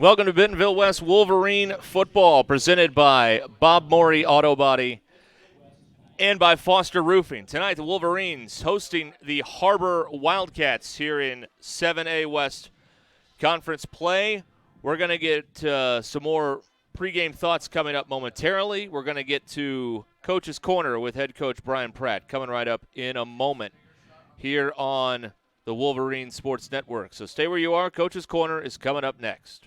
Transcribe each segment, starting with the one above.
Welcome to Bentonville West Wolverine football, presented by Bob Morey Auto Body and by Foster Roofing. Tonight, the Wolverines hosting the HarBer Wildcats here in 7A West Conference play. We're going to get some more pregame thoughts coming up momentarily. We're going to get to Coach's Corner with head coach Brian Pratt coming right up in a moment here on the Wolverine Sports Network. So stay where you are. Coach's Corner is coming up next.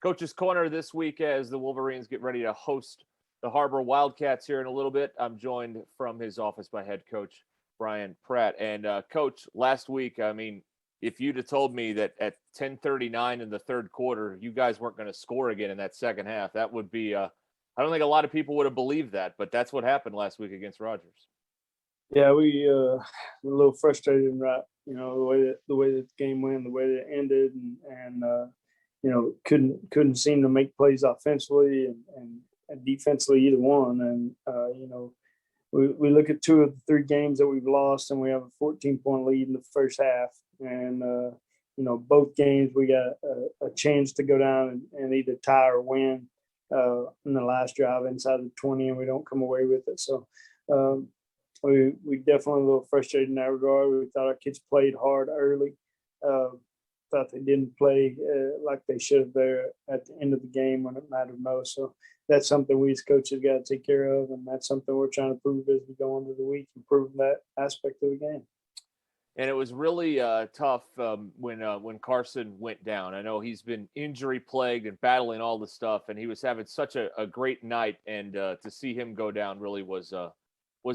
Coach's Corner this week as the Wolverines get ready to host the HarBer Wildcats here in a little bit. I'm joined from his office by head coach Brian Pratt. And Coach, last week, I mean, if you'd have told me that at 10:39 in the third quarter, you guys weren't going to score again in that second half, that would be I don't think a lot of people would have believed that, but that's what happened last week against Rogers. Yeah, we were a little frustrated, right? You know, the way that the game went, the way that it ended, and you know, couldn't seem to make plays offensively and defensively either one. And you know, we look at two of the three games that we've lost, and we have a 14-point lead in the first half. And you know, both games we got a chance to go down and either tie or win in the last drive inside the 20, and we don't come away with it. So. We definitely a little frustrated in that regard. We thought our kids played hard early. Thought they didn't play like they should have there at the end of the game when it mattered most. So that's something we as coaches got to take care of, and that's something we're trying to prove as we go into the week, improve that aspect of the game. And it was really tough when Carson went down. I know he's been injury plagued and battling all the stuff, and he was having such a great night. And to see him go down really was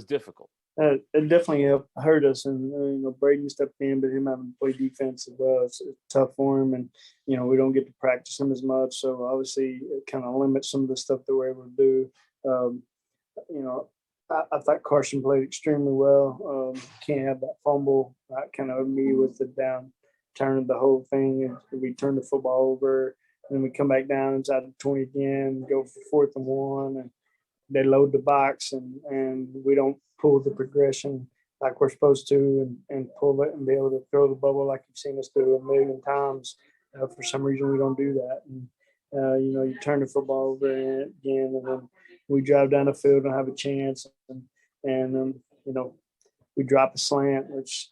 difficult. It definitely hurt us, and you know, Braden stepped in, but him having to play defense as well, it's tough for him, and you know, we don't get to practice him as much, so obviously it kind of limits some of the stuff that we're able to do. You know, I thought Carson played extremely well. Can't have that fumble. That kind of me with the down turn of the whole thing, and we turn the football over, and then we come back down inside the 20 again, go for 4th and 1, and they load the box and we don't pull the progression like we're supposed to and pull it and be able to throw the bubble like you've seen us do a million times. For some reason, we don't do that. And, you know, you turn the football over again, and then we drive down the field and have a chance. And you know, we drop a slant, which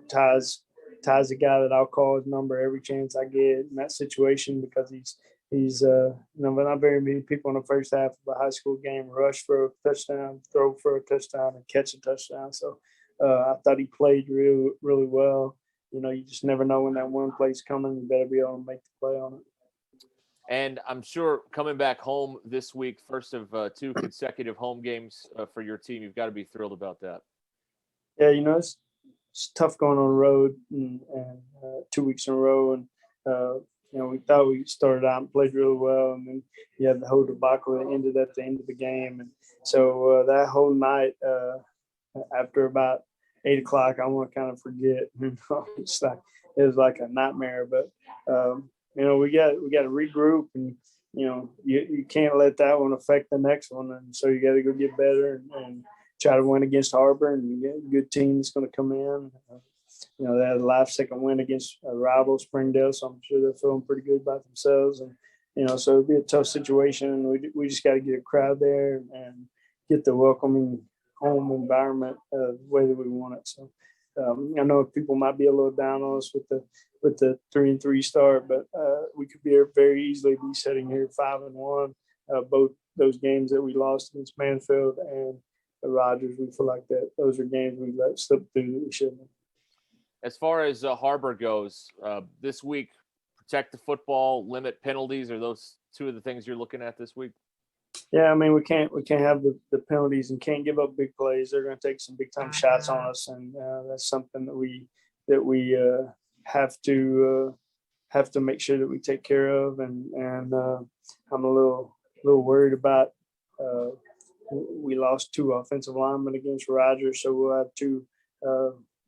ties the guy that I'll call his number every chance I get in that situation because he's you know, but not very many people in the first half of a high school game rush for a touchdown, throw for a touchdown, and catch a touchdown. So I thought he played really, really well. You know, you just never know when that one play's coming. You better be able to make the play on it. And I'm sure coming back home this week, first of two consecutive home games for your team, you've got to be thrilled about that. Yeah, you know, it's tough going on the road and 2 weeks in a row. And you know, we thought we started out and played really well, and then you had the whole debacle that ended at the end of the game. And so that whole night, after about 8 o'clock, I want to kind of forget. You know, it was like a nightmare. But you know, we got to regroup, and you know, you can't let that one affect the next one, and so you got to go get better and try to win against HarBer, and you get a good team that's going to come in. You know, they had a last second win against a rival, Springdale, so I'm sure they're feeling pretty good about themselves. And So it'd be a tough situation. We just got to get a crowd there and get the welcoming home environment the way that we want it. So I know people might be a little down on us with the 3-3 start, but we could very easily be sitting here 5-1. Both those games that we lost against Mansfield and the Rogers, we feel like that those are games we let slip through that we shouldn't have. As far as HarBer goes, this week, protect the football, limit penalties. Are those two of the things you're looking at this week? Yeah, I mean we can't have the penalties and can't give up big plays. They're going to take some big time shots on us, and that's something that we have to make sure that we take care of. And I'm a little worried about. We lost 2 offensive linemen against Rogers, so we'll have 2.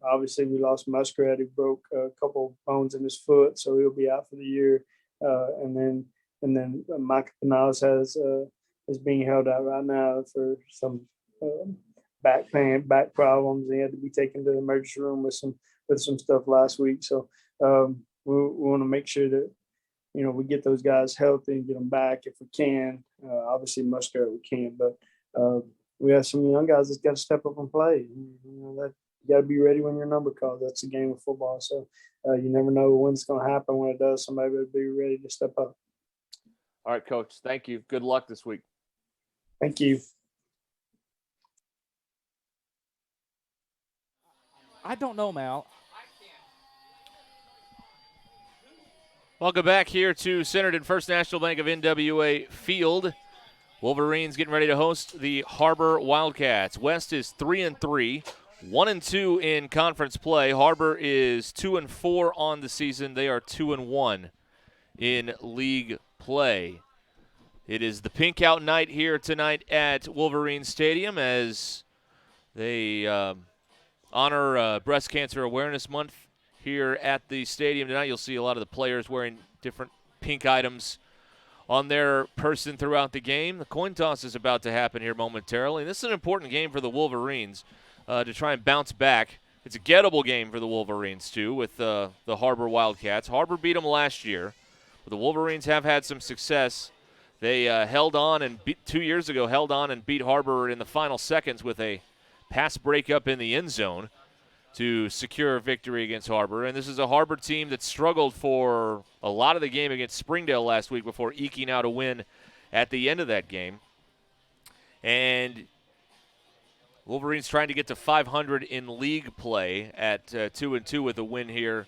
Obviously, we lost Muskrat, who broke a couple bones in his foot, so he'll be out for the year. And then Mike Pinales is being held out right now for some back pain, back problems. He had to be taken to the emergency room with some stuff last week. So we want to make sure that we get those guys healthy and get them back if we can. Obviously, Muskrat we can, but we have some young guys that's got to step up and play. That you got to be ready when your number calls. That's a game of football. So you never know when it's going to happen. When it does, somebody will be ready to step up. All right, Coach. Thank you. Good luck this week. Thank you. I don't know, Mal. Welcome back here to Centered First National Bank of NWA Field. Wolverines getting ready to host the HarBer Wildcats. West is 3-3, 1-2 in conference play. HarBer is 2-4 on the season. They are 2-1 in league play. It is the pink out night here tonight at Wolverine Stadium as they honor Breast Cancer Awareness Month here at the stadium tonight. You'll see a lot of the players wearing different pink items on their person throughout the game. The coin toss is about to happen here momentarily. And this is an important game for the Wolverines to try and bounce back. It's a gettable game for the Wolverines, too, with the HarBer Wildcats. HarBer beat them last year, but the Wolverines have had some success. They held on and 2 years ago beat HarBer in the final seconds with a pass breakup in the end zone to secure a victory against HarBer. And this is a HarBer team that struggled for a lot of the game against Springdale last week before eking out a win at the end of that game. And Wolverines trying to get to 500 in league play at 2-2 with a win here.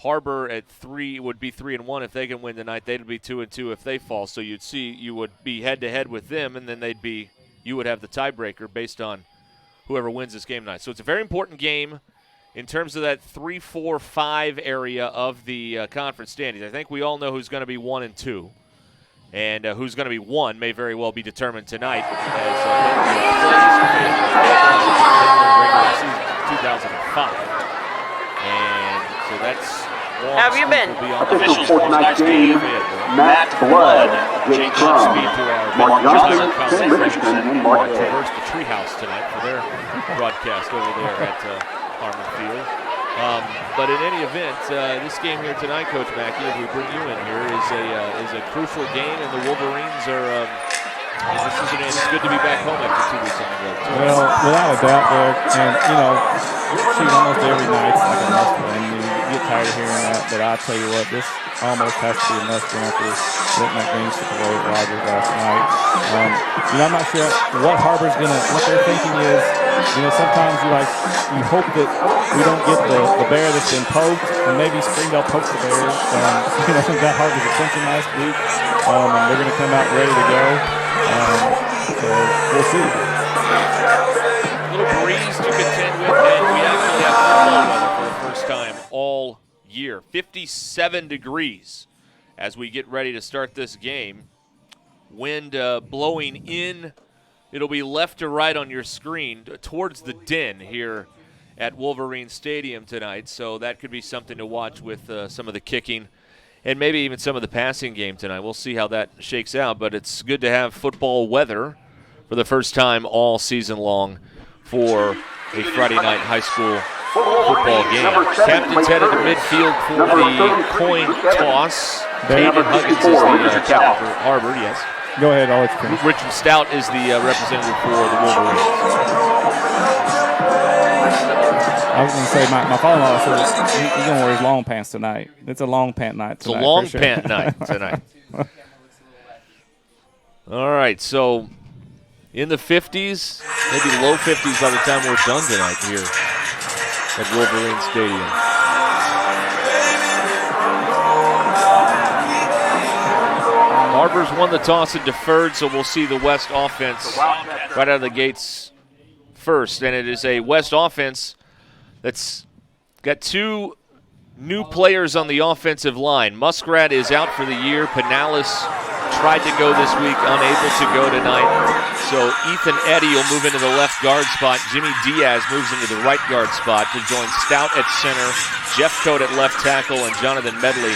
HarBer at 3 would be 3-1 if they can win tonight. They'd be 2-2 if they fall. So you would be head-to-head with them, and then you would have the tiebreaker based on whoever wins this game tonight. So it's a very important game in terms of that 3-4-5 area of the conference standings. I think we all know who's going to be 1 and 2. And who's going to be 1 may very well be determined tonight as regular season 2005. And so that's Have you been? Officials for tonight's game, Matt Blood, Jake Crum, Mark Johnson, Tim Richardson, and Mark traversed the treehouse tonight for their broadcast over there at Harmon Field. But in any event, this game here tonight, Coach Mackey, as we bring you in here, is a crucial game, and the Wolverines are. It's good to be back home after 2 weeks on the road. Well, without a doubt, Derek, and almost every night's like a must win. You get tired of hearing that, but I tell you what, this almost has to be a must win after letting that game slip away at Rogers last night. I'm not sure what HarBer's what their thinking is. Sometimes you hope that we don't get the bear that's been poked, and maybe Springdale pokes the bear. Got HarBer's attention last week, and they're going to come out ready to go. So we'll see. A little breeze to contend with, and we actually have football weather for the first time all year. 57 degrees as we get ready to start this game. Wind blowing in. It'll be left to right on your screen towards the den here at Wolverine Stadium tonight. So that could be something to watch with some of the kicking and maybe even some of the passing game tonight. We'll see how that shakes out. But it's good to have football weather for the first time all season long for a Friday night high school football game. Captain's headed to midfield for the coin toss. Caden Huggins is the captain for HarBer, yes. Go ahead, I'll let you finish. Richard Stout is the representative for the Wolverines. I was going to say, my father-in-law said he's going to wear his long pants tonight. It's a long pant night tonight. It's a long pant night tonight. All right, so in the 50s, maybe low 50s by the time we're done tonight here at Wolverine Stadium. HarBer's won the toss and deferred, so we'll see the West offense right out of the gates first. And it is a West offense that's got two new players on the offensive line. Muskrat is out for the year. Pinales tried to go this week, unable to go tonight. So Ethan Eddy will move into the left guard spot. Jimmy Diaz moves into the right guard spot to join Stout at center, Jeff Coate at left tackle, and Jonathan Medley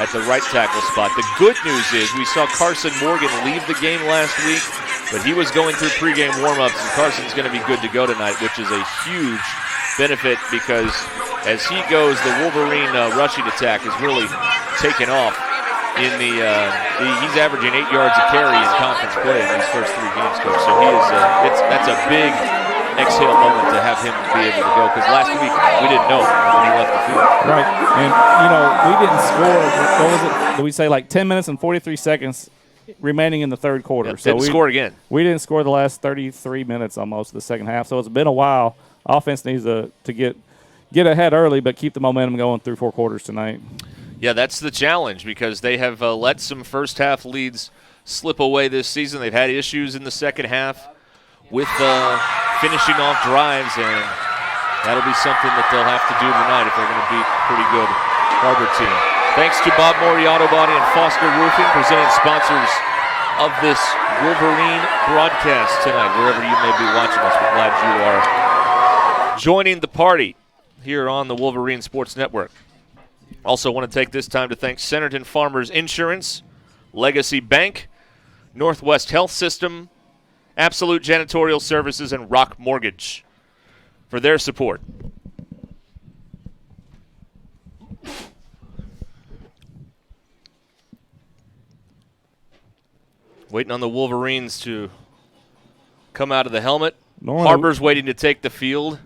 at the right tackle spot. The good news is we saw Carson Morgan leave the game last week, but he was going through pregame warmups, and Carson's going to be good to go tonight, which is a huge benefit because as he goes, the Wolverine rushing attack has really taken off. In he's averaging 8 yards a carry in conference play in these first 3 games, coach. So he is that's a big exhale moment to have him be able to go, because last week we didn't know when he left the field. Right, and we didn't score. What was it? Did we say like 10 minutes and 43 seconds remaining in the third quarter? Yep, so didn't score again. We didn't score the last 33 minutes almost of the second half. So it's been a while. Offense needs to get ahead early, but keep the momentum going through 4 quarters tonight. Yeah, that's the challenge because they have let some first-half leads slip away this season. They've had issues in the second half with finishing off drives, and that'll be something that they'll have to do tonight if they're going to beat a pretty good HarBer team. Thanks to Bob Morey Auto Body and Foster Roofing, presenting sponsors of this Wolverine broadcast tonight. Wherever you may be watching us, we're glad you are joining the party here on the Wolverine Sports Network. Also want to take this time to thank Centerton Farmers Insurance, Legacy Bank, Northwest Health System, Absolute Janitorial Services, and Rock Mortgage for their support. Waiting on the Wolverines to come out of the helmet. HarBer's waiting to take the field.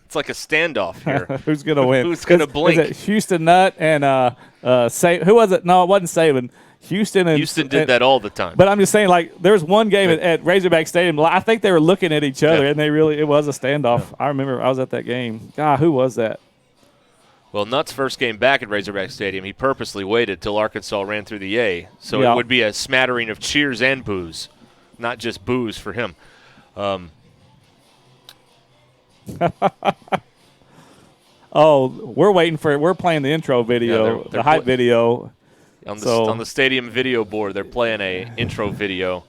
It's like a standoff here. Who's going to win? Who's going to blink? Is it Houston Nutt and who was it? No, it wasn't Saban. Houston did that all the time. But I'm just saying, like, there was one game at Razorback Stadium. I think they were looking at each other, and it was a standoff. Yeah. I remember I was at that game. God, who was that? Well, Nutt's first game back at Razorback Stadium, he purposely waited till Arkansas ran through the A, so it would be a smattering of cheers and boos, not just boos for him. We're playing the intro video, the hype video. On the stadium video board, they're playing a intro video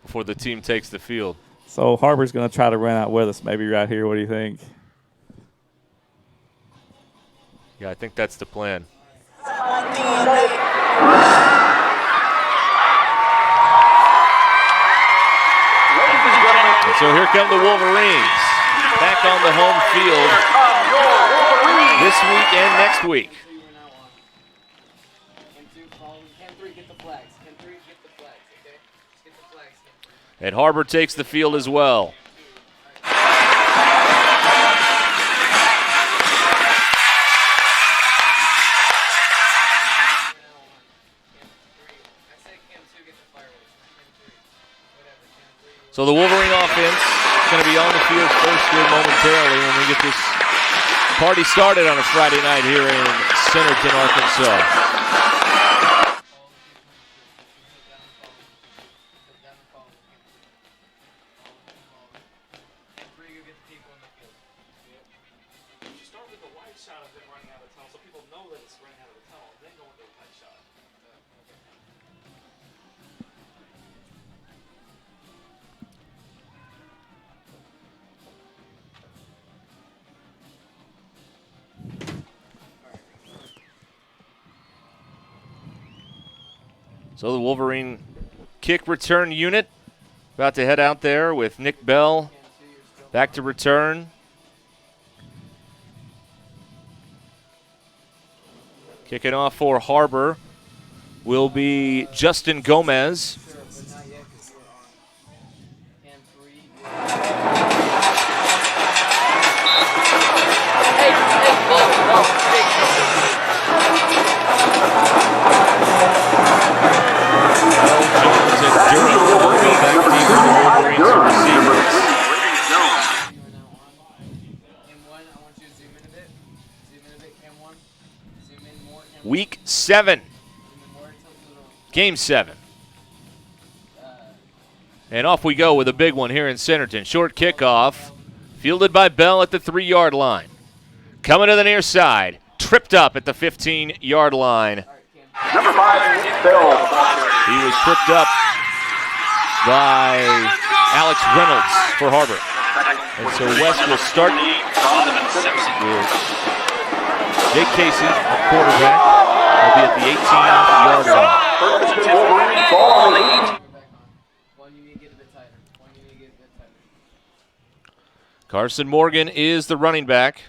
before the team takes the field. So HarBer's going to try to run out with us maybe right here. What do you think? Yeah, I think that's the plan. And so here come the Wolverines. Back on the home field this week and next week. And HarBer takes the field as well. So the Wolverine offense is going to be on the field first here momentarily when we get this party started on a Friday night here in Centerton, Arkansas. So the Wolverine kick return unit about to head out there with Nick Bell back to return. Kicking off for HarBer will be Justin Gomez. Week 7, Game 7. And off we go with a big one here in Centerton. Short kickoff, fielded by Bell at the 3-yard line. Coming to the near side, tripped up at the 15-yard line. Number 5, Bell. He was tripped up by Alex Reynolds for HarBer. And so West will start with Jake Casey, quarterback. He'll be at the 18-yard line. Carson Morgan is the running back.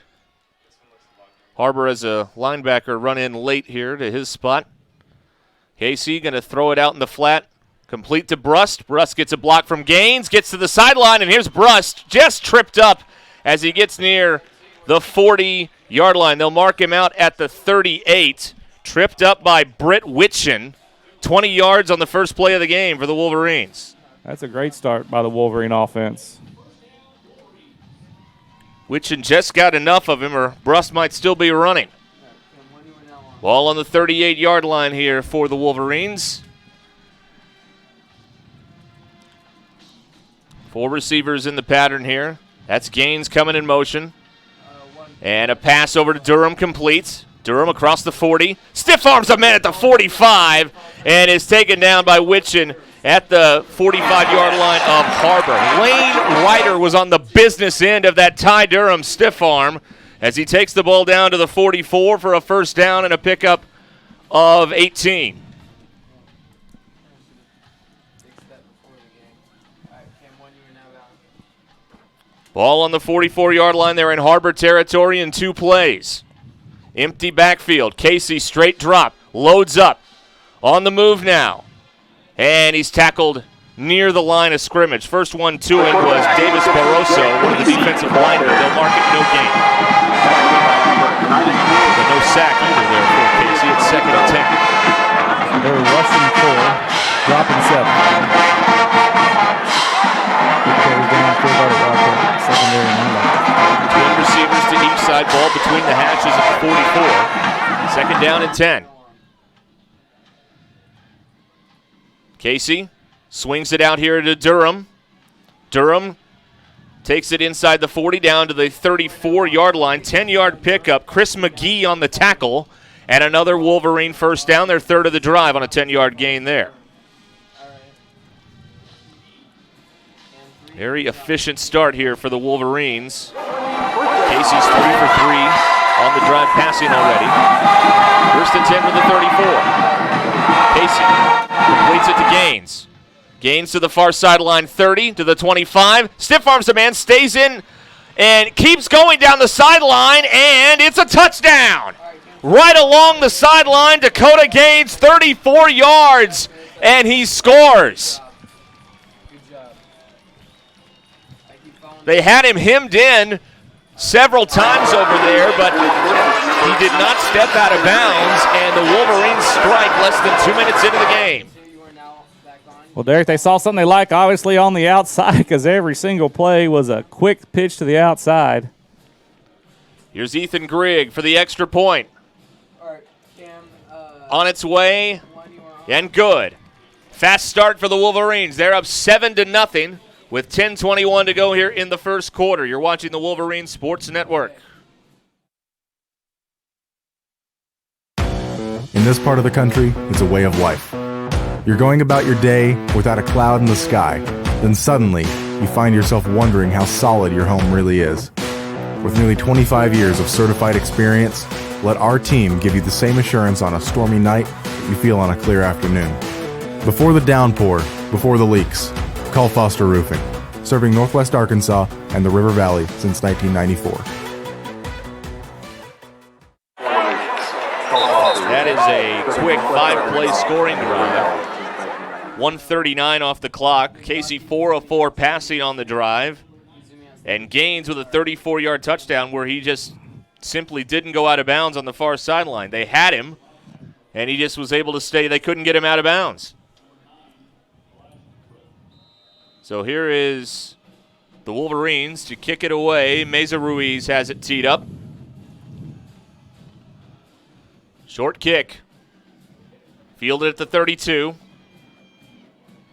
HarBer as a linebacker run in late here to his spot. Casey going to throw it out in the flat. Complete to Brust. Brust gets a block from Gaines, gets to the sideline, and here's Brust just tripped up as he gets near the 40-yard line. They'll mark him out at the 38. Tripped up by Britt Witchen. 20 yards on the first play of the game for the Wolverines. That's a great start by the Wolverine offense. Witchen just got enough of him, or Brust might still be running. Ball on the 38-yard line here for the Wolverines. 4 receivers in the pattern here. That's Gaines coming in motion. And a pass over to Durham completes. Durham across the 40. Stiff arms a man at the 45 and is taken down by Witchen at the 45-yard line of HarBer. Lane Ryder was on the business end of that Ty Durham stiff arm as he takes the ball down to the 44 for a first down and a pickup of 18. Ball on the 44-yard line there in HarBer territory in 2 plays. Empty backfield. Casey straight drop. Loads up. On the move now. And he's tackled near the line of scrimmage. First one to him was Davis Barroso, one of the defensive linemen. They'll mark it no gain. So no sack either there for Casey. It's 2nd and 10. They're rushing 4, dropping 7. Secondary linebacker. Twin receivers to each side. Ball between the hashes at the 44. 2nd down and 10. Casey swings it out here to Durham. Durham takes it inside the 40 down to the 34-yard line. 10-yard pickup. Chris McGee on the tackle. And another Wolverine first down. Their 3rd of the drive on a 10-yard gain there. Very efficient start here for the Wolverines. Casey's 3 for 3 on the drive passing already. 1st and 10 for the 34. Casey completes it to Gaines. Gaines to the far sideline, 30 to the 25. Stiff arms a man, stays in and keeps going down the sideline, and it's a touchdown. Right along the sideline, Dakota Gaines, 34 yards, and he scores. They had him hemmed in several times over there, but he did not step out of bounds, and the Wolverines strike less than 2 minutes into the game. Well, Derek, they saw something they like, obviously, on the outside because every single play was a quick pitch to the outside. Here's Ethan Grigg for the extra point. On its way, and good. Fast start for the Wolverines. They're up 7-0 with 10:21 to go here in the first quarter. You're watching the Wolverine Sports Network. In this part of the country, it's a way of life. You're going about your day without a cloud in the sky. Then suddenly, you find yourself wondering how solid your home really is. With nearly 25 years of certified experience, let our team give you the same assurance on a stormy night that you feel on a clear afternoon. Before the downpour, before the leaks, call Foster Roofing, serving Northwest Arkansas and the River Valley since 1994. a quick 5-play scoring drive. 1:39 off the clock. Casey 4 of 4 passing on the drive. And Gaines with a 34-yard touchdown where he just simply didn't go out of bounds on the far sideline. They had him, and he just was able to stay. They couldn't get him out of bounds. So here is the Wolverines to kick it away. Meza Ruiz has it teed up. Short kick. Fielded at the 32.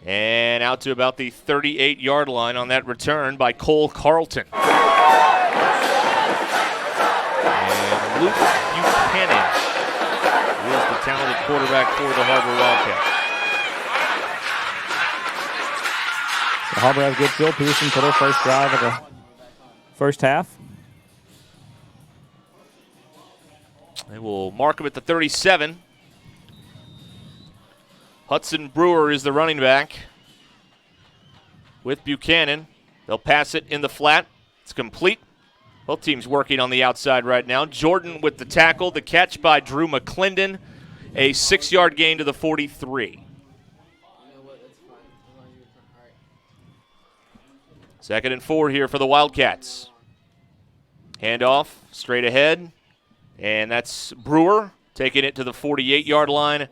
And out to about the 38-yard line on that return by Cole Carlton. And Luke Buchanan is the talented quarterback for the HarBer Wildcats. The HarBer has good field position for their first drive of the first half. They will mark him at the 37. Hudson Brewer is the running back with Buchanan. They'll pass it in the flat. It's complete. Both teams working on the outside right now. Jordan with the tackle. The catch by Drew McClendon. A 6-yard gain to the 43. Second and 4 here for the Wildcats. Handoff straight ahead. And that's Brewer taking it to the 48-yard line.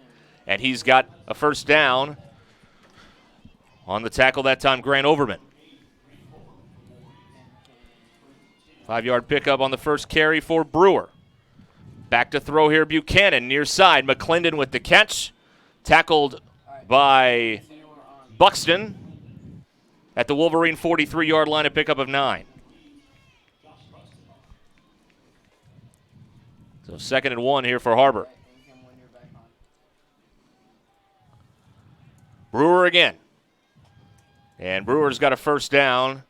And he's got a first down on the tackle that time, Grant Overman. 5-yard pickup on the first carry for Brewer. Back to throw here, Buchanan near side. McClendon with the catch. Tackled by Buxton at the Wolverine 43-yard line, a pickup of 9. So 2nd and 1 here for HarBer. Brewer again. And Brewer's got a first down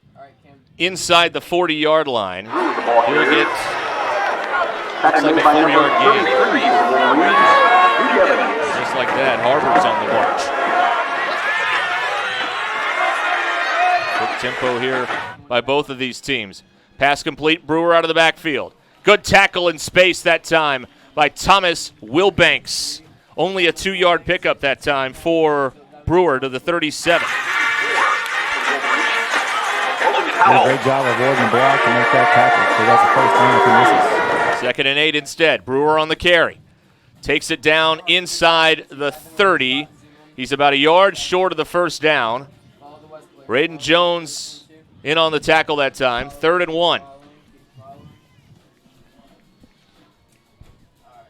inside the 40-yard line. He'll get, looks like a 4-yard gain. Just like that, HarBer's on the march. Quick tempo here by both of these teams. Pass complete, Brewer out of the backfield. Good tackle in space that time by Thomas Wilbanks. Only a 2-yard pickup that time for Brewer to the 37. Did a great job of avoiding the block to make that tackle. So that's the first down if he misses. 2nd and 8 instead. Brewer on the carry. Takes it down inside the 30. He's about a yard short of the first down. Braden Jones in on the tackle that time. 3rd and 1.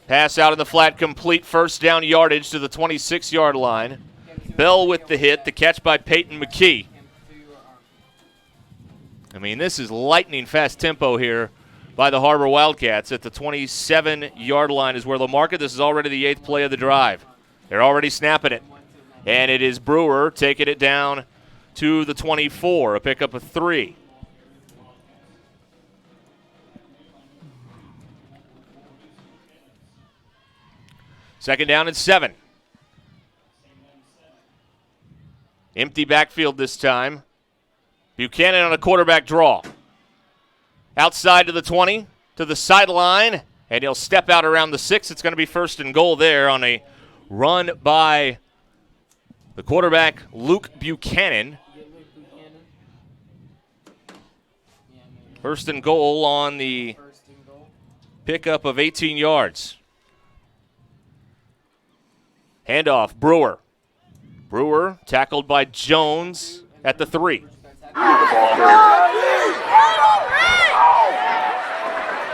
Pass out in the flat, complete, first down yardage to the 26-yard line. Bell with the hit, the catch by Peyton McKee. I mean, this is lightning fast tempo here by the HarBer Wildcats. At the 27-yard line is where they'll mark it. This is already the 8th play of the drive. They're already snapping it. And it is Brewer taking it down to the 24, a pickup of 3. Second down and 7. Empty backfield this time. Buchanan on a quarterback draw. Outside to the 20, to the sideline, and he'll step out around the 6. It's going to be 1st and goal there on a run by the quarterback, Luke Buchanan. 1st and goal on the pickup of 18 yards. Handoff, Brewer. Brewer tackled by Jones at the 3. I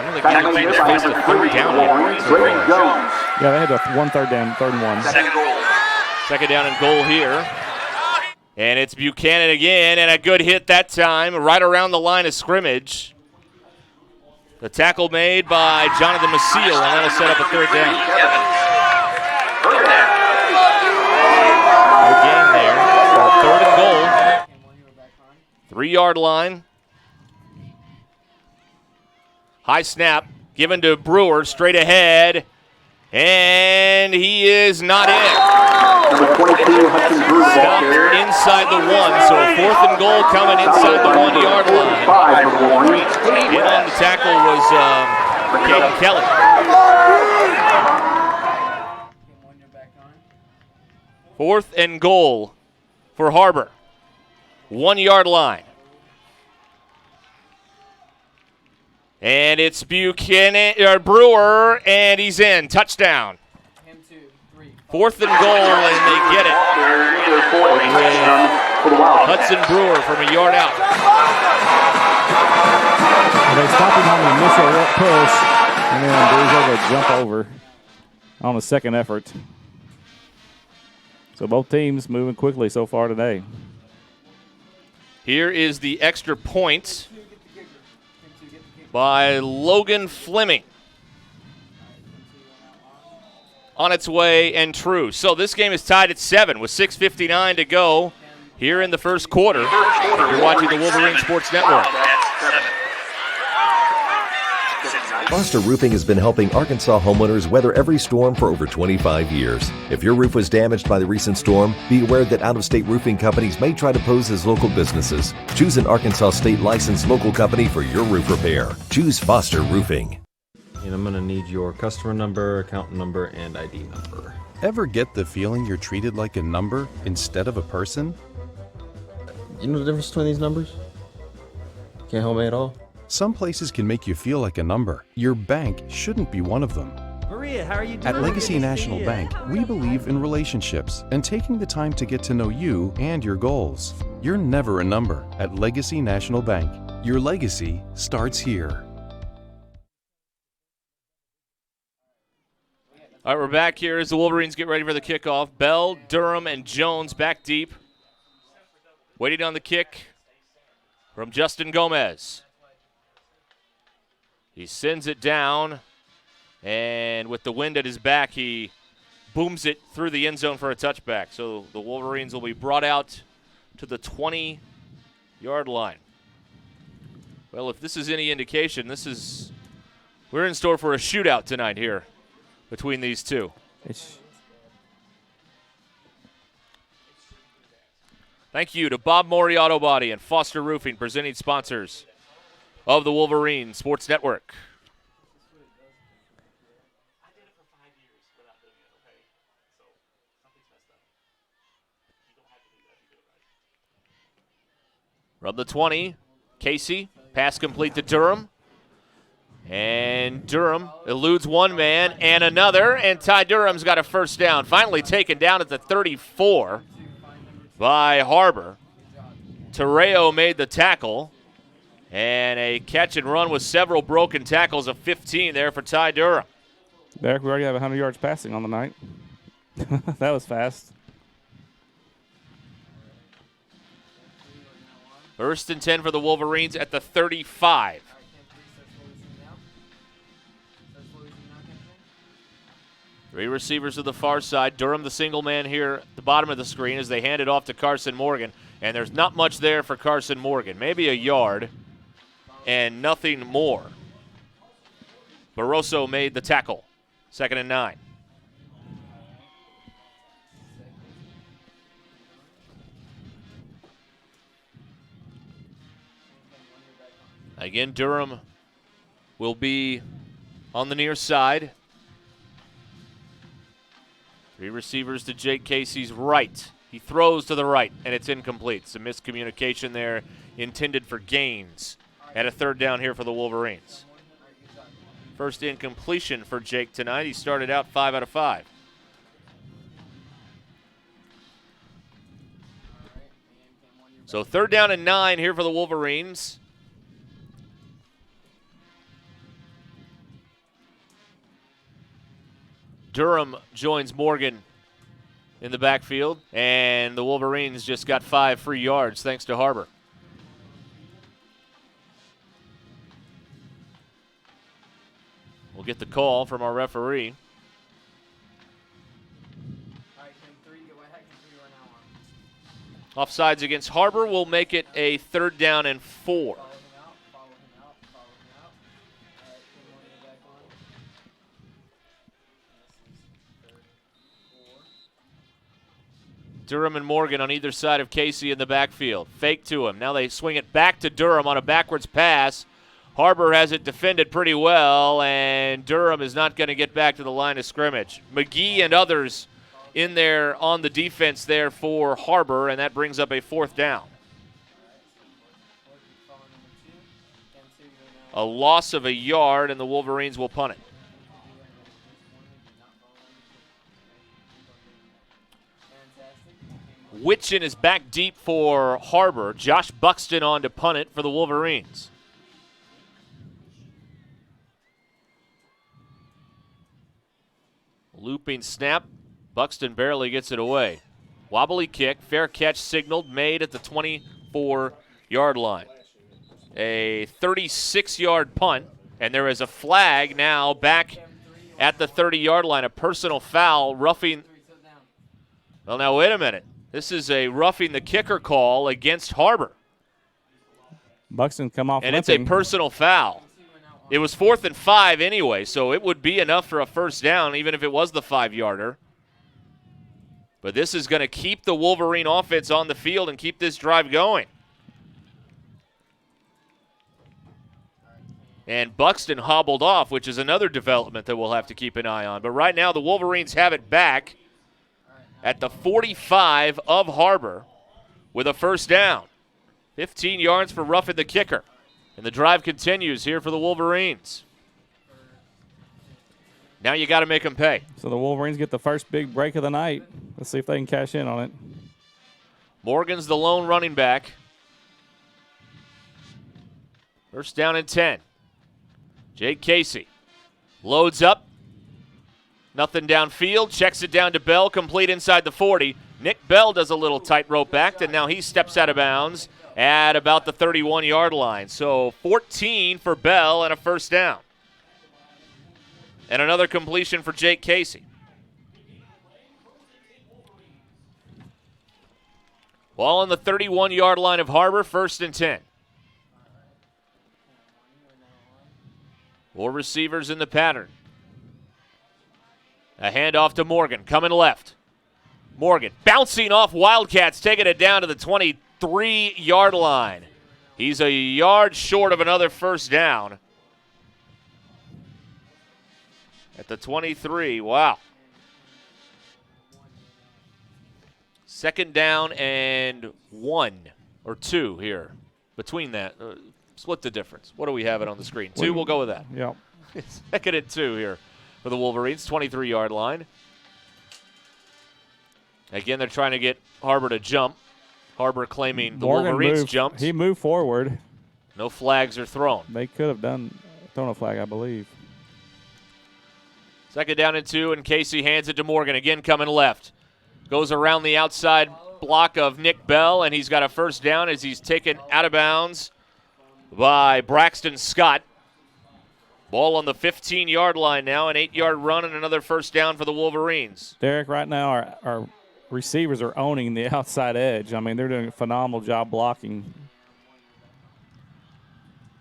don't think either team has faced a 3rd down yet. Yeah, they had a 3rd down, 3rd and 1. Second down and goal here. And it's Buchanan again, and a good hit that time, right around the line of scrimmage. The tackle made by Jonathan Maciel, and that'll set up a 3rd down. No gain there. So 3rd and goal. 3-yard line. High snap given to Brewer straight ahead. And he is not in. Number 22, Hudson Brewer. Stopped inside the 1. So a 4th and goal coming inside the 1-yard line. In on the tackle was Caden Kelly. 4th and goal for HarBer. 1 yard line. And it's Brewer, and he's in. Touchdown. 4th and goal, and they get it. Hudson Brewer from a yard out. They stopped him on the initial push, and then Brewer's able to jump over on the second effort. So both teams moving quickly so far today. Here is the extra point by Logan Fleming. On its way and true. So this game is tied at 7 with 6:59 to go here in the first quarter. You're watching the Wolverine Sports Network. Foster Roofing has been helping Arkansas homeowners weather every storm for over 25 years. If your roof was damaged by the recent storm, be aware that out-of-state roofing companies may try to pose as local businesses. Choose an Arkansas state-licensed local company for your roof repair. Choose Foster Roofing. And I'm going to need your customer number, account number, and ID number. Ever get the feeling you're treated like a number instead of a person? You know the difference between these numbers? Can't help me at all? Some places can make you feel like a number. Your bank shouldn't be one of them. Maria, how are you doing? At Legacy National Bank, we believe in relationships and taking the time to get to know you and your goals. You're never a number at Legacy National Bank. Your legacy starts here. All right, we're back here as the Wolverines get ready for the kickoff. Bell, Durham, and Jones back deep. Waiting on the kick from Justin Gomez. He sends it down, and with the wind at his back, he booms it through the end zone for a touchback. So the Wolverines will be brought out to the 20-yard line. Well, if this is any indication, we're in store for a shootout tonight here between these two. Thank you to Bob Morey Auto Body and Foster Roofing, presenting sponsors of the Wolverine Sports Network. From the 20, Casey, pass complete to Durham. And Durham eludes one man and another, and Ty Durham's got a first down. Finally taken down at the 34 by HarBer. Terreo made the tackle, and a catch and run with several broken tackles of 15 there for Ty Durham. Derek, we already have 100 yards passing on the night. That was fast. First and 10 for the Wolverines at the 35. Three receivers to the far side. Durham, the single man here at the bottom of the screen as they hand it off to Carson Morgan. And there's not much there for Carson Morgan. Maybe a yard and nothing more. Barroso made the tackle. 2nd and 9. Again, Durham will be on the near side. Three receivers to Jake Casey's right. He throws to the right, and it's incomplete. Some miscommunication there intended for gains at a 3rd down here for the Wolverines. First incompletion for Jake tonight. He started out 5 out of 5. So 3rd down and 9 here for the Wolverines. Durham joins Morgan in the backfield, and the Wolverines just got 5 free yards thanks to HarBer. We'll get the call from our referee. Offsides against HarBer will make it a 3rd down and 4. Durham and Morgan on either side of Casey in the backfield. Fake to him. Now they swing it back to Durham on a backwards pass. HarBer has it defended pretty well, and Durham is not going to get back to the line of scrimmage. McGee and others in there on the defense there for HarBer, and that brings up a 4th down. A loss of a yard, and the Wolverines will punt it. Witchin is back deep for HarBer. Josh Buxton on to punt it for the Wolverines. Looping snap. Buxton barely gets it away. Wobbly kick. Fair catch signaled. Made at the 24-yard line. A 36-yard punt. And there is a flag now back at the 30-yard line. A personal foul roughing. Well, now wait a minute. This is a roughing the kicker call against HarBer. Buxton come off and limping. It's a personal foul. It was 4th and 5 anyway, so it would be enough for a first down, even if it was the 5-yarder. But this is going to keep the Wolverine offense on the field and keep this drive going. And Buxton hobbled off, which is another development that we'll have to keep an eye on. But right now, the Wolverines have it back at the 45 of HarBer with a first down. 15 yards for roughing the kicker. And the drive continues here for the Wolverines. Now you got to make them pay. So the Wolverines get the first big break of the night. Let's see if they can cash in on it. Morgan's the lone running back. First down and 10. Jake Casey loads up. Nothing downfield. Checks it down to Bell. Complete inside the 40. Nick Bell does a little tightrope back, and now he steps out of bounds at about the 31-yard line. So 14 for Bell and a first down. And another completion for Jake Casey. Ball on the 31-yard line of HarBer, 1st and 10. 4 receivers in the pattern. A handoff to Morgan, coming left. Morgan bouncing off Wildcats, taking it down to the 23-yard line. He's a yard short of another first down. At the 23, wow. 2nd down and 1 or 2 here. Between that, split the difference. What do we have it on the screen? 2, we'll go with that. Yep. 2nd and 2 here for the Wolverines, 23-yard line. Again, they're trying to get HarBer to jump. HarBer claiming the Morgan Wolverines jumped. He moved forward. No flags are thrown. They could have thrown a flag, I believe. 2nd down and 2, and Casey hands it to Morgan. Again, coming left. Goes around the outside block of Nick Bell, and he's got a first down as he's taken out of bounds by Braxton Scott. Ball on the 15-yard line now, an 8-yard run and another first down for the Wolverines. Derek, right now our receivers are owning the outside edge. I mean, they're doing a phenomenal job blocking.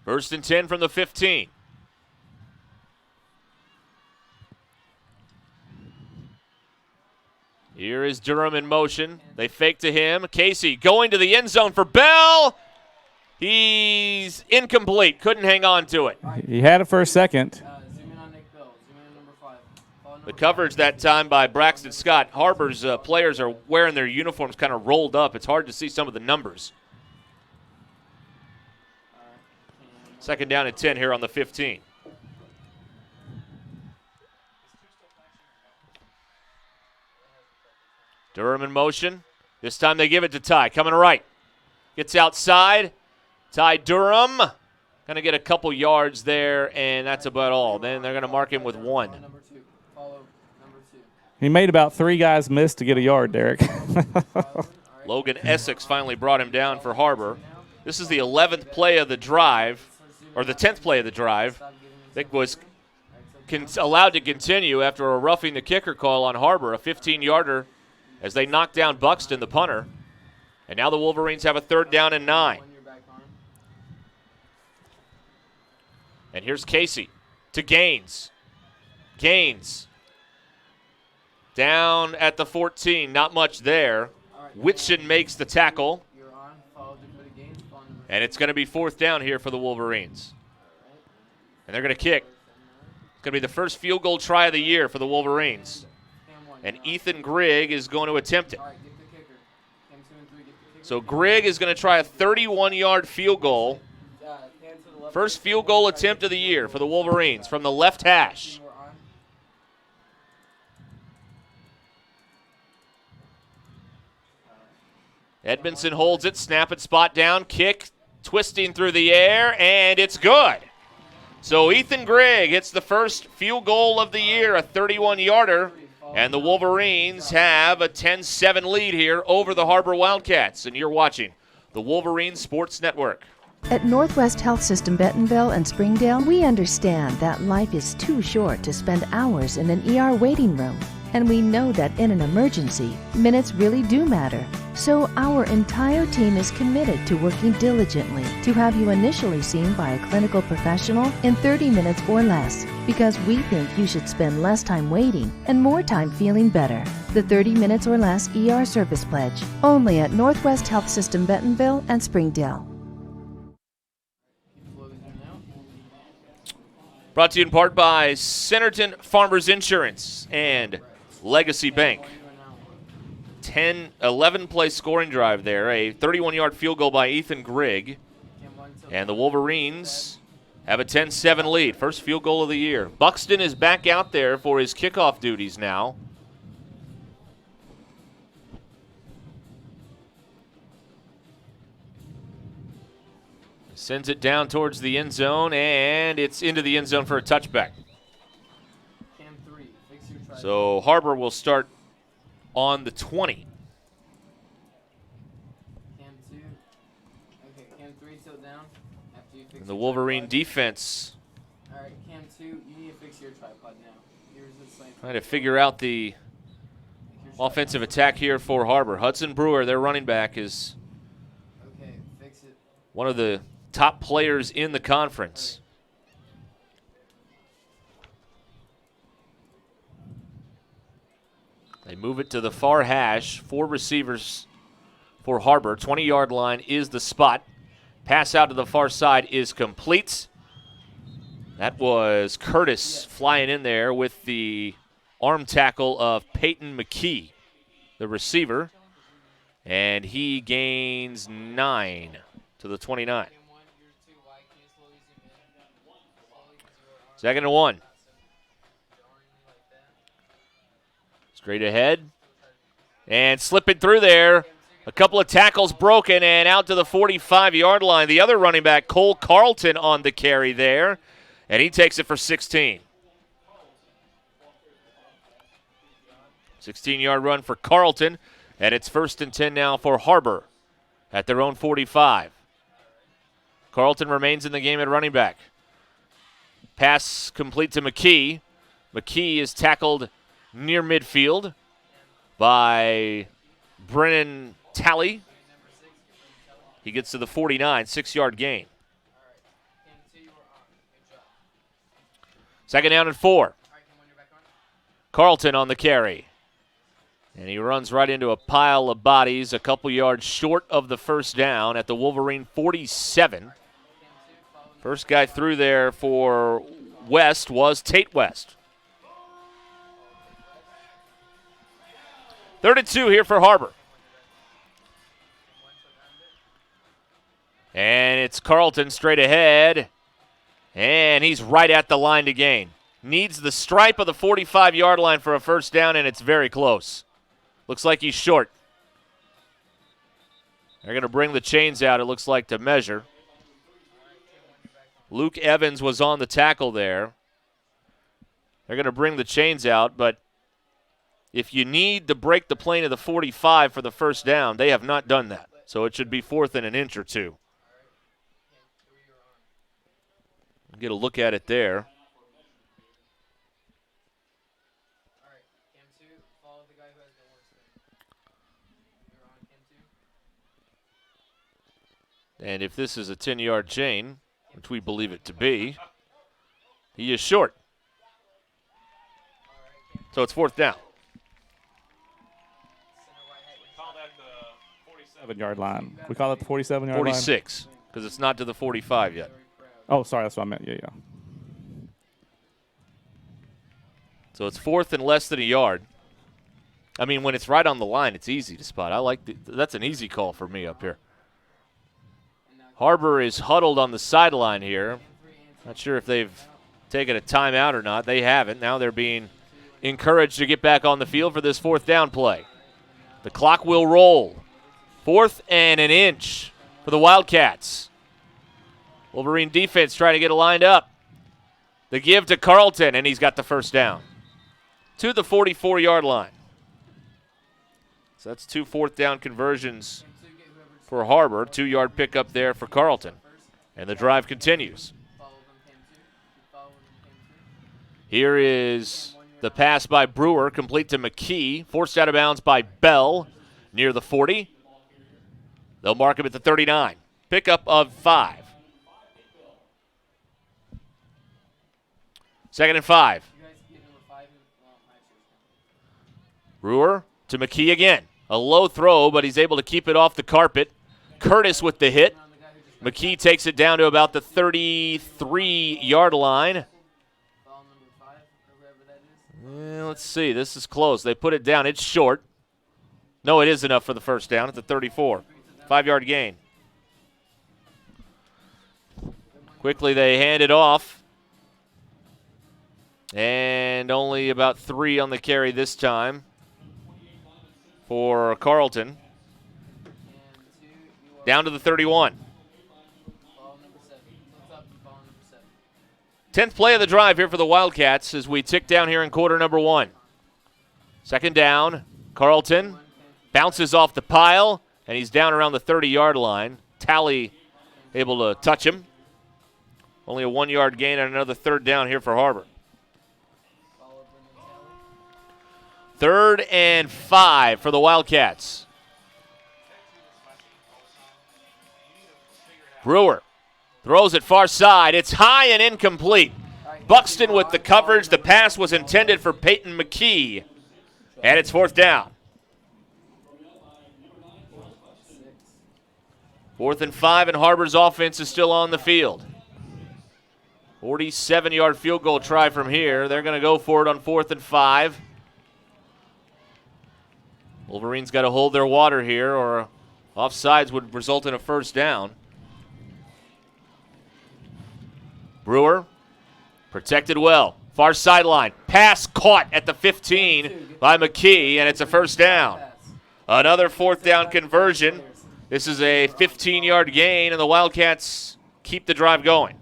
1st and 10 from the 15. Here is Durham in motion. They fake to him. Casey going to the end zone for Bell. He's incomplete. Couldn't hang on to it. He had it for a second. The coverage that time by Braxton Scott. HarBer's players are wearing their uniforms kind of rolled up. It's hard to see some of the numbers. 2nd down and 10 here on the 15. Durham in motion. This time they give it to Ty. Coming right. Gets outside. Ty Durham. Going to get a couple yards there, and that's about all. Then they're going to mark him with 1. He made about 3 guys miss to get a yard, Derek. Logan Essex finally brought him down for HarBer. This is the 11th play of the drive, or the 10th play of the drive. That was allowed to continue after a roughing the kicker call on HarBer, a 15-yarder, as they knock down Buxton, the punter. And now the Wolverines have a 3rd down and 9. And here's Casey to Gaines. Gaines down at the 14. Not much there. Whitson makes the tackle. And it's going to be 4th down here for the Wolverines. And they're going to kick. It's going to be the first field goal try of the year for the Wolverines. and Ethan Grigg is going to attempt it. So Grigg is going to try a 31-yard field goal. First field goal attempt of the year for the Wolverines from the left hash. Edmondson holds it, snap it, spot down, kick, twisting through the air, and it's good. So Ethan Grigg hits the first field goal of the year, a 31-yarder, and the Wolverines have a 10-7 lead here over the HarBer Wildcats. And you're watching the Wolverine Sports Network. At Northwest Health System Bentonville and Springdale, we understand that life is too short to spend hours in an ER waiting room. And we know that in an emergency, minutes really do matter. So our entire team is committed to working diligently to have you initially seen by a clinical professional in 30 minutes or less, because we think you should spend less time waiting and more time feeling better. The 30 minutes or less ER service pledge, only at Northwest Health System Bentonville and Springdale. Brought to you in part by Centerton Farmers Insurance and Legacy Bank. 11-play scoring drive there. A 31-yard field goal by Ethan Grigg. And the Wolverines have a 10-7 lead. First field goal of the year. Buxton is back out there for his kickoff duties now. Sends it down towards the end zone, and it's into the end zone for a touchback. So HarBer will start on the 20. And the Wolverine defense trying to figure out the offensive attack here for HarBer. Hudson Brewer, their running back, is one of the top players in the conference. They move it to the far hash. 4 receivers for HarBer. 20-yard line is the spot. Pass out to the far side is complete. That was Curtis flying in there with the arm tackle of Peyton McKee, the receiver. And he gains 9 to the 29. 2nd and 1. Straight ahead. And slipping through there. A couple of tackles broken and out to the 45-yard line. The other running back, Cole Carlton, on the carry there. And he takes it for 16. 16-yard run for Carlton. And it's 1st and 10 now for HarBer at their own 45. Carlton remains in the game at running back. Pass complete to McKee. McKee is tackled near midfield by Brennan Talley. He gets to the 49, 6-yard gain. 2nd down and 4. Carlton on the carry. And he runs right into a pile of bodies a couple yards short of the first down at the Wolverine 47. First guy through there for West was Tate West. 3rd and 2 here for HarBer. And it's Carlton straight ahead. And he's right at the line to gain. Needs the stripe of the 45-yard line for a first down, and it's very close. Looks like he's short. They're going to bring the chains out, it looks like, to measure. Luke Evans was on the tackle there. They're going to bring the chains out, but if you need to break the plane of the 45 for the first down, they have not done that. So it should be 4th and an inch or 2. Get a look at it there. And if this is a 10-yard chain, which we believe it to be, he is short. So it's 4th down. We call that the 47-yard line. We call it the 47-yard line? 46, because it's not to the 45 yet. Oh, sorry, that's what I meant. Yeah. So it's 4th and less than a yard. I mean, when it's right on the line, it's easy to spot. That's an easy call for me up here. HarBer is huddled on the sideline here. Not sure if they've taken a timeout or not. They haven't. Now they're being encouraged to get back on the field for this 4th down play. The clock will roll. 4th and an inch for the Wildcats. Wolverine defense trying to get it lined up. The give to Carlton, and he's got the first down. To the 44-yard line. So that's 2 4th down conversions for HarBer. 2-yard pickup there for Carlton. And the drive continues. Here is the pass by Brewer, complete to McKee. Forced out of bounds by Bell near the 40. They'll mark him at the 39. Pickup of 5. 2nd and 5. Brewer to McKee again. A low throw, but he's able to keep it off the carpet. Curtis with the hit. McKee takes it down to about the 33-yard line. Let's see. This is close. They put it down. It's short. No, it is enough for the first down at the 34. 5-yard gain. Quickly they hand it off. And only about 3 on the carry this time for Carlton. Down to the 31. 10th play of the drive here for the Wildcats as we tick down here in quarter number 1. 2nd down. Carlton bounces off the pile, and he's down around the 30-yard line. Talley able to touch him. Only a 1-yard gain and another 3rd down here for HarBer. 3rd and 5 for the Wildcats. Brewer throws it far side. It's high and incomplete. Buxton with the coverage. The pass was intended for Peyton McKee. And it's 4th down. 4th and 5, and HarBer's offense is still on the field. 47-yard field goal try from here. They're going to go for it on 4th and 5. Wolverines got to hold their water here, or offsides would result in a first down. Brewer protected well. Far sideline. Pass caught at the 15 by McKee, and it's a first down. Another 4th down conversion. This is a 15-yard gain, and the Wildcats keep the drive going.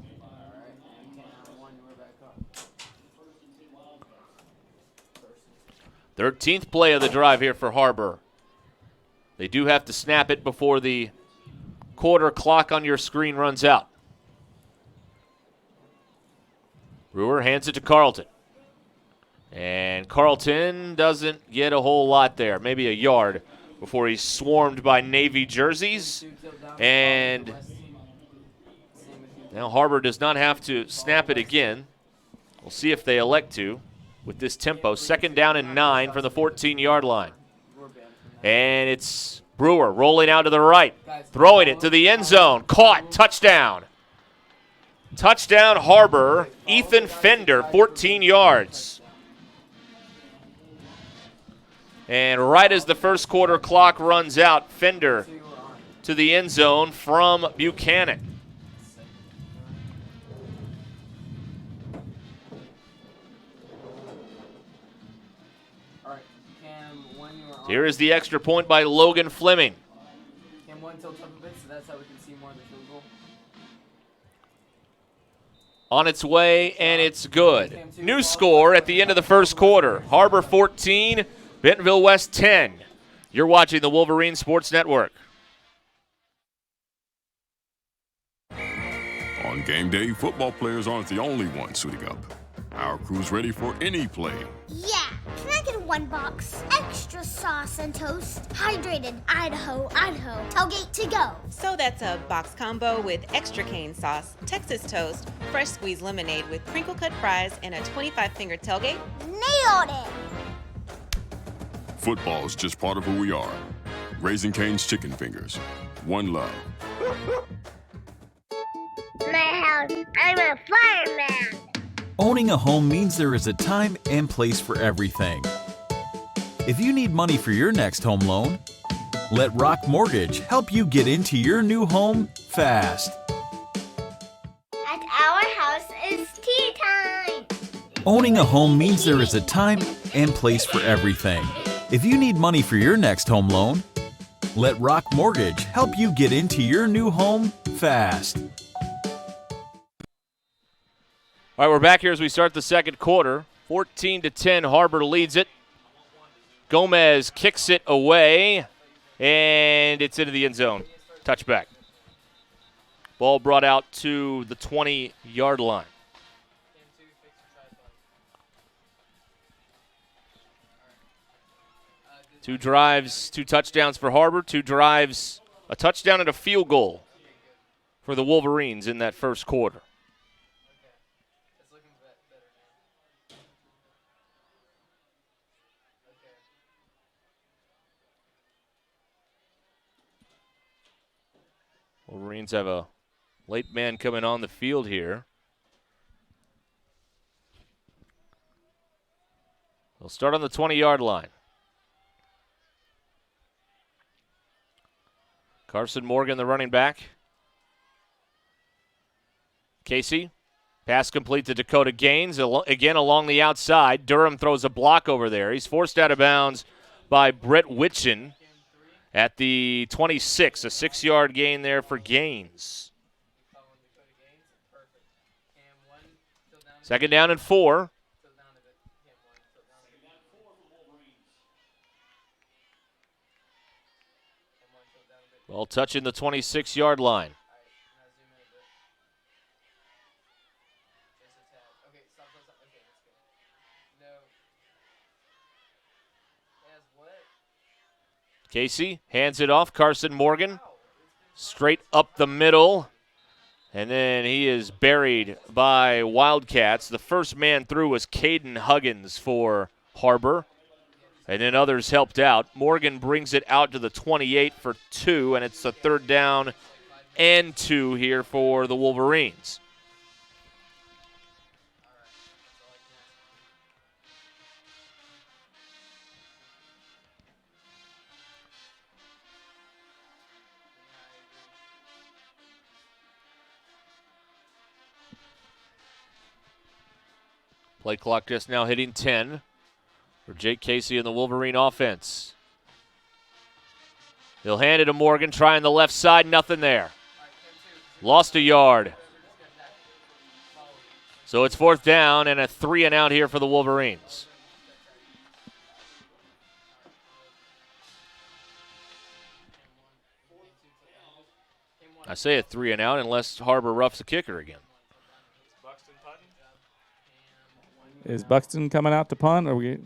Thirteenth play of the drive here for HarBer. They do have to snap it before the quarter clock on your screen runs out. Brewer hands it to Carlton. And Carlton doesn't get a whole lot there, maybe a yard, before he's swarmed by Navy jerseys. And now HarBer does not have to snap it again. We'll see if they elect to with this tempo. 2nd down and 9 from the 14-yard line. And it's Brewer rolling out to the right, throwing it to the end zone. Caught, touchdown. Touchdown HarBer. Ethan Fender, 14 yards. And right as the first quarter clock runs out, Fender to the end zone from Buchanan. Here is the extra point by Logan Fleming. Cam one tilts up a bit, so that's how we can see more of the field goal. On its way, and it's good. New score at the end of the first quarter. HarBer 14, Bentonville West 10. You're watching the Wolverine Sports Network. On game day, football players aren't the only ones suiting up. Our crew's ready for any play. Yeah, can I get 1 box? Extra sauce and toast. Hydrated Idaho, Idaho. Tailgate to go. So that's a box combo with extra cane sauce, Texas toast, fresh squeezed lemonade with crinkle cut fries, and a 25-finger tailgate? Nailed it! Football's just part of who we are. Raising Cane's Chicken Fingers. One love. My house, I'm a fireman. Owning a home means there is a time and place for everything. If you need money for your next home loan, let Rock Mortgage help you get into your new home fast. At our house, it's tea time. Owning a home means there is a time and place for everything. If you need money for your next home loan, let Rock Mortgage help you get into your new home fast. All right, we're back here as we start the second quarter. 14-10, HarBer leads it. Gomez kicks it away, and it's into the end zone. Touchback. Ball brought out to the 20-yard line. Two drives, 2 touchdowns for HarBer. 2 drives, a touchdown and a field goal for the Wolverines in that first quarter. Wolverines have a late man coming on the field here. They'll start on the 20-yard line. Carson Morgan, the running back. Casey, pass complete to Dakota Gaines, again along the outside. Durham throws a block over there. He's forced out of bounds by Brett Witchen at the 26, a 6-yard gain there for Gaines. Second down and 4. Ball touching the 26-yard line. Casey hands it off. Carson Morgan straight up the middle. And then he is buried by Wildcats. The first man through was Caden Huggins for HarBer. And then others helped out. Morgan brings it out to the 28 for 2, and it's the 3rd down and 2 here for the Wolverines. Play clock just now hitting 10 for Jake Casey and the Wolverine offense. He'll hand it to Morgan, trying the left side, nothing there. Lost a yard. So it's 4th down and a 3 and out here for the Wolverines. I say a 3 and out unless HarBer roughs the kicker again. Is Buxton coming out to punt? Or are we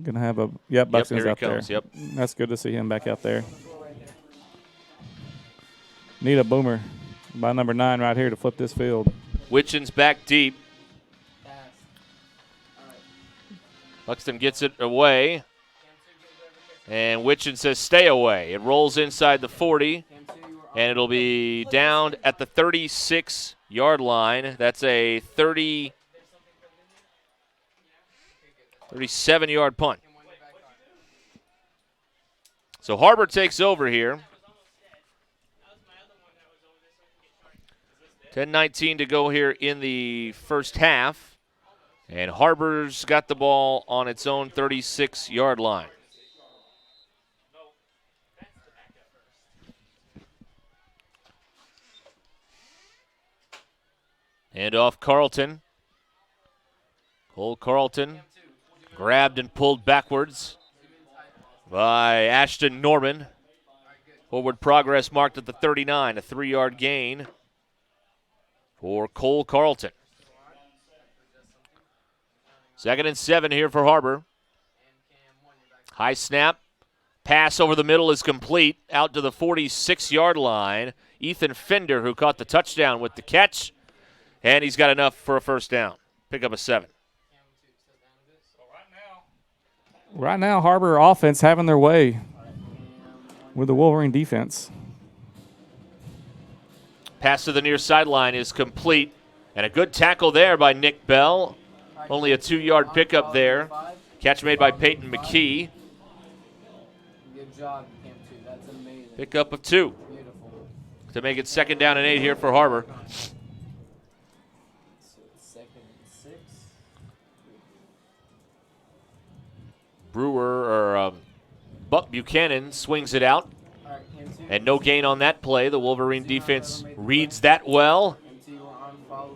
going to have a – yep, Buxton's out there. Yep. That's good to see him back out there. Need a boomer by number 9 right here to flip this field. Witchen's back deep. Buxton gets it away. And Witchen says stay away. It rolls inside the 40. And it'll be down at the 36-yard line. That's a 37-yard punt. So HarBer takes over here. 10:19 to go here in the first half. And HarBer's got the ball on its own 36-yard line. And off Carlton. Cole Carlton grabbed and pulled backwards by Ashton Norman. Forward progress marked at the 39, a 3-yard gain for Cole Carlton. 2nd and 7 here for HarBer. High snap. Pass over the middle is complete. Out to the 46-yard line. Ethan Fender, who caught the touchdown with the catch. And he's got enough for a first down. Pick up a 7. Right now, HarBer offense having their way with the Wolverine defense. Pass to the near sideline is complete. And a good tackle there by Nick Bell. Only a 2-yard pickup there. Catch made by Peyton McKee. job, Cam 2. That's amazing. Pickup of 2 to make it 2nd down and 8 here for HarBer. So it's 2nd and 6. Buck Buchanan swings it out. All right, Cam 2. And no gain on that play. The Wolverine defense reads that well.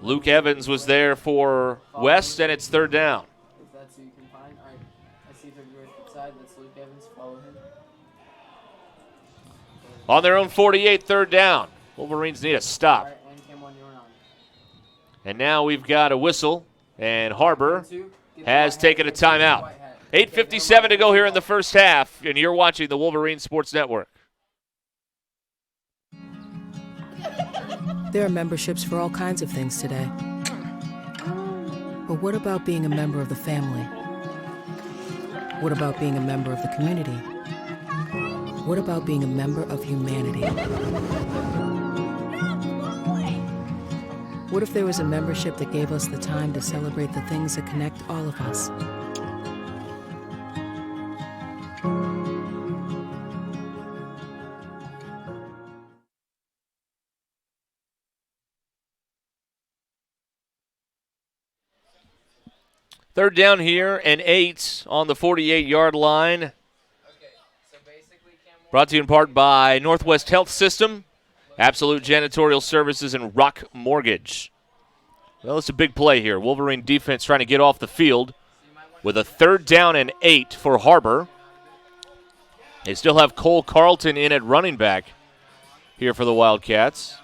Luke Evans was there for West, and it's 3rd down. If that's who you can find. All right, I see 34th side. That's Luke Evans. Follow him. On their own 48, 3rd down. Wolverines need a stop. All right, and Cam 1, you're on. And now we've got a whistle, and HarBer has taken a timeout. 8:57 to go here in the first half, and you're watching the Wolverine Sports Network. There are memberships for all kinds of things today. But what about being a member of the family? What about being a member of the community? What about being a member of humanity? What if there was a membership that gave us the time to celebrate the things that connect all of us? Third down here and 8 on the 48-yard line. Brought to you in part by Northwest Health System, Absolute Janitorial Services, and Rock Mortgage. Well, it's a big play here. Wolverine defense trying to get off the field with a 3rd down and 8 for HarBer. They still have Cole Carlton in at running back here for the Wildcats.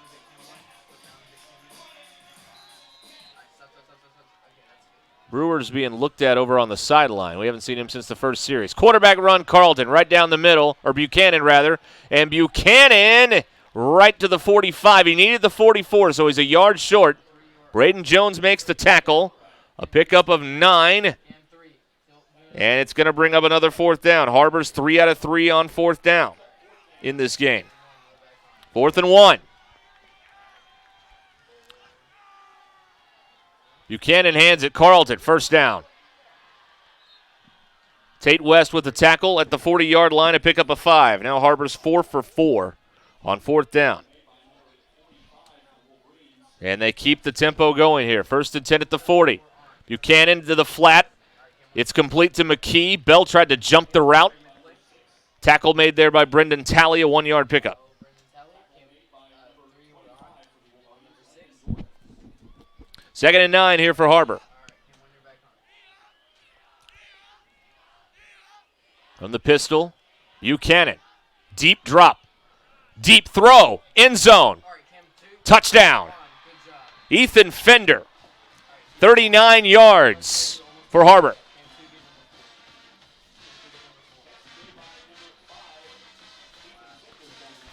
Brewer's being looked at over on the sideline. We haven't seen him since the first series. Quarterback run, Carlton right down the middle, or Buchanan rather. And Buchanan right to the 45. He needed the 44, so he's a yard short. Braden Jones makes the tackle. A pickup of 9. And it's going to bring up another 4th down. HarBer's 3 out of 3 on 4th down in this game. 4th and 1. Buchanan hands it. Carlton, 1st down. Tate West with the tackle at the 40-yard line, a pickup of 5. Now HarBer's 4 for 4 on 4th down. And they keep the tempo going here. 1st and 10 at the 40. Buchanan to the flat. It's complete to McKee. Bell tried to jump the route. Tackle made there by Brendan Talley, a 1-yard pickup. Second and 9 here for HarBer. From the pistol, Buchanan. Deep drop. Deep throw. End zone. Touchdown. Ethan Fender. 39 yards for HarBer.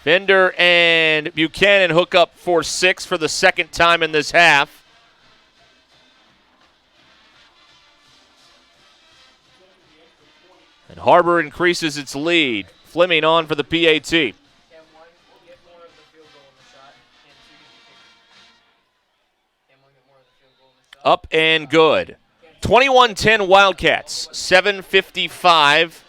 Fender and Buchanan hook up for 6 for the 2nd time in this half. And HarBer increases its lead. Fleming on for the PAT. Up and good. 21-10 Wildcats. 7:55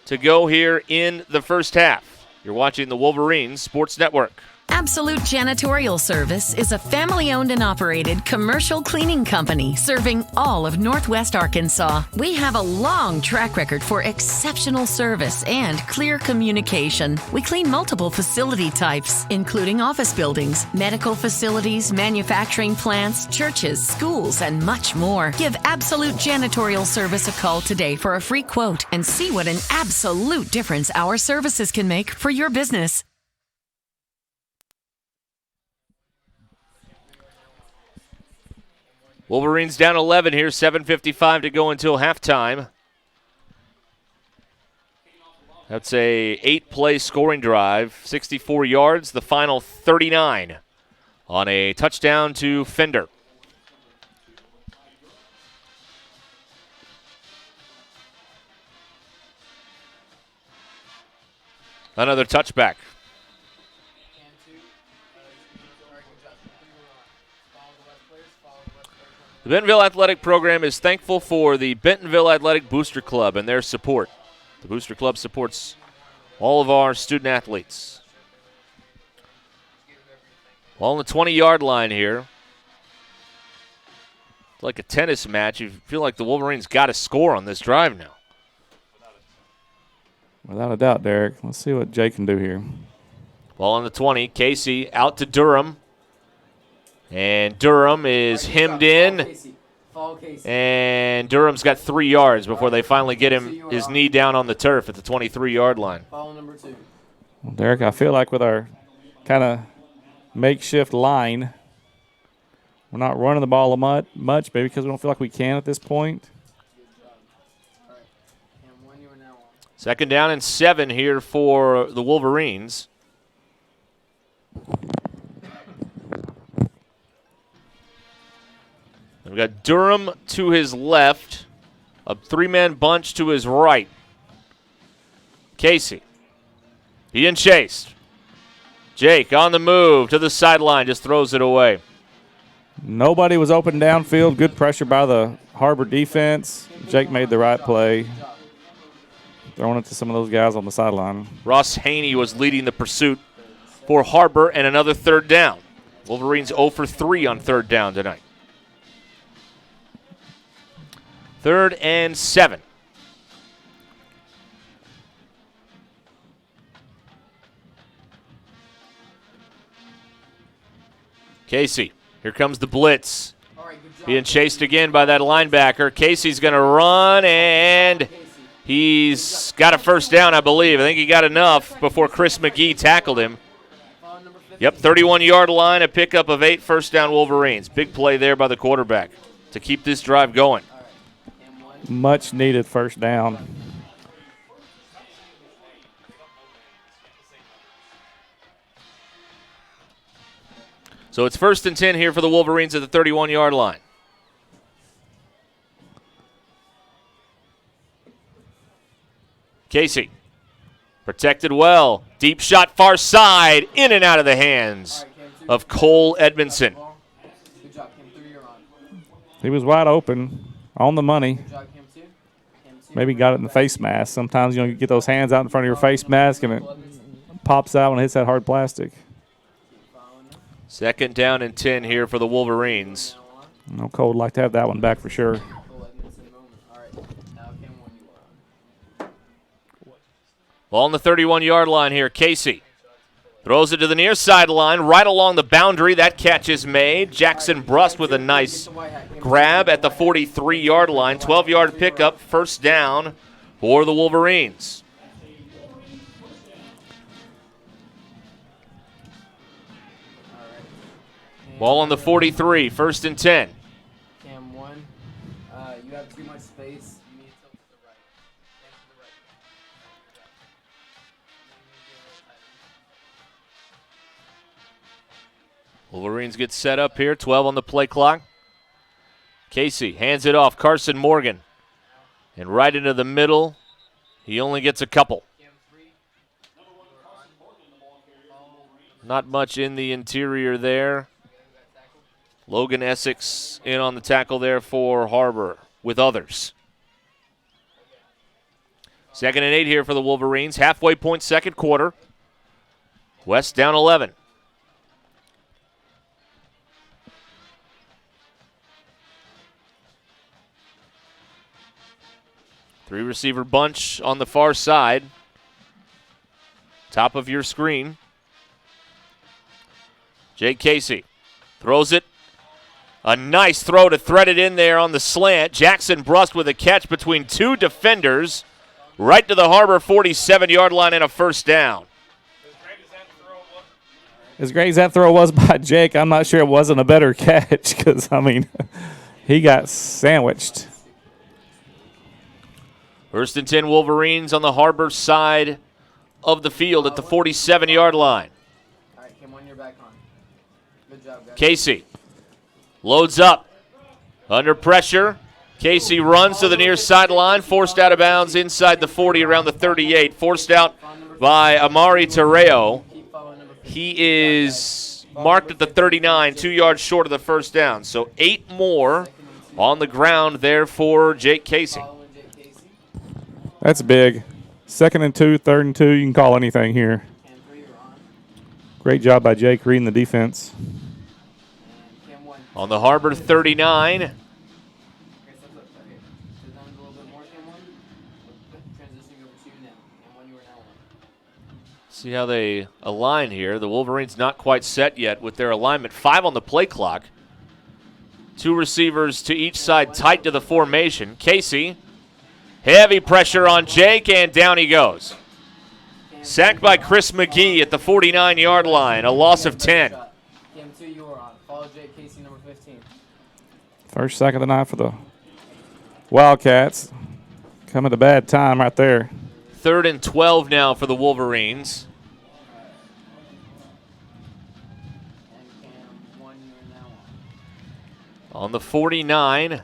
to go here in the first half. You're watching the Wolverines Sports Network. Absolute Janitorial Service is a family-owned and operated commercial cleaning company serving all of Northwest Arkansas. We have a long track record for exceptional service and clear communication. We clean multiple facility types, including office buildings, medical facilities, manufacturing plants, churches, schools, and much more. Give Absolute Janitorial Service a call today for a free quote and see what an absolute difference our services can make for your business. Wolverines down 11 here, 7:55 to go until halftime. That's a 8-play scoring drive, 64 yards, the final 39 on a touchdown to Fender. Another touchback. The Bentonville Athletic Program is thankful for the Bentonville Athletic Booster Club and their support. The Booster Club supports all of our student athletes. On the 20-yard line here. It's like a tennis match. You feel like the Wolverines got to score on this drive now. Without a doubt, Derek. Let's see what Jay can do here. Ball on the 20. Casey out to Durham. And Durham is hemmed in. And Durham's got 3 yards before they finally get him his knee down on the turf at the 23-yard line. Ball number 2. Well, Derek, I feel like with our kind of makeshift line, we're not running the ball much, maybe because we don't feel like we can at this point. Second down and 7 here for the Wolverines. We've got Durham to his left, a 3-man bunch to his right. Casey being chased. Jake on the move to the sideline, just throws it away. Nobody was open downfield. Good pressure by the HarBer defense. Jake made the right play, throwing it to some of those guys on the sideline. Ross Haney was leading the pursuit for HarBer, and another third down. Wolverines 0 for 3 on third down tonight. 3rd and 7. Casey, here comes the blitz. Being chased again by that linebacker. Casey's going to run, and he's got a first down, I believe. I think he got enough before Chris McGee tackled him. Yep, 31-yard line, a pickup of 8, first down Wolverines. Big play there by the quarterback to keep this drive going. Much needed first down. So it's 1st and 10 here for the Wolverines at the 31-yard line. Casey protected well. Deep shot far side, in and out of the hands of Cole Edmondson. He was wide open, on the money. Maybe got it in the face mask. Sometimes, you get those hands out in front of your face mask and it pops out when it hits that hard plastic. 2nd down and 10 here for the Wolverines. Cole would like to have that one back for sure. Ball on the 31-yard line here. Casey throws it to the near sideline, right along the boundary. That catch is made. Jackson Brust with a nice grab at the 43-yard line. 12-yard pickup, first down for the Wolverines. Ball on the 43, 1st and 10. Cam 1, you have too much space. You need to tilt to the right. Wolverines get set up here, 12 on the play clock. Casey hands it off, Carson Morgan. And right into the middle, he only gets a couple. Not much in the interior there. Logan Essex in on the tackle there for HarBer with others. 2nd and 8 here for the Wolverines. Halfway point, 2nd quarter. West down 11. Three receiver bunch on the far side. Top of your screen. Jake Casey throws it. A nice throw to thread it in there on the slant. Jackson Brust with a catch between 2 defenders. Right to the HarBer 47-yard line and a first down. As great as that throw was by Jake, I'm not sure it wasn't a better catch because, he got sandwiched. 1st and 10 Wolverines on the HarBer side of the field at the 47-yard line. All right, Kim, 1, you're back on. Good job, guys. Casey loads up. Under pressure. Casey runs to the near sideline, forced out of bounds inside the 40 around the 38. Forced out by Amari Terreo. He is marked at the 39, 2 yards short of the first down. So 8 more on the ground there for Jake Casey. That's big. 2nd and 2, 3rd and 2. You can call anything here. Great job by Jake reading the defense. On the HarBer 39. See how they align here. The Wolverines not quite set yet with their alignment. 5 on the play clock. 2 receivers to each side tight to the formation. Casey, heavy pressure on Jake, and down he goes. Sacked by Chris McGee at the 49-yard line, a loss of 10. First sack of the night for the Wildcats. Come at a bad time right there. 3rd and 12 now for the Wolverines. On the 49.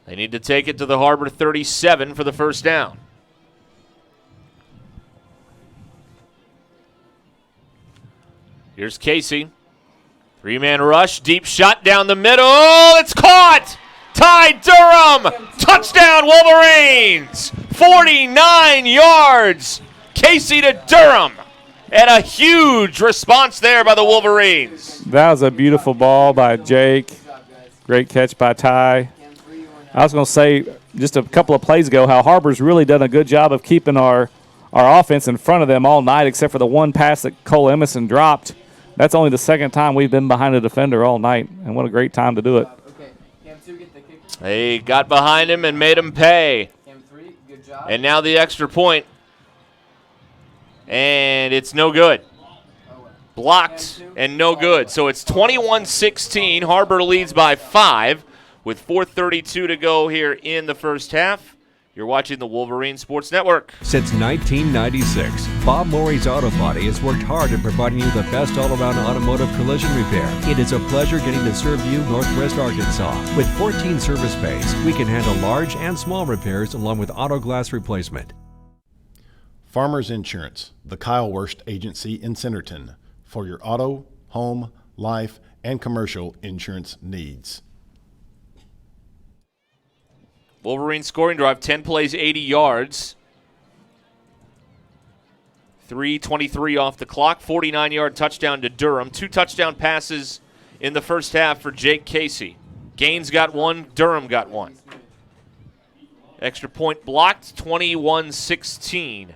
They need to take it to the HarBer 37 for the first down. Here's Casey. 3-man rush, deep shot down the middle. It's caught! Ty Durham! Touchdown, Wolverines! 49 yards! Casey to Durham. And a huge response there by the Wolverines. That was a beautiful ball by Jake. Great catch by Ty. I was going to say just a couple of plays ago how HarBer's really done a good job of keeping our offense in front of them all night, except for the one pass that Cole Emerson dropped. That's only the 2nd time we've been behind a defender all night, and what a great time to do it. They got behind him and made him pay. And now the extra point. And it's no good. Blocked and no good. So it's 21-16. HarBer leads by 5 with 4:32 to go here in the first half. You're watching the Wolverine Sports Network. Since 1996, Bob Morey's Auto Body has worked hard at providing you the best all-around automotive collision repair. It is a pleasure getting to serve you Northwest Arkansas. With 14 service bays, we can handle large and small repairs along with auto glass replacement. Farmers Insurance, the Kyle Wurst Agency in Centerton, for your auto, home, life, and commercial insurance needs. Wolverine scoring drive, 10 plays, 80 yards. 3:23 off the clock, 49-yard touchdown to Durham. 2 touchdown passes in the first half for Jake Casey. Gaines got 1, Durham got 1. Extra point blocked, 21-16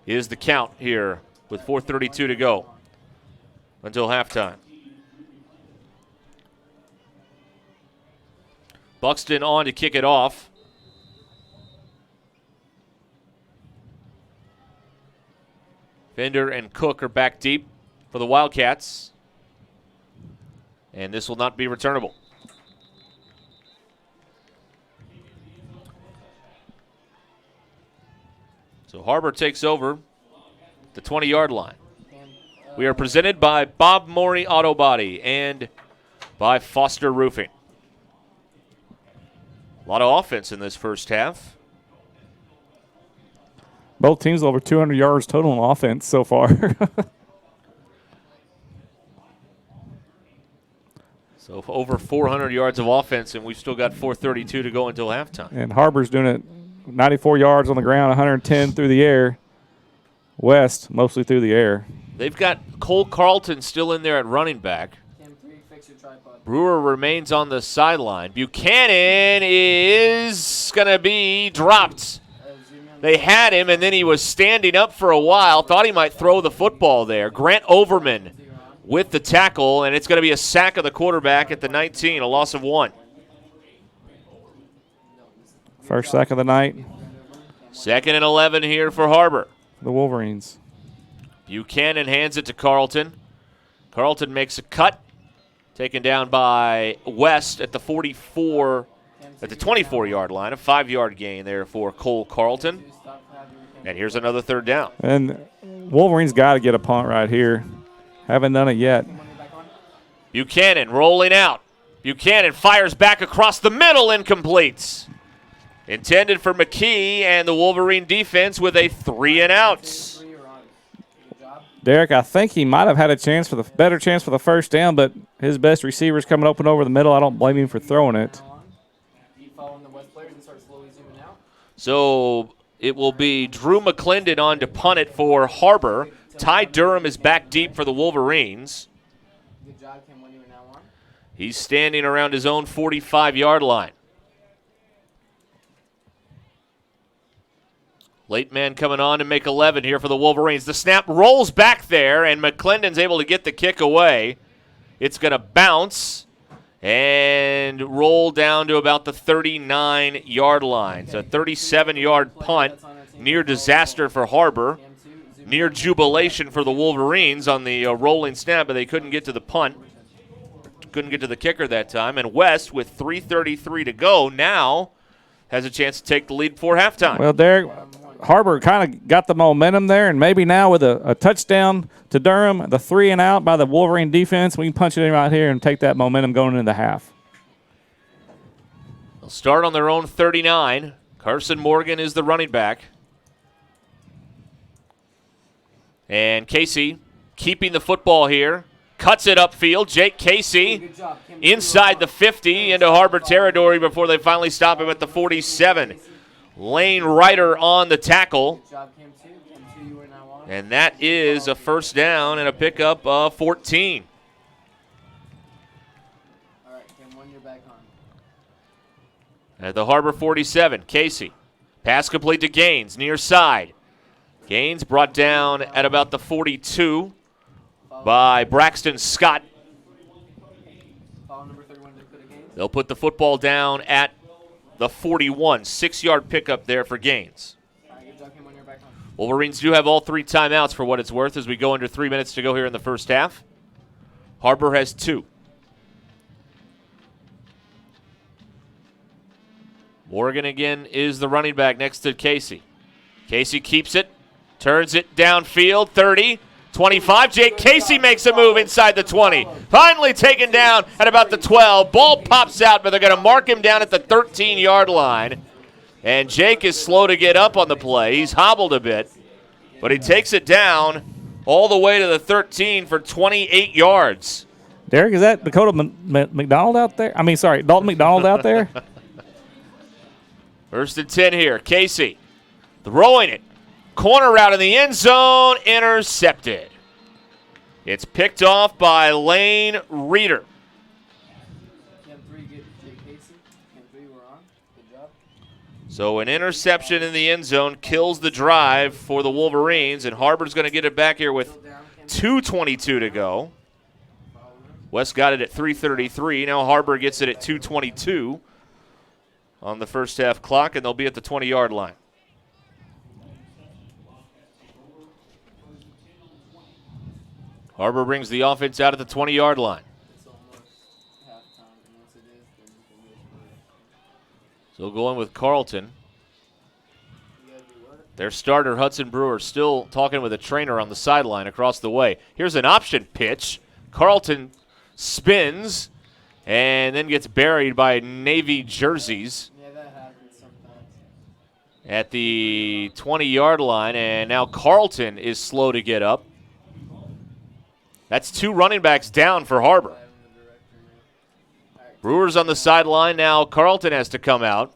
is the count here with 4:32 to go until halftime. Buxton on to kick it off. Fender and Cook are back deep for the Wildcats. And this will not be returnable. So HarBer takes over the 20-yard line. We are presented by Bob Morey Auto Body and by Foster Roofing. A lot of offense in this first half. Both teams over 200 yards total in offense so far. So over 400 yards of offense, and we've still got 4:32 to go until halftime. And HarBer's doing it 94 yards on the ground, 110 through the air. West, mostly through the air. They've got Cole Carlton still in there at running back. Brewer remains on the sideline. Buchanan is going to be dropped. They had him, and then he was standing up for a while. Thought he might throw the football there. Grant Overman with the tackle, and it's going to be a sack of the quarterback at the 19, a loss of 1. First sack of the night. 2nd and 11 here for HarBer. The Wolverines. Buchanan hands it to Carlton. Carlton makes a cut. Taken down by West at the 44, at the 24-yard line. A 5-yard gain there for Cole Carlton. And here's another 3rd down. And Wolverines got to get a punt right here. Haven't done it yet. Buchanan rolling out. Buchanan fires back across the middle, incomplete. Intended for McKee and the Wolverine defense with a 3-and-out. Derek, I think he might have had a chance for the better chance for the first down, but his best receiver's coming open over the middle. I don't blame him for throwing it. So it will be Drew McClendon on to punt it for HarBer. Ty Durham is back deep for the Wolverines. Good job, Kim, when you were now on. He's standing around his own 45-yard line. Late man coming on to make 11 here for the Wolverines. The snap rolls back there, and McClendon's able to get the kick away. It's going to bounce and roll down to about the 39-yard line. So a 37-yard punt, near disaster for HarBer, near jubilation for the Wolverines on the rolling snap, but they couldn't get to the punt. Couldn't get to the kicker that time. And West, with 3:33 to go, now has a chance to take the lead before halftime. Well, Derek, HarBer kind of got the momentum there, and maybe now with a touchdown to Durham, the 3 and out by the Wolverine defense, we can punch it in right here and take that momentum going into the half. They'll start on their own 39. Carson Morgan is the running back. And Casey keeping the football here. Cuts it upfield. Jake Casey inside the 50 into HarBer territory before they finally stop him at the 47. Lane Ryder on the tackle. And that is a first down and a pickup of 14. All right, Kim, when you're back on. At the HarBer 47, Casey. Pass complete to Gaines, near side. Gaines brought down at about the 42 by Braxton Scott. They'll put the football down at the 41. 6-yard pickup there for Gaines. Wolverines do have all 3 timeouts for what it's worth as we go under 3 minutes to go here in the first half. HarBer has 2. Morgan again is the running back next to Casey. Casey keeps it, turns it downfield, 30, 25. Jake Casey makes a move inside the 20. Finally taken down at about the 12. Ball pops out, but they're going to mark him down at the 13-yard line. And Jake is slow to get up on the play. He's hobbled a bit, but he takes it down all the way to the 13 for 28 yards. Derek, is that Dakota McDonald out there? Dalton McDonald out there? First and 10 here. Casey throwing it. Corner route in the end zone, intercepted. It's picked off by Lane Reeder. So an interception in the end zone kills the drive for the Wolverines, and HarBer's going to get it back here with 2:22 to go. West got it at 3:33. Now HarBer gets it at 2:22 on the first half clock, and they'll be at the 20-yard line. HarBer brings the offense out at the 20-yard line. So going with Carlton. Their starter, Hudson Brewer, still talking with a trainer on the sideline across the way. Here's an option pitch. Carlton spins and then gets buried by Navy jerseys at the 20-yard line, and now Carlton is slow to get up. That's 2 running backs down for HarBer. Brewer's on the sideline now. Carlton has to come out.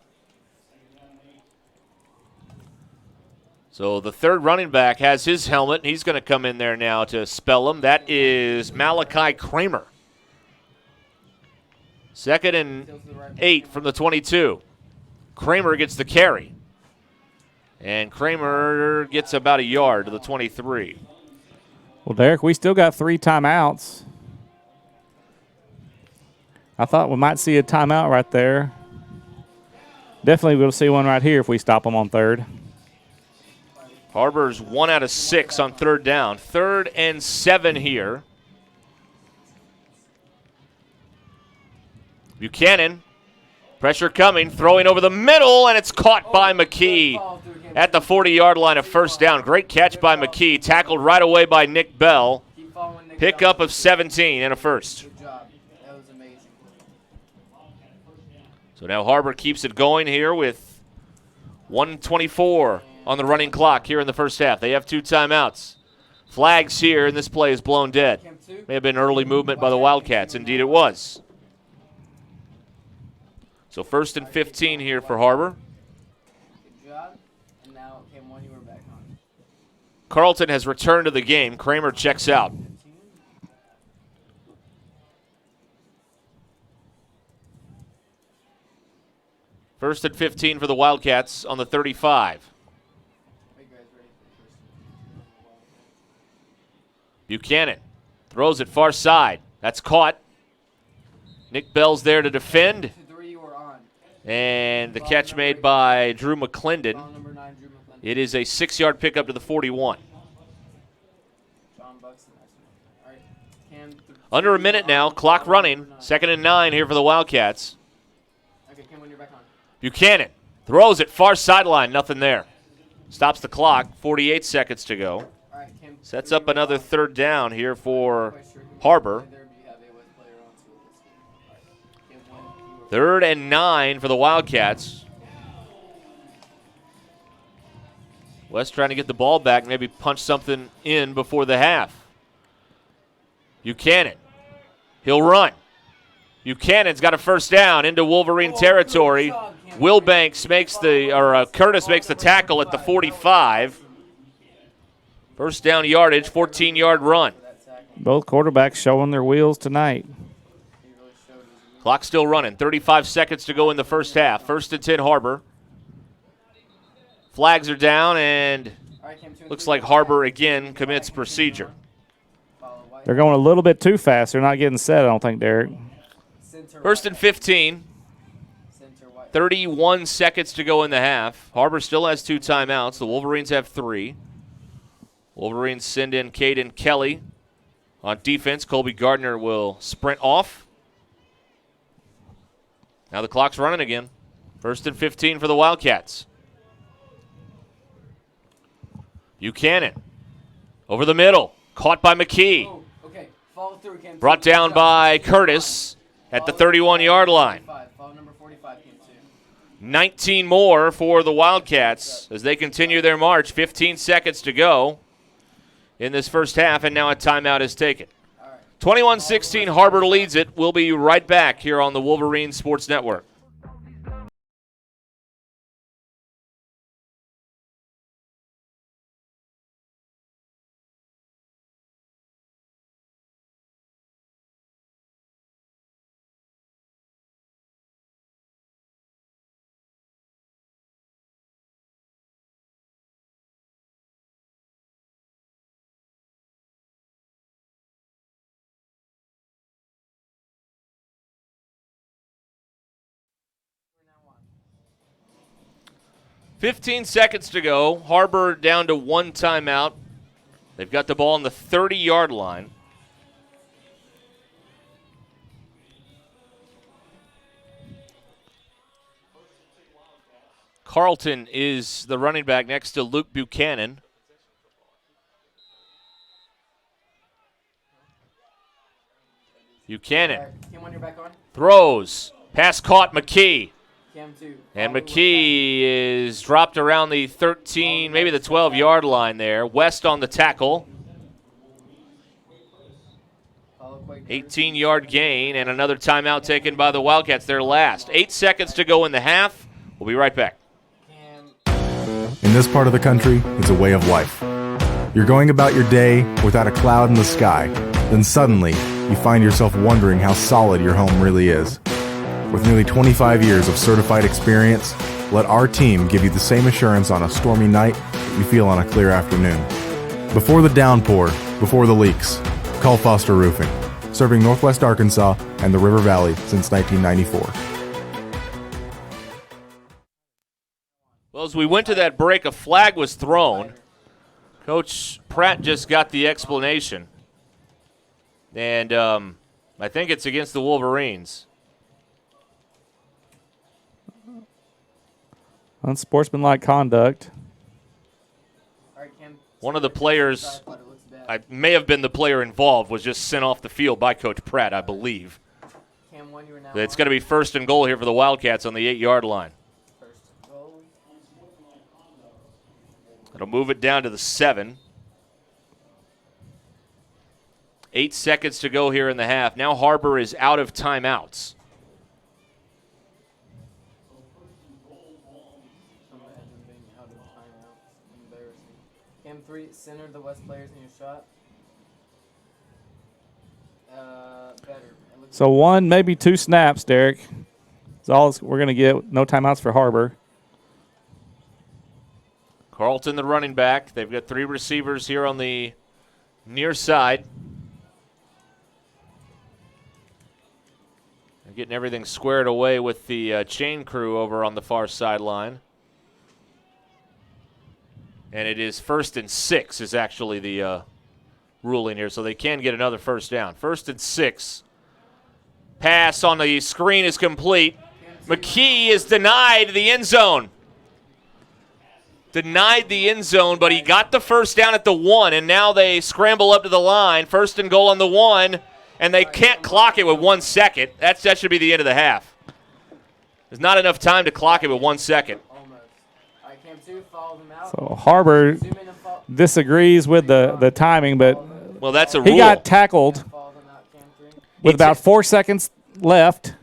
So the third running back has his helmet, and he's going to come in there now to spell him. That is Malachi Kramer. 2nd and 8 from the 22. Kramer gets the carry. And Kramer gets about a yard to the 23. Well, Derek, we still got 3 timeouts. I thought we might see a timeout right there. Definitely we'll see one right here if we stop them on 3rd. HarBer's 1 out of 6 on 3rd down. 3rd and 7 here. Buchanan, pressure coming, throwing over the middle, and it's caught by McKee at the 40-yard line of first down. Great catch by McKee, tackled right away by Nick Bell. Pickup of 17 and a first. Good job. That was amazing. So now HarBer keeps it going here with 1:24 on the running clock here in the first half. They have 2 timeouts. Flags here, and this play is blown dead. May have been early movement by the Wildcats. Indeed it was. So 1st and 15 here for HarBer. Good job. And now. Cam 1, you were back on. Carlton has returned to the game. Kramer checks out. First and 15 for the Wildcats on the 35. Buchanan throws it far side. That's caught. Nick Bell's there to defend. And the catch made by Drew McClendon. It is a 6-yard pickup to the 41. Under a minute now, clock running. 2nd and 9 here for the Wildcats. Buchanan throws it far sideline, nothing there. Stops the clock, 48 seconds to go. Sets up another 3rd down here for HarBer. 3rd and 9 for the Wildcats. West trying to get the ball back, maybe punch something in before the half. Buchanan, he'll run. Buchanan's got a 1st down into Wolverine territory. Wilbanks makes Curtis makes the tackle at the 45. 1st down yardage, 14-yard run. Both quarterbacks showing their wheels tonight. Clock still running. 35 seconds to go in the first half. 1st and 10 HarBer. Flags are down, and looks like HarBer again commits procedure. They're going a little bit too fast. They're not getting set, I don't think, Derek. 1st and 15. 31 seconds to go in the half. HarBer still has 2 timeouts. The Wolverines have 3. Wolverines send in Caden Kelly on defense. Colby Gardner will sprint off. Now the clock's running again. 1st and 15 for the Wildcats. Buchanan over the middle. Caught by McKee. Brought down by Curtis at the 31-yard line. 19 more for the Wildcats as they continue their march. 15 seconds to go in this first half, and now a timeout is taken. 21-16, HarBer leads it. We'll be right back here on the Wolverine Sports Network. $15 seconds to go. HarBer down to 1 timeout. They've got the ball on the 30-yard line. Carlton is the running back next to Luke Buchanan. Buchanan throws. Pass caught, McKee. And McKee is dropped around the 13, maybe the 12-yard line there. West on the tackle. 18-yard gain and another timeout taken by the Wildcats, their last. 8 seconds to go in the half. We'll be right back. In this part of the country, it's a way of life. You're going about your day without a cloud in the sky. Then suddenly, you find yourself wondering how solid your home really is. With nearly 25 years of certified experience, let our team give you the same assurance on a stormy night that you feel on a clear afternoon. Before the downpour, before the leaks, call Foster Roofing, serving Northwest Arkansas and the River Valley since 1994. Well, as we went to that break, a flag was thrown. Coach Pratt just got the explanation. And I think it's against the Wolverines. Unsportsmanlike conduct. One of the players, I may have been the player involved, was just sent off the field by Coach Pratt, I believe. It's going to be 1st and goal here for the Wildcats on the 8-yard line. It'll move it down to the 7. 8 seconds to go here in the half. Now HarBer is out of timeouts. Cam 3, center the West players in your shot. Better. So 1, maybe 2 snaps, Derek. That's all we're going to get. No timeouts for HarBer. Carlton, the running back. They've got 3 receivers here on the near side. They're getting everything squared away with the chain crew over on the far sideline. And it is 1st and 6 is actually the ruling here, so they can get another first down. 1st and 6. Pass on the screen is complete. McKee is denied the end zone. Denied the end zone, but he got the first down at the 1, and now they scramble up to the line. 1st and goal on the 1, and they can't clock it with 1 second. That should be the end of the half. There's not enough time to clock it with 1 second. So HarBer disagrees with the timing, but well, that's a rule. He got tackled with about 4 seconds left.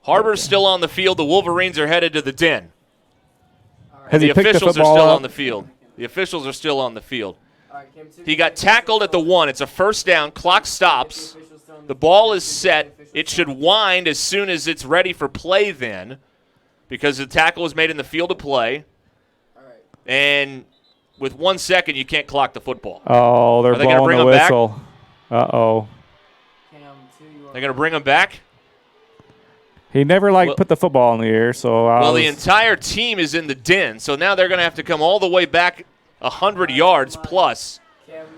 HarBer's still on the field. The Wolverines are headed to the den. Has the he picked officials the are football still up? on the field. The officials are still on the field. He got tackled at the 1. It's a first down. Clock stops. The ball is set. It should wind as soon as it's ready for play then, because the tackle was made in the field of play. And with 1 second, you can't clock the football. Oh, they're blowing the whistle. Uh-oh. They're going to bring him back? He never put the football in the air, so the entire team is in the den, so now they're going to have to come all the way back 100 yards plus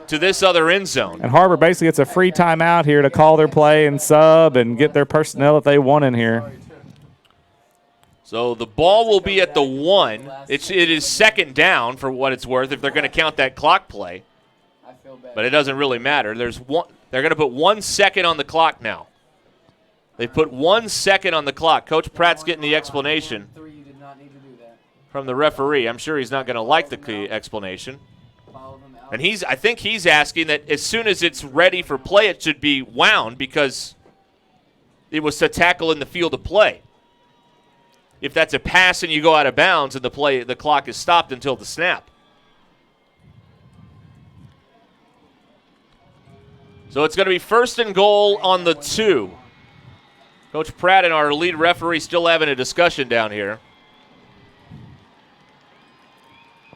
to this other end zone. And HarBer basically gets a free timeout here to call their play and sub and get their personnel if they want in here. So the ball will be at the 1. It is 2nd down for what it's worth if they're going to count that clock play. But it doesn't really matter. They're going to put 1 second on the clock now. They put 1 second on the clock. Coach Pratt's getting the explanation from the referee. I'm sure he's not going to like the explanation. And I think he's asking that as soon as it's ready for play, it should be wound because it was a tackle in the field of play. If that's a pass and you go out of bounds and the clock is stopped until the snap. So it's going to be 1st and goal on the 2. Coach Pratt and our lead referee still having a discussion down here.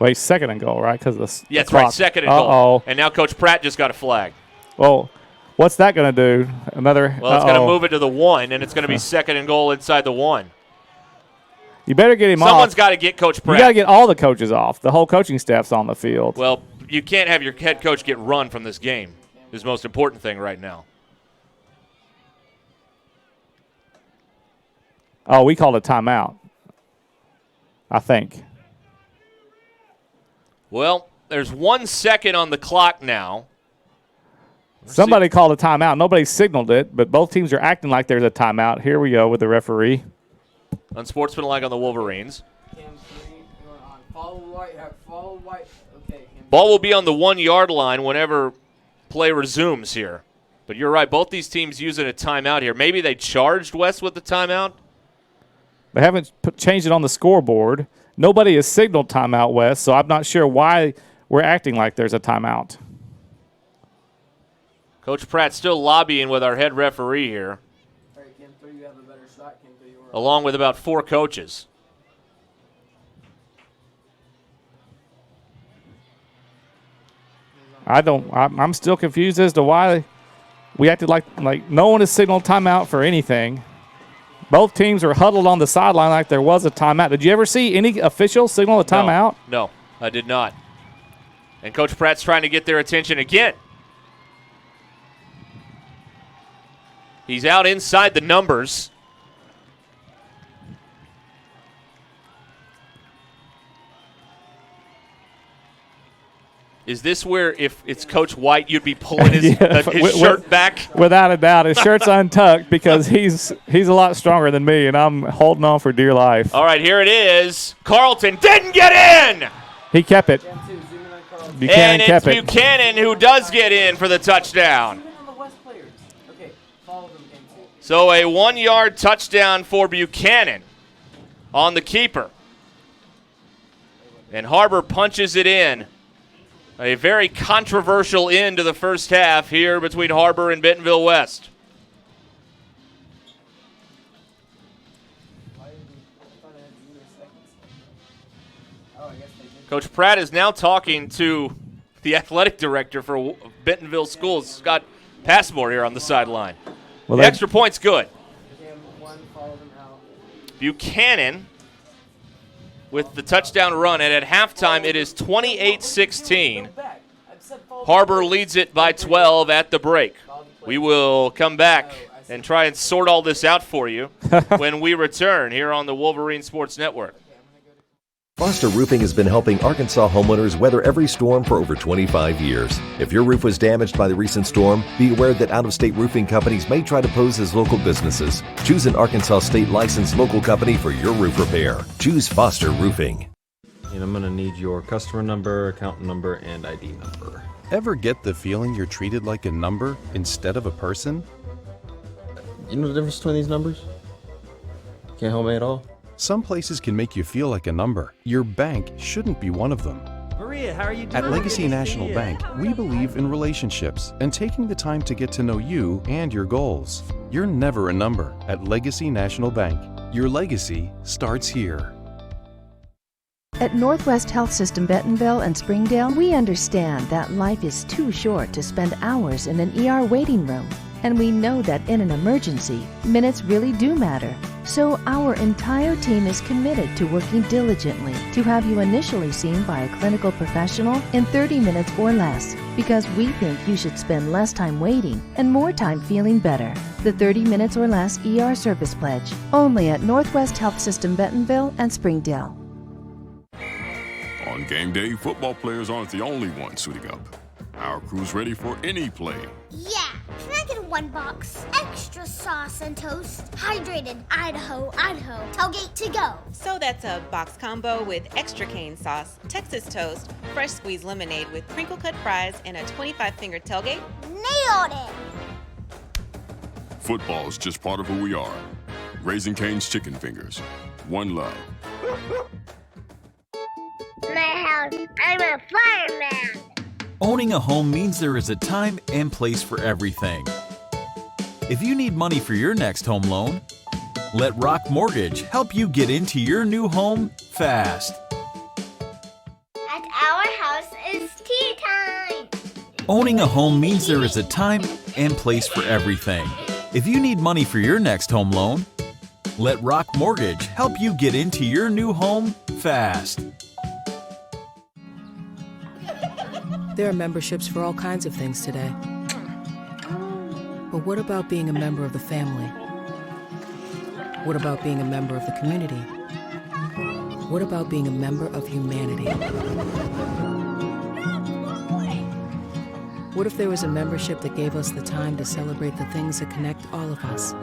Wait, 2nd and goal, right? Because yeah, that's right, 2nd and goal. And now Coach Pratt just got a flag. Well, what's that going to do? Another. Well, it's going to move it to the 1, and it's going to be 2nd and goal inside the 1. You better get him off. Someone's got to get Coach Pratt. You got to get all the coaches off. The whole coaching staff's on the field. Well, you can't have your head coach get run from this game. Is the most important thing right now. Oh, we called a timeout, I think. Well, there's 1 second on the clock now. Somebody called a timeout. Nobody signaled it, but both teams are acting like there's a timeout. Here we go with the referee. Unsportsmanlike on the Wolverines. Follow white. Okay. Ball will be on the 1 yard line whenever play resumes here. But you're right, both these teams using a timeout here. Maybe they charged West with the timeout. They haven't changed it on the scoreboard. Nobody has signaled timeout, West, so I'm not sure why we're acting like there's a timeout. Coach Pratt still lobbying with our head referee here, along with about 4 coaches. I'm still confused as to why we acted like no one has signaled timeout for anything. Both teams were huddled on the sideline like there was a timeout. Did you ever see any official signal a timeout? No, I did not. And Coach Pratt's trying to get their attention again. He's out inside the numbers. Is this where, if it's Coach White, you'd be pulling his shirt back? Without a doubt. His shirt's untucked because he's a lot stronger than me, and I'm holding on for dear life. All right, here it is. Carlton didn't get in. He kept it. Buchanan kept it. Buchanan who does get in for the touchdown. So a 1 yard touchdown for Buchanan on the keeper. And HarBer punches it in A very controversial end to the first half here between HarBer and Bentonville West. Coach Pratt is now talking to the athletic director for Bentonville Schools, Scott Passmore, here on the sideline. Well, the extra point's good. Buchanan with the touchdown run, and at halftime it is 28-16. HarBer leads it by 12 at the break. We will come back and try and sort all this out for you when we return here on the Wolverine Sports Network. Foster Roofing has been helping Arkansas homeowners weather every storm for over 25 years. If your roof was damaged by the recent storm, be aware that out-of-state roofing companies may try to pose as local businesses. Choose an Arkansas state-licensed local company for your roof repair. Choose Foster Roofing. And I'm going to need your customer number, account number, and ID number. Ever get the feeling you're treated like a number instead of a person? You know the difference between these numbers? Can't help me at all? Some places can make you feel like a number. Your bank shouldn't be one of them. Maria, how are you doing? At Legacy National Bank, we believe in relationships and taking the time to get to know you and your goals. You're never a number at Legacy National Bank. Your legacy starts here. At Northwest Health System Bentonville and Springdale, we understand that life is too short to spend hours in an ER waiting room. And we know that in an emergency, minutes really do matter. So our entire team is committed to working diligently to have you initially seen by a clinical professional in 30 minutes or less, because we think you should spend less time waiting and more time feeling better. The 30 minutes or less ER service pledge, only at Northwest Health System Bentonville and Springdale. On game day, football players aren't the only ones suiting up. Our crew's ready for any play. Yeah, can I get one box? Extra sauce and toast. Hydrated Idaho, Idaho. Tailgate to go. So that's a box combo with extra cane sauce, Texas toast, fresh squeezed lemonade with crinkle cut fries, and a 25-finger tailgate? Nailed it! Football's just part of who we are. Raising Cane's Chicken Fingers. One love. My house, I'm a fireman. Owning a home means there is a time and place for everything. If you need money for your next home loan, let Rock Mortgage help you get into your new home fast. At our house is tea time. Owning a home means there is a time and place for everything. If you need money for your next home loan, let Rock Mortgage help you get into your new home fast. There are memberships for all kinds of things today. But what about being a member of the family? What about being a member of the community? What about being a member of humanity? What if there was a membership that gave us the time to celebrate the things that connect all of us?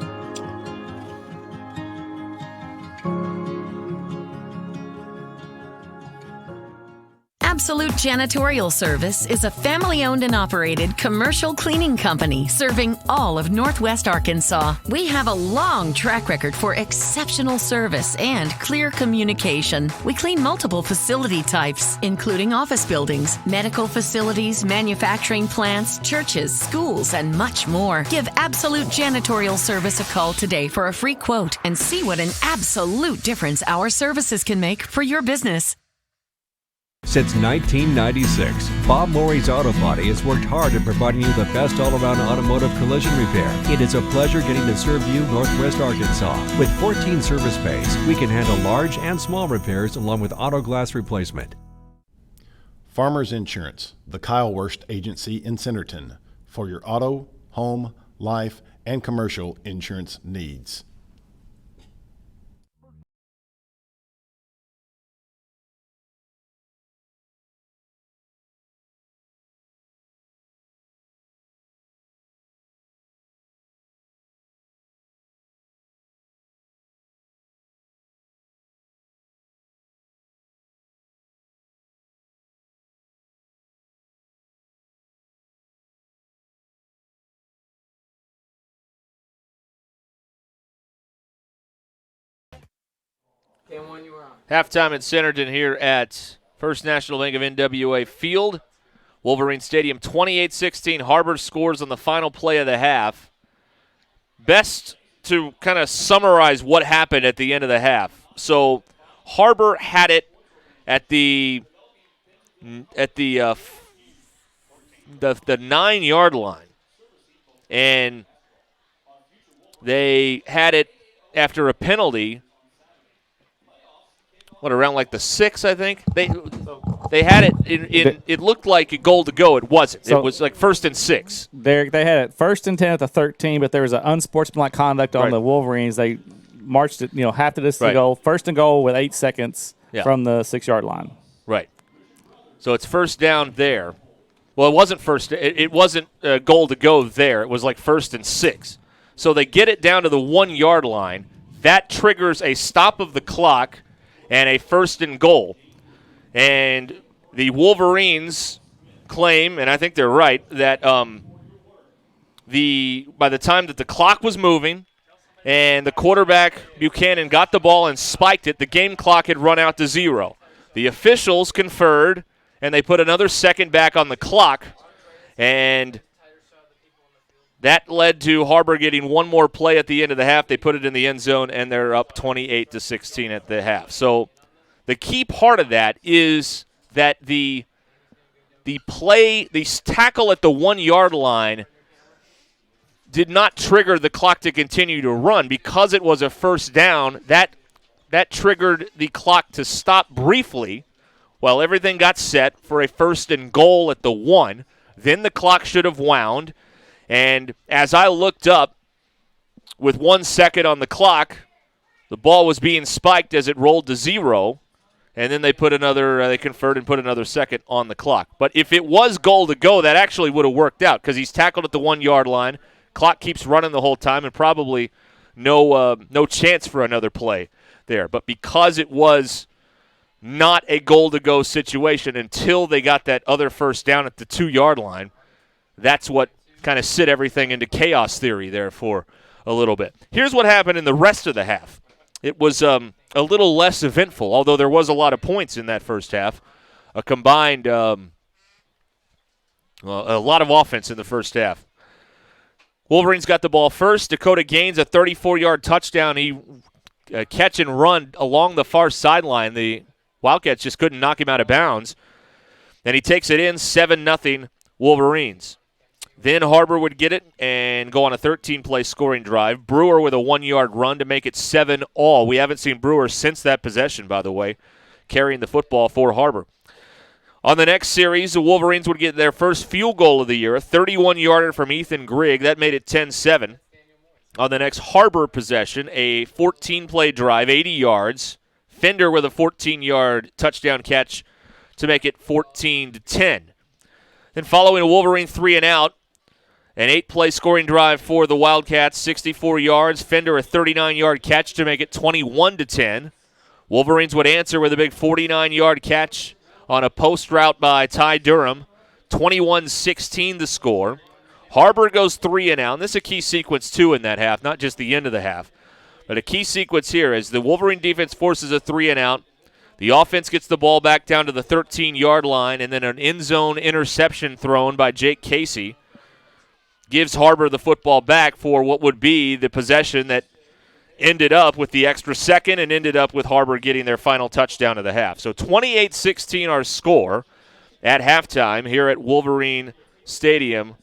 Absolute Janitorial Service is a family-owned and operated commercial cleaning company serving all of Northwest Arkansas. We have a long track record for exceptional service and clear communication. We clean multiple facility types, including office buildings, medical facilities, manufacturing plants, churches, schools, and much more. Give Absolute Janitorial Service a call today for a free quote and see what an absolute difference our services can make for your business. Since 1996, Bob Morey's Auto Body has worked hard at providing you the best all-around automotive collision repair. It is a pleasure getting to serve you Northwest Arkansas. With 14 service bays, we can handle large and small repairs along with auto glass replacement. Farmers Insurance, the Kyle Worst Agency in Centerton, for your auto, home, life, and commercial insurance needs. Halftime at Centerton here at First National Bank of NWA Field. Wolverine Stadium, 28-16. HarBer scores on the final play of the half. Best to kind of summarize what happened at the end of the half. So HarBer had it at the 9-yard line, and they had it after a penalty. Around like the 6, I think. They had it in it looked like a goal to go. It wasn't. So it was like 1st and 6. They had it 1st and 10 at the 13, but there was an unsportsmanlike conduct on the Wolverines. They marched it, half the distance to go. 1st and goal with 8 seconds from the 6-yard line. Right. So it's first down there. Well, it wasn't first. It wasn't a goal to go there. It was like 1st and 6. So they get it down to the 1-yard line. That triggers a stop of the clock and a 1st and goal. And the Wolverines claim, and I think they're right, that by the time that the clock was moving and the quarterback, Buchanan, got the ball and spiked it, the game clock had run out to 0. The officials conferred, and they put another second back on the clock, and that led to HarBer getting one more play at the end of the half. They put it in the end zone, and they're up 28-16 at the half. So the key part of that is that the tackle at the 1-yard line did not trigger the clock to continue to run. Because it was a first down, that triggered the clock to stop briefly while everything got set for a 1st and goal at the 1. Then the clock should have wound. And as I looked up, with 1 second on the clock, the ball was being spiked as it rolled to 0, and then they conferred and put another second on the clock. But if it was goal to go, that actually would have worked out because he's tackled at the 1-yard line. Clock keeps running the whole time, and probably no chance for another play there. But because it was not a goal to go situation until they got that other first down at the 2-yard line, that's what kind of sit everything into chaos theory there for a little bit. Here's what happened in the rest of the half. It was a little less eventful, although there was a lot of points in that first half. A combined a lot of offense in the first half. Wolverines got the ball first. Dakota Gaines, a 34-yard touchdown. He catch and run along the far sideline. The Wildcats just couldn't knock him out of bounds. And he takes it in, 7-0 Wolverines. Then HarBer would get it and go on a 13-play scoring drive. Brewer with a 1-yard run to make it 7-all. We haven't seen Brewer since that possession, by the way, carrying the football for HarBer. On the next series, the Wolverines would get their first field goal of the year, a 31-yarder from Ethan Grigg. That made it 10-7. On the next HarBer possession, a 14-play drive, 80 yards. Fender with a 14-yard touchdown catch to make it 14-10. Then following a Wolverine 3-and-out, an 8-play scoring drive for the Wildcats, 64 yards. Fender a 39-yard catch to make it 21-10. Wolverines would answer with a big 49-yard catch on a post route by Ty Durham. 21-16 the score. HarBer goes 3-and-out. This is a key sequence, too, in that half, not just the end of the half. But a key sequence here as the Wolverine defense forces a 3-and-out. The offense gets the ball back down to the 13-yard line, and then an end-zone interception thrown by Jake Casey gives HarBer the football back for what would be the possession that ended up with the extra second and ended up with HarBer getting their final touchdown of the half. So 28-16 our score at halftime here at Wolverine Stadium.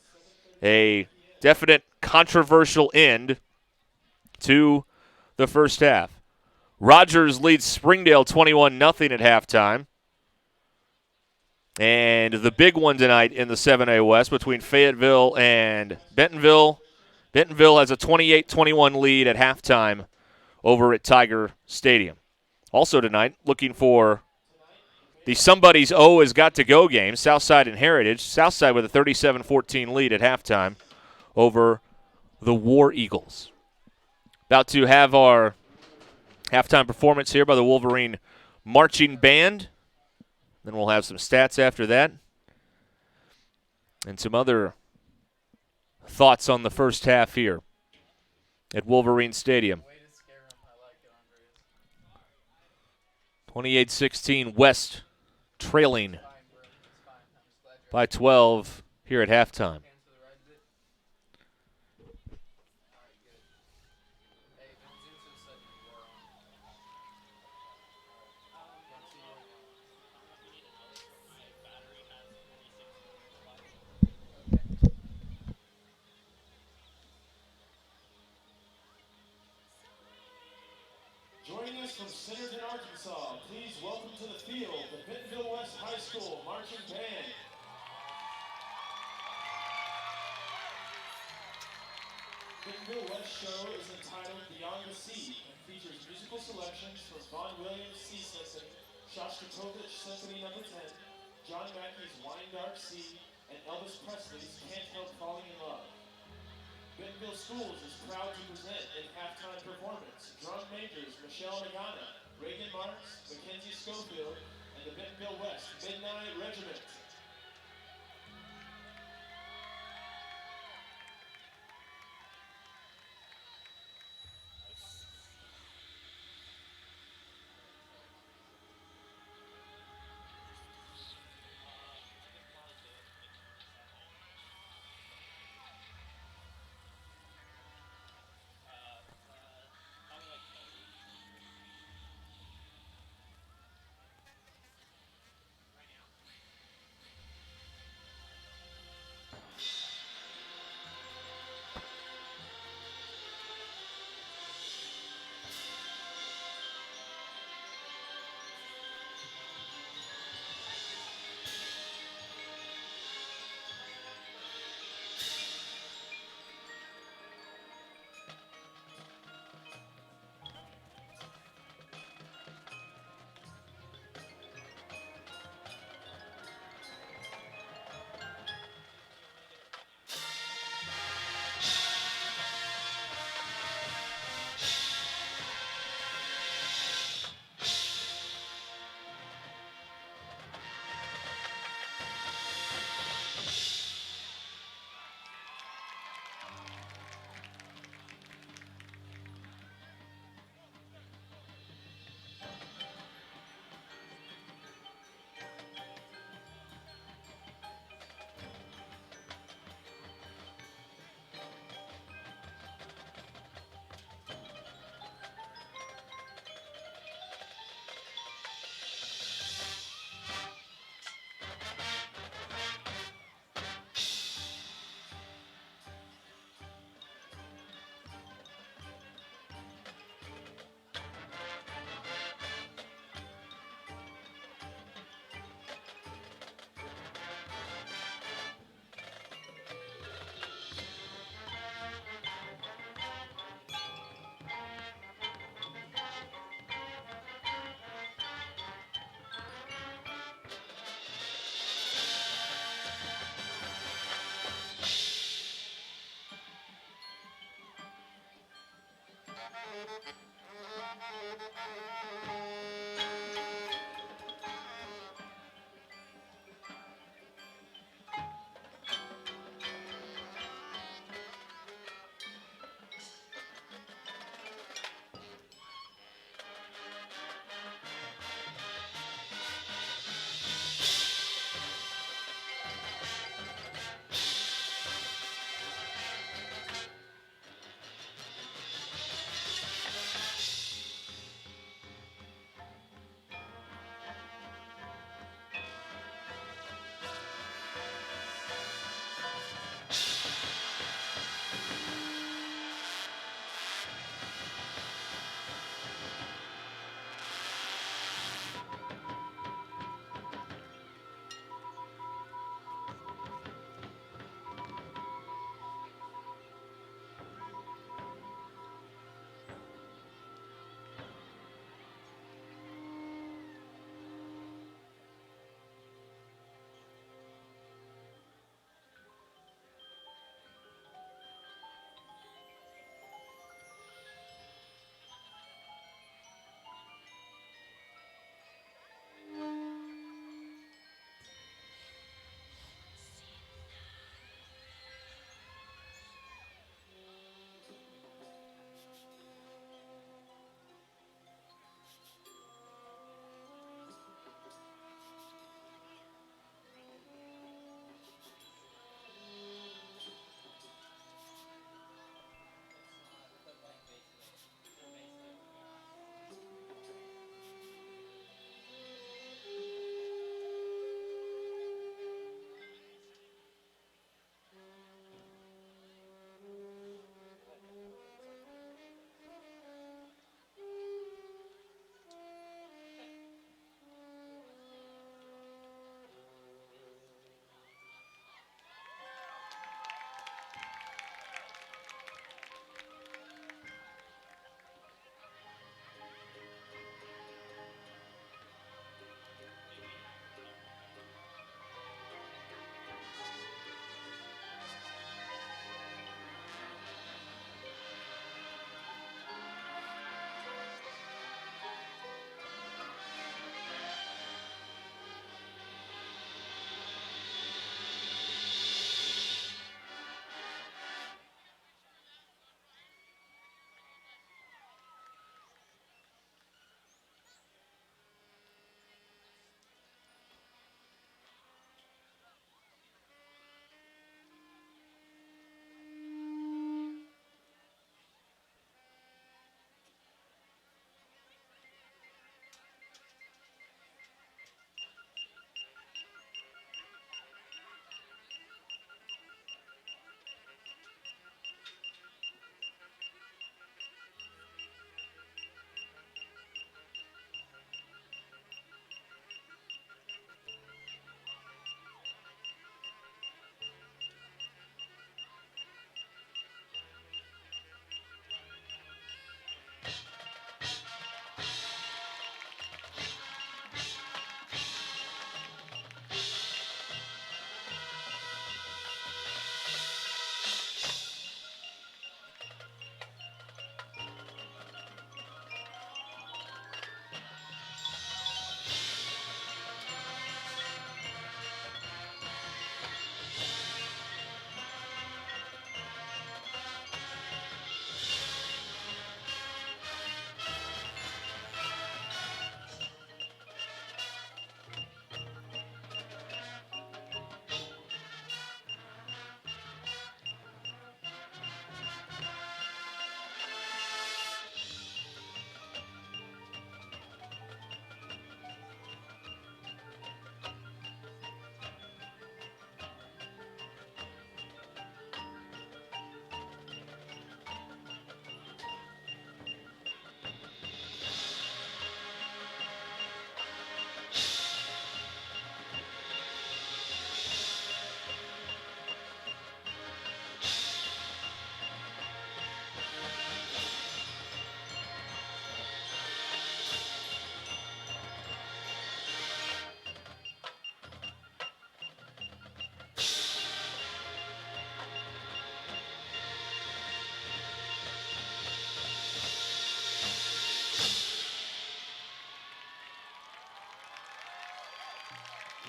A definite controversial end to the first half. Rogers leads Springdale 21-0 at halftime. And the big one tonight in the 7A West between Fayetteville and Bentonville. Bentonville has a 28-21 lead at halftime over at Tiger Stadium. Also tonight, looking for the Somebody's O has got to go game, Southside and Heritage. Southside with a 37-14 lead at halftime over the War Eagles. About to have our halftime performance here by the Wolverine Marching Band. Then we'll have some stats after that. And some other thoughts on the first half here at Wolverine Stadium. 28-16 West trailing by 12 here at halftime. Joining us from Centerton, Arkansas, please welcome to the field the Bentonville West High School Marching Band. Bentonville West show is entitled Beyond the Sea and features musical selections from Vaughan Williams' Sea Symphony, Shostakovich Symphony No. 10, John Mackey's Wine Dark Sea, and Elvis Presley's Can't Help Falling in Love. Bentonville Schools is proud to present in halftime performance drum majors Michelle Magana, Reagan Marks, Mackenzie Schofield, and the Bentonville West Midnight Regiment.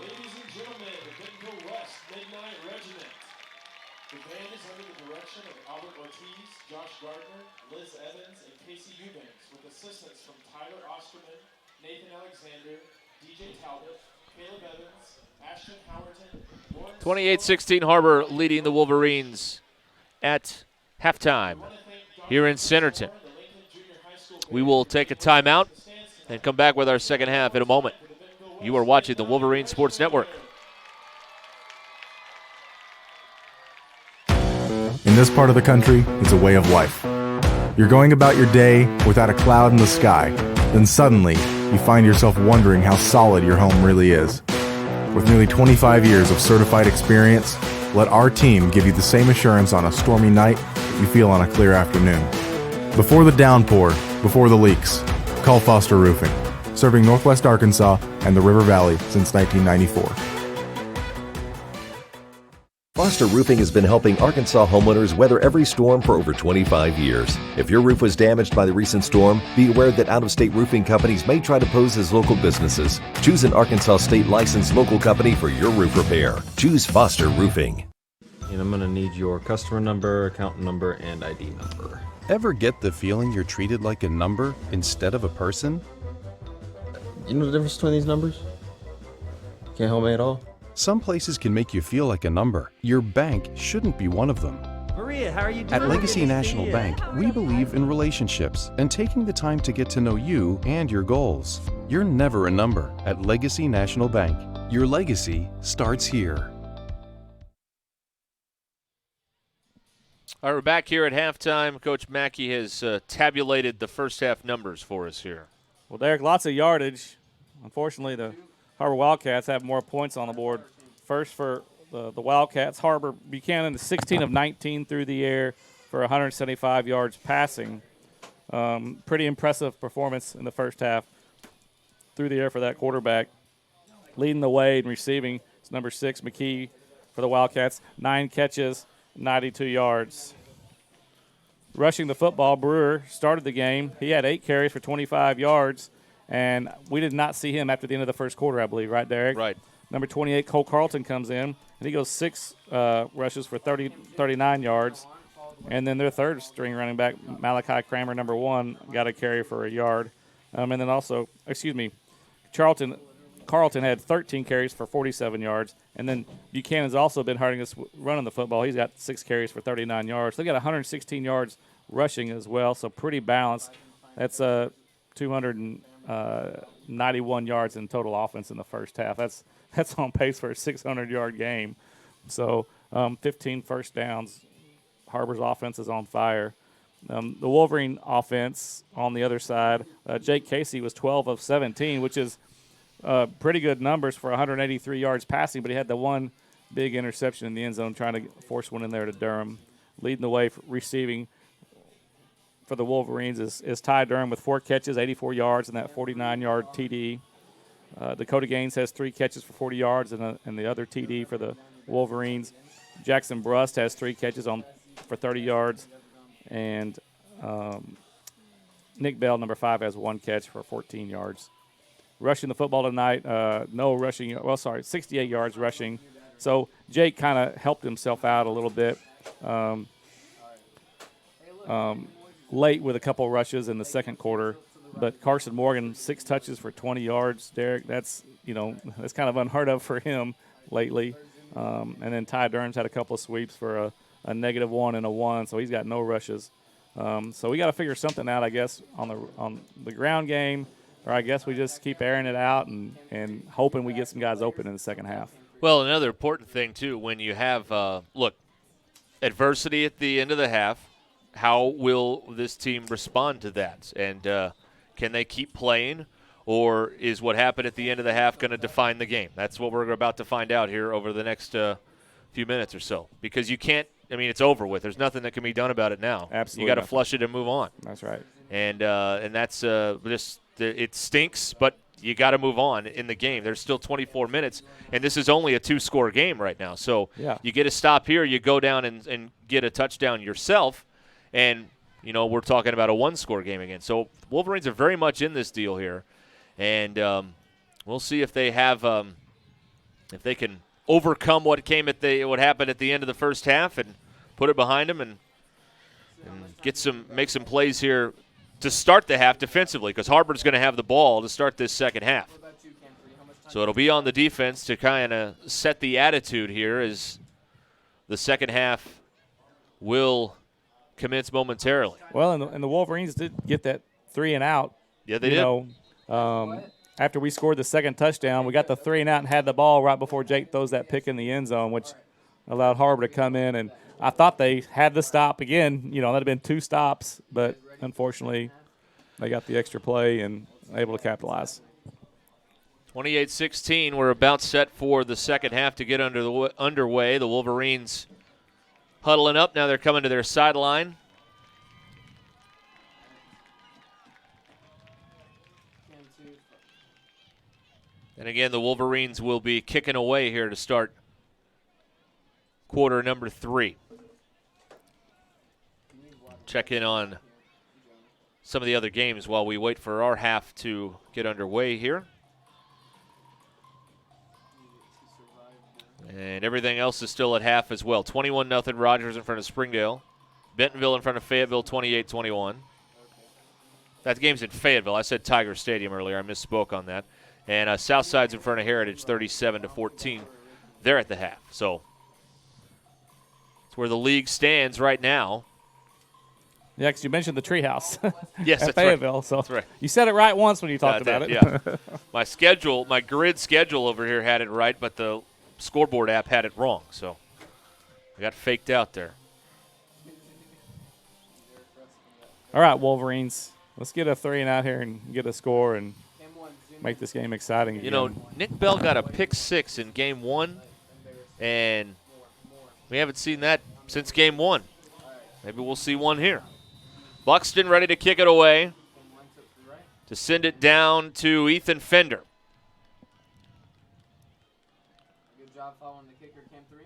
Ladies and gentlemen, the Bentonville West Midnight Regiment. The band is under the direction of Albert Ortiz, Josh Gardner, Liz Evans, and Casey Eubanks, with assistance from Tyler Osterman, Nathan Alexander, DJ Talbot, Caleb Evans, Ashton Howerton, Lauren 28-16 HarBer leading the Wolverines at halftime here in Centerton. We will take a timeout and come back with our second half in a moment. You are watching the Wolverine Sports Network. In this part of the country, it's a way of life. You're going about your day without a cloud in the sky. Then suddenly, you find yourself wondering how solid your home really is. With nearly 25 years of certified experience, let our team give you the same assurance on a stormy night that you feel on a clear afternoon. Before the downpour, before the leaks, call Foster Roofing, serving Northwest Arkansas and the River Valley since 1994. Foster Roofing has been helping Arkansas homeowners weather every storm for over 25 years. If your roof was damaged by the recent storm, be aware that out-of-state roofing companies may try to pose as local businesses. Choose an Arkansas state licensed local company for your roof repair. Choose Foster Roofing. And I'm going to need your customer number, account number, and ID number. Ever get the feeling you're treated like a number instead of a person? You know the difference between these numbers? Can't help me at all? Some places can make you feel like a number. Your bank shouldn't be one of them. Maria, how are you doing? At Legacy National Bank, we believe in relationships and taking the time to get to know you and your goals. You're never a number at Legacy National Bank. Your legacy starts here. All right, we're back here at halftime. Coach Mackey has tabulated the first half numbers for us here. Well, Derek, lots of yardage. Unfortunately, the HarBer Wildcats have more points on the board. First for the Wildcats, HarBer Buchanan is 16 of 19 through the air for 175 yards passing. Pretty impressive performance in the first half through the air for that quarterback. Leading the way in receiving is number 6, McKee, for the Wildcats. 9 catches, 92 yards. Rushing the football, Brewer started the game. He had 8 carries for 25 yards. And we did not see him after the end of the first quarter, I believe, right, Derek? Right. Number 28, Cole Carlton, comes in, and he goes 6 rushes for 39 yards. And then their third string running back, Malachi Kramer, number 1, got a carry for a yard. And then also, Carlton had 13 carries for 47 yards. And then Buchanan's also been hurting us running the football. He's got 6 carries for 39 yards. They got 116 yards rushing as well, so pretty balanced. That's 291 yards in total offense in the first half. That's on pace for a 600-yard game. So 15 first downs. HarBer's offense is on fire. The Wolverine offense on the other side, Jake Casey was 12 of 17, which is pretty good numbers for 183 yards passing, but he had the one big interception in the end zone trying to force one in there to Durham. Leading the way for receiving for the Wolverines is Ty Durham with 4 catches, 84 yards, and that 49-yard TD. Dakota Gaines has 3 catches for 40 yards and the other TD for the Wolverines. Jackson Brust has 3 catches for 30 yards. And Nick Bell, number 5, has 1 catch for 14 yards. Rushing the football tonight, 68 yards rushing. So Jake kind of helped himself out a little bit. Late with a couple rushes in the second quarter, but Carson Morgan 6 touches for 20 yards. Derek, that's kind of unheard of for him lately. And then Ty Durham's had a couple of sweeps for a -1 and a 1, so he's got no rushes. So we got to figure something out, I guess, on the ground game, or I guess we just keep airing it out and hoping we get some guys open in the second half. Well, another important thing too, when you have adversity at the end of the half. How will this team respond to that? And can they keep playing, or is what happened at the end of the half going to define the game? That's what we're about to find out here over the next few minutes or so. Because you can't – it's over with. There's nothing that can be done about it now. Absolutely. You got to flush it and move on. That's right. And that's it stinks, but you got to move on in the game. There's still 24 minutes, and this is only a 2-score game right now. So you get a stop here, you go down and get a touchdown yourself. And, we're talking about a 1-score game again. So Wolverines are very much in this deal here. And we'll see if they have if they can overcome what happened at the end of the first half and put it behind them and make some plays here to start the half defensively, because HarBer's going to have the ball to start this second half. So it'll be on the defense to kind of set the attitude here as the second half will commence momentarily. Well, and the Wolverines did get that 3 and out. Yeah, they did. After we scored the second touchdown, we got the 3 and out and had the ball right before Jake throws that pick in the end zone, which allowed HarBer to come in. And I thought they had the stop again. That'd have been 2 stops, but unfortunately they got the extra play and able to capitalize. 28-16, we're about set for the second half to get underway. The Wolverines huddling up. Now they're coming to their sideline. And again, the Wolverines will be kicking away here to start quarter number 3. Check in on some of the other games while we wait for our half to get underway here. And everything else is still at half as well. 21-0 Rogers in front of Springdale. Bentonville in front of Fayetteville, 28-21. That game's in Fayetteville. I said Tiger Stadium earlier. I misspoke on that. And Southside's in front of Heritage, 37-14. They're at the half. So that's where the league stands right now. Yeah, because you mentioned the treehouse. Yes, at that's Fayetteville, right. So that's right. You said it right once when you talked about it. Yeah. My grid schedule over here had it right, but the scoreboard app had it wrong. So I got faked out there. All right, Wolverines. Let's get a 3 and out here and get a score and make this game exciting again. Nick Bell got a pick 6 in game 1, and we haven't seen that since game 1. Maybe we'll see one here. Buxton ready to kick it away to send it down to Ethan Fender. Good job following the kicker, Cam 3.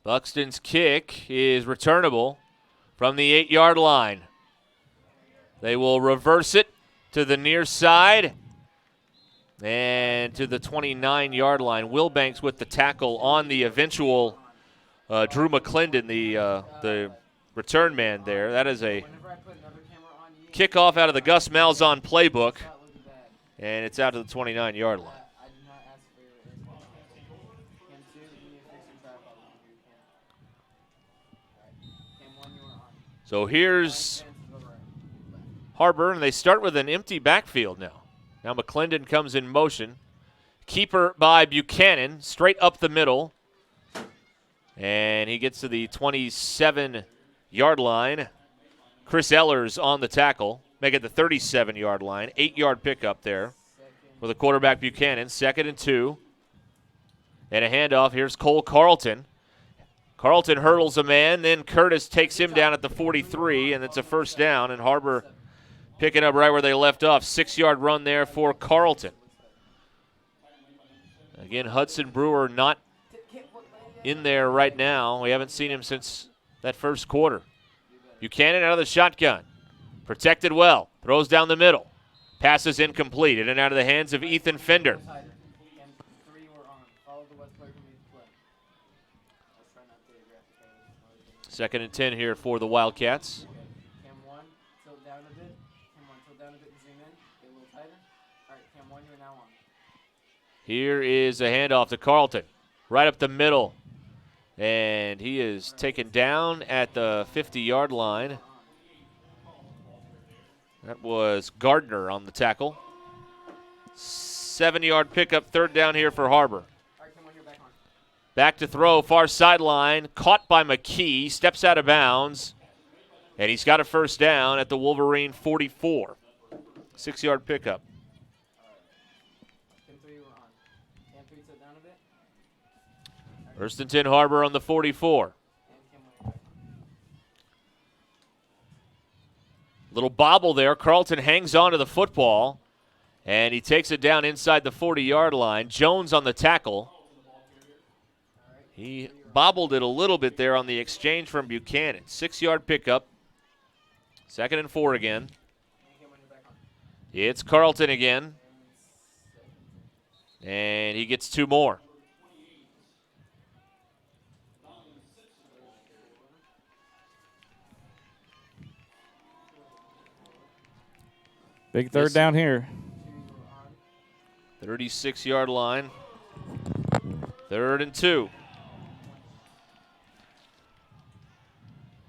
Buxton's kick is returnable from the 8-yard line. They will reverse it to the near side and to the 29-yard line. Wilbanks with the tackle on the eventual Drew McClendon, the return man there. That is a kickoff out of the Gus Malzahn playbook, and it's out to the 29-yard line. So here's HarBer, and they start with an empty backfield now. Now McClendon comes in motion. Keeper by Buchanan, straight up the middle. And he gets to the 27-yard line. Chris Ellers on the tackle. Make it the 37-yard line. 8-yard pickup there for the quarterback Buchanan. 2nd and 2. And a handoff. Here's Cole Carlton. Carlton hurdles a man. Then Curtis takes him down at the 43, and it's a first down. And HarBer picking up right where they left off. 6-yard run there for Carlton. Again, Hudson Brewer not in there right now. We haven't seen him since that first quarter. Buchanan out of the shotgun. Protected well. Throws down the middle. Passes incomplete. In and out of the hands of Ethan Fender. 2nd and 10 here for the Wildcats. Cam 1, tilt down a bit. Cam 1, tilt down a bit and zoom in. Get a little tighter. All right, Cam 1, you're now on. Here is a handoff to Carlton. Right up the middle. And he is taken down at the 50-yard line. That was Gardner on the tackle. 7-yard pickup, 3rd down here for HarBer. Back to throw, far sideline, caught by McKee, steps out of bounds, and he's got a first down at the Wolverine 44. 6-yard pickup. First and 10, HarBer on the 44. Little bobble there. Carlton hangs on to the football, and he takes it down inside the 40-yard line. Jones on the tackle. He bobbled it a little bit there on the exchange from Buchanan. 6-yard pickup. 2nd and 4 again. It's Carlton again. And he gets 2 more. Big third down here. 36-yard line. 3rd and 2.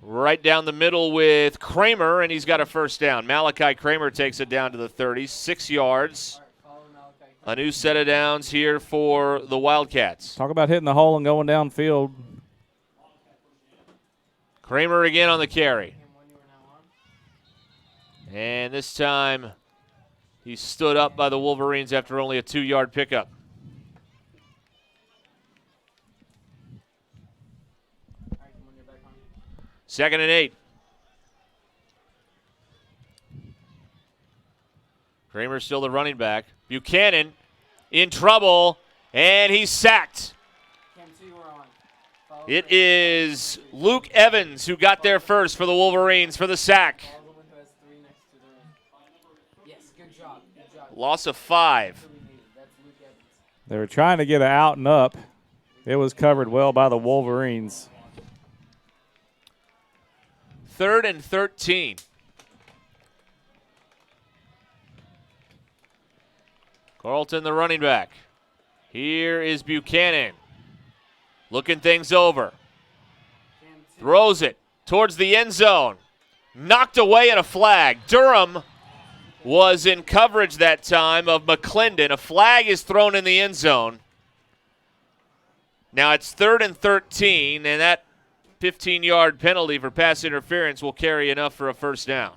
Right down the middle with Kramer, and he's got a first down. Malachi Kramer takes it down to the 30, 6 yards. A new set of downs here for the Wildcats. Talk about hitting the hole and going downfield. Kramer again on the carry. And this time he stood up by the Wolverines after only a 2-yard pickup. Second and 8. Kramer's still the running back. Buchanan in trouble, and he's sacked. It is Luke Evans who got there first for the Wolverines for the sack. Loss of 5. They were trying to get it out and up. It was covered well by the Wolverines. 3rd and 13. Carlton, the running back. Here is Buchanan. Looking things over. Throws it towards the end zone. Knocked away at a flag. Durham was in coverage that time of McClendon. A flag is thrown in the end zone. Now it's 3rd and 13, and that 15-yard penalty for pass interference will carry enough for a first down.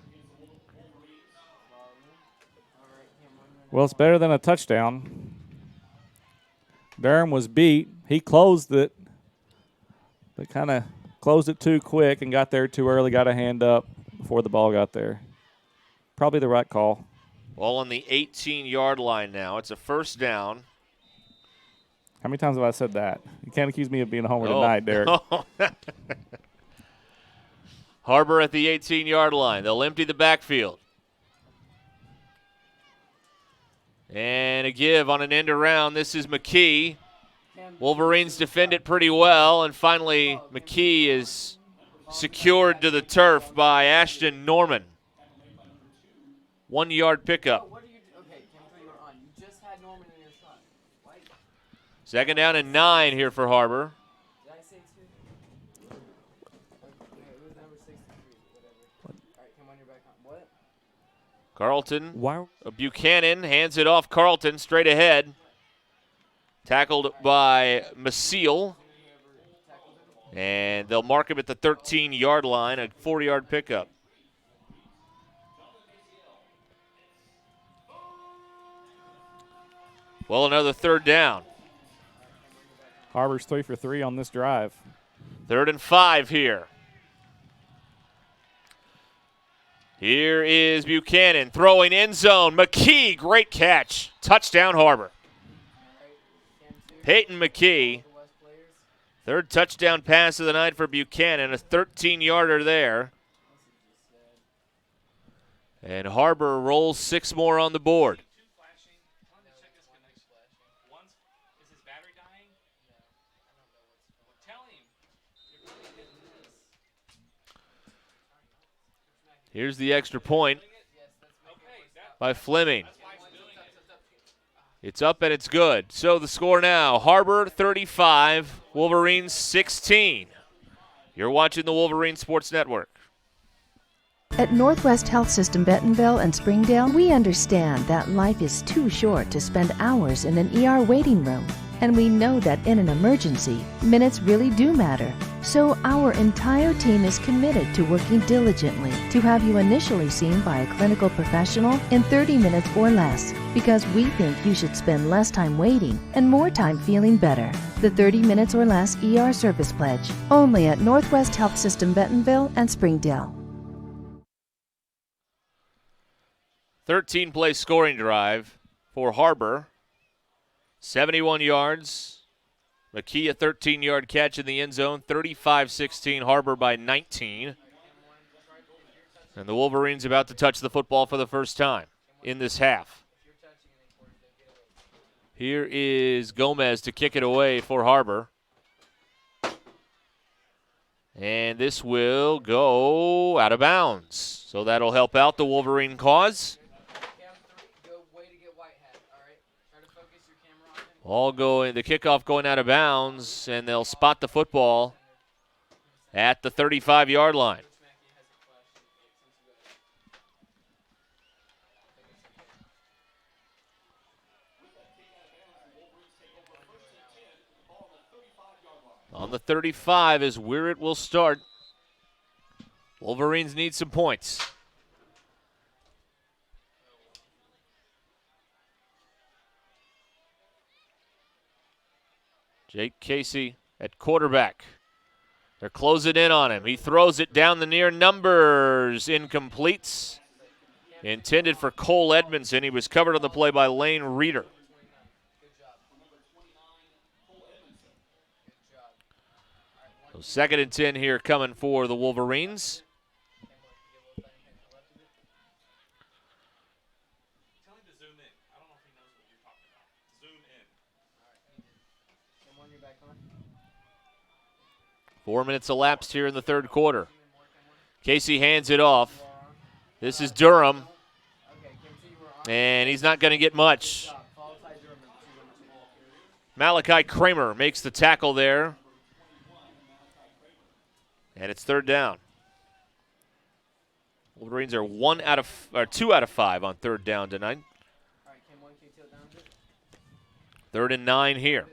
Well, it's better than a touchdown. Durham was beat. He closed it, but kind of closed it too quick and got there too early, got a hand up before the ball got there. Probably the right call. Ball on the 18-yard line now. It's a first down. How many times have I said that? You can't accuse me of being a homer tonight, Derek. HarBer at the 18-yard line. They'll empty the backfield. And a give on an end around. This is McKee. Wolverines defend it pretty well, and finally McKee is secured to the turf by Ashton Norman. 1-yard pickup. Second down and 9 here for HarBer. Carlton. Buchanan hands it off. Carlton straight ahead. Tackled by Maciel. And they'll mark him at the 13-yard line, a 4-yard pickup. Well, another third down. HarBer's 3 for 3 on this drive. 3rd and 5 here. Here is Buchanan throwing end zone. McKee, great catch. Touchdown, HarBer. Peyton McKee. 3rd touchdown pass of the night for Buchanan. A 13-yarder there. And HarBer rolls 6 more on the board. Here's the extra point by Fleming. It's up and it's good. So the score now, HarBer 35, Wolverines 16. You're watching the Wolverine Sports Network. At Northwest Health System Bentonville and Springdale, we understand that life is too short to spend hours in an ER waiting room. And we know that in an emergency, minutes really do matter. So our entire team is committed to working diligently to have you initially seen by a clinical professional in 30 minutes or less, because we think you should spend less time waiting and more time feeling better. The 30 minutes or less ER service pledge, only at Northwest Health System Bentonville and Springdale. 13-play scoring drive for HarBer. 71 yards. McKee, a 13-yard catch in the end zone. 35-16, HarBer by 19. And the Wolverines about to touch the football for the first time in this half. Here is Gomez to kick it away for HarBer. And this will go out of bounds. So that'll help out the Wolverine cause. The kickoff going out of bounds, and they'll spot the football at the 35-yard line. On the 35 is where it will start. Wolverines need some points. Jake Casey at quarterback. They're closing in on him. He throws it down the near numbers. Incomplete. Intended for Cole Edmondson. He was covered on the play by Lane Reeder. So 2nd and 10 here coming for the Wolverines. Tell him to zoom in. I don't know if he knows what you're talking about. Zoom in. 4 minutes elapsed here in the third quarter. Casey hands it off. This is Durham. And he's not going to get much. Malachi Kramer makes the tackle there. And it's 3rd down. Wolverines are 2 out of 5 on 3rd down tonight. 3rd and 9 here.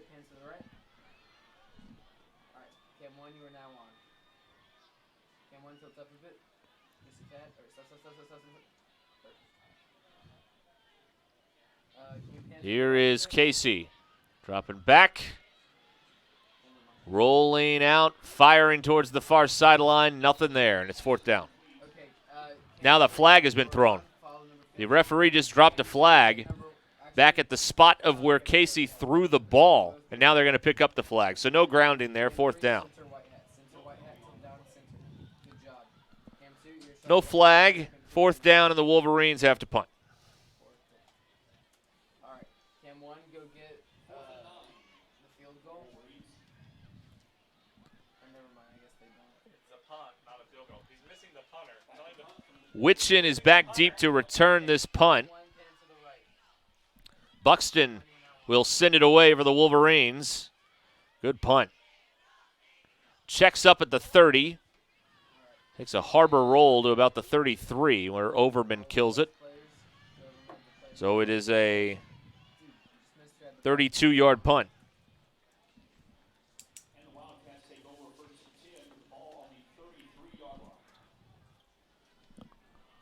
Here is Casey. Dropping back. Rolling out. Firing towards the far sideline. Nothing there, and it's 4th down. Now the flag has been thrown. The referee just dropped a flag back at the spot of where Casey threw the ball, and now they're going to pick up the flag. So no grounding there, 4th down. No flag, 4th down, and the Wolverines have to punt. Whitchin is back deep to return this punt. Buxton will send it away for the Wolverines. Good punt. Checks up at the 30. Takes a HarBer roll to about the 33 where Overman kills it. So it is a 32-yard punt.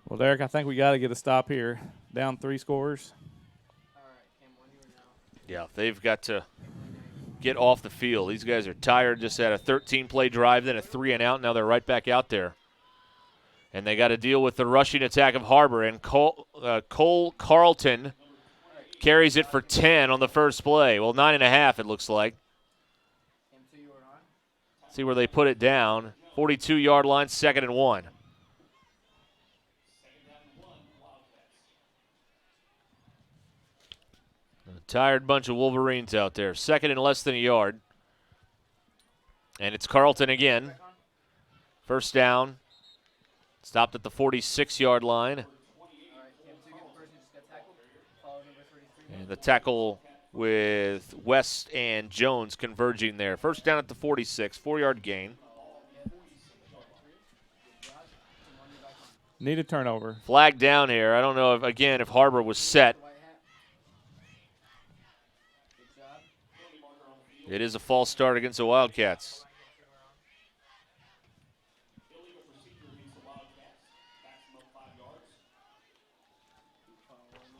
Well, Derek, I think we got to get a stop here. Down 3 scores. Yeah, they've got to get off the field. These guys are tired. Just had a 13-play drive, then a 3-and-out. Now they're right back out there. And they got to deal with the rushing attack of HarBer. And Cole Carlton carries it for 10 on the first play. Well, 9.5 it looks like. See where they put it down. 42-yard line, 2nd and 1. A tired bunch of Wolverines out there. 2nd and less than a yard. And it's Carlton again. 1st down. Stopped at the 46-yard line. And the tackle with West and Jones converging there. 1st down at the 46, 4-yard gain. Need a turnover. Flag down here. I don't know if HarBer was set. It is a false start against the Wildcats.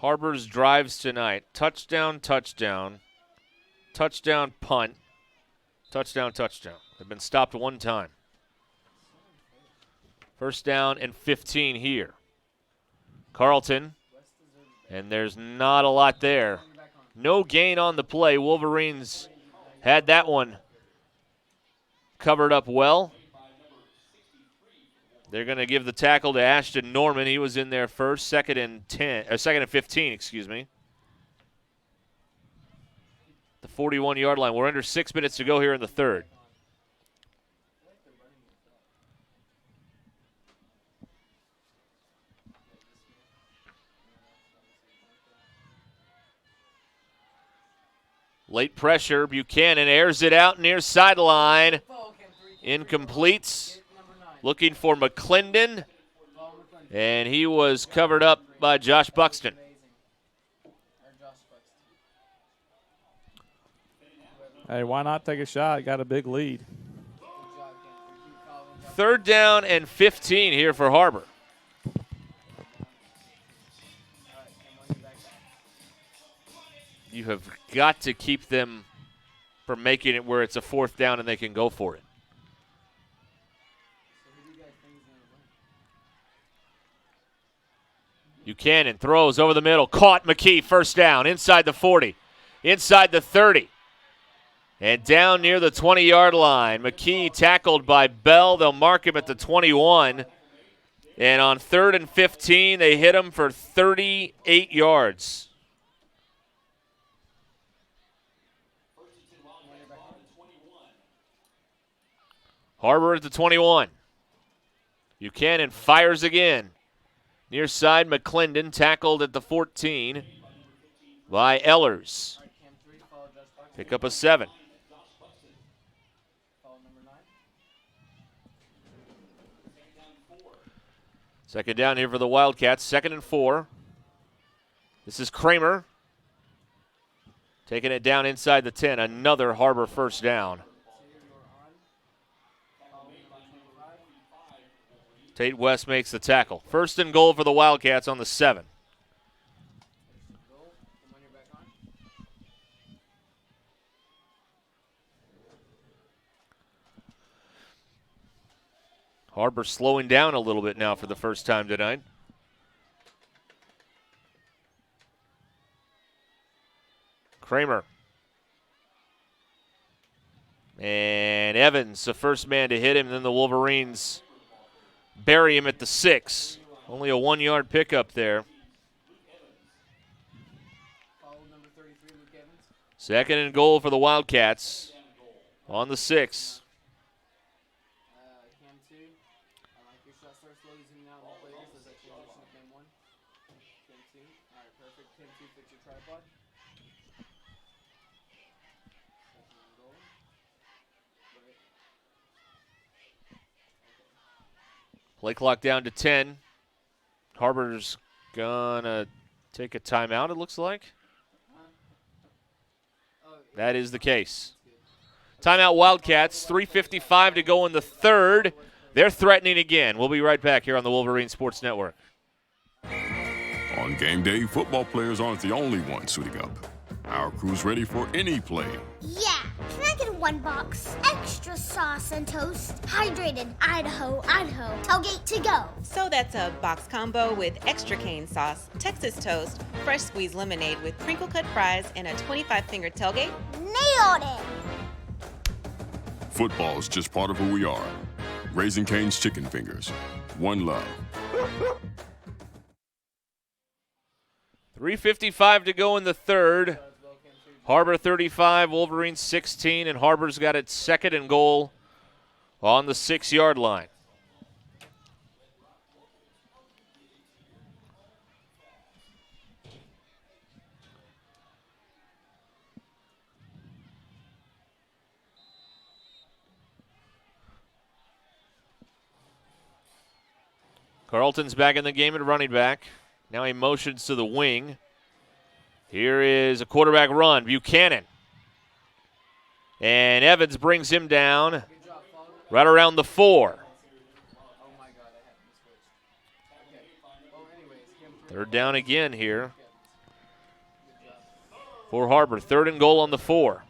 HarBer's drives tonight. Touchdown, touchdown. Touchdown, punt. Touchdown, touchdown. They've been stopped 1 time. 1st down and 15 here. Carlton. And there's not a lot there. No gain on the play. Wolverines had that one covered up well. They're going to give the tackle to Ashton Norman. He was in there first. 2nd and 15, excuse me. The 41-yard line. We're under 6 minutes to go here in the 3rd. Late pressure. Buchanan airs it out near sideline. Incomplete. Looking for McClendon. And he was covered up by Josh Buxton. Hey, why not take a shot? Got a big lead. 3rd down and 15 here for HarBer. You have got to keep them from making it where it's a 4th down and they can go for it. Buchanan throws over the middle. Caught McKee, 1st down, inside the 40, inside the 30, and down near the 20-yard line. McKee tackled by Bell. They'll mark him at the 21. And on 3rd and 15, they hit him for 38 yards. HarBer at the 21. Buchanan fires again. Near side, McClendon tackled at the 14 by Ellers. Pick up a 7. Second down here for the Wildcats, 2nd and 4. This is Kramer. Taking it down inside the 10, another HarBer 1st down. Tate West makes the tackle. 1st and goal for the Wildcats on the 7. HarBer slowing down a little bit now for the first time tonight. Kramer. And Evans, the first man to hit him, then the Wolverines bury him at the 6. Only a 1-yard pickup there. 2nd and goal for the Wildcats on the 6. Play clock down to 10. HarBer's gonna take a timeout, it looks like. That is the case. Timeout Wildcats, 3:55 to go in the 3rd. They're threatening again. We'll be right back here on the Wolverine Sports Network. On game day, football players aren't the only ones suiting up. Our crew's ready for any play. Yeah, can I get 1 box? Extra sauce and toast. Hydrated Idaho, Idaho. Tailgate to go. So that's a box combo with extra cane sauce, Texas toast, fresh squeezed lemonade with crinkle cut fries, and a 25-finger tailgate. Nailed it! Football is just part of who we are. Raising Cane's Chicken Fingers. One love. 3:55 to go in the 3rd. HarBer 35, Wolverines 16, and HarBer's got its 2nd and goal on the 6-yard line. Carlton's back in the game at running back. Now he motions to the wing. Here is a quarterback run. Buchanan. And Evans brings him down right around the 4. 3rd down again here for HarBer. 3rd and goal on the 4.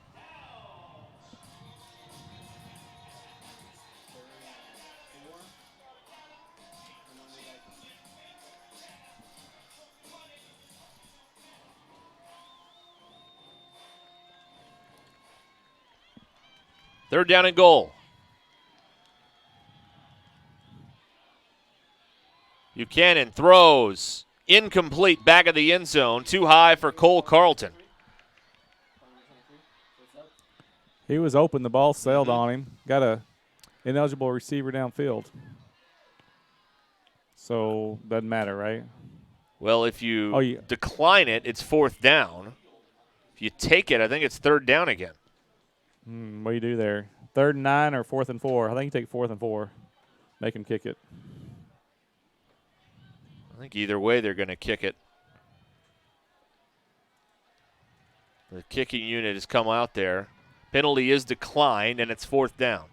Third down and goal. Buchanan throws. Incomplete, back of the end zone. Too high for Cole Carlton. He was open. The ball sailed on him. Got a ineligible receiver downfield. So, doesn't matter, right? Well, if you decline it, it's 4th down. If you take it, I think it's 3rd down again. What do you do there? 3rd and 9 or 4th and 4? I think you take 4th and 4. Make him kick it. I think either way they're going to kick it. The kicking unit has come out there. Penalty is declined, and it's 4th down.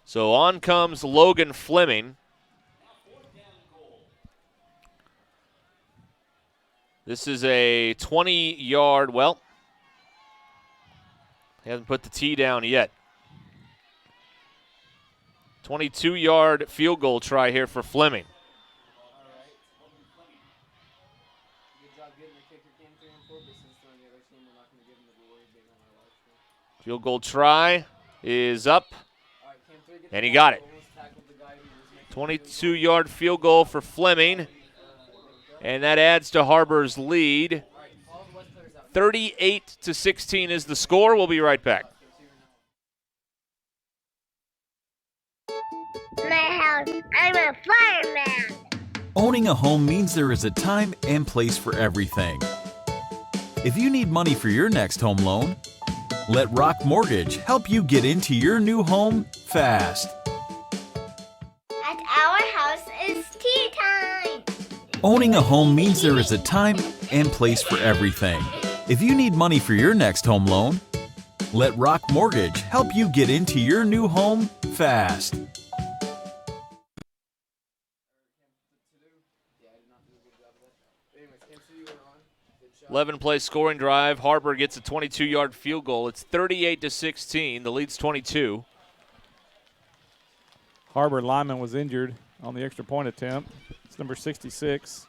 So on comes Logan Fleming. This is a 20-yard, well, he hasn't put the tee down yet. 22-yard field goal try here for Fleming. Field goal try is up, and he got it. 22-yard field goal for Fleming, and that adds to HarBer's lead. 38-16 is the score. We'll be right back. My house, I'm a fireman. Owning a home means there is a time and place for everything. If you need money for your next home loan, let Rock Mortgage help you get into your new home fast. At our house, it's tea time. Owning a home means there is a time and place for everything. If you need money for your next home loan, let Rock Mortgage help you get into your new home fast. 11-play scoring drive. HarBer gets a 22-yard field goal. It's 38-16. The lead's 22. HarBer lineman was injured on the extra point attempt. It's number 66.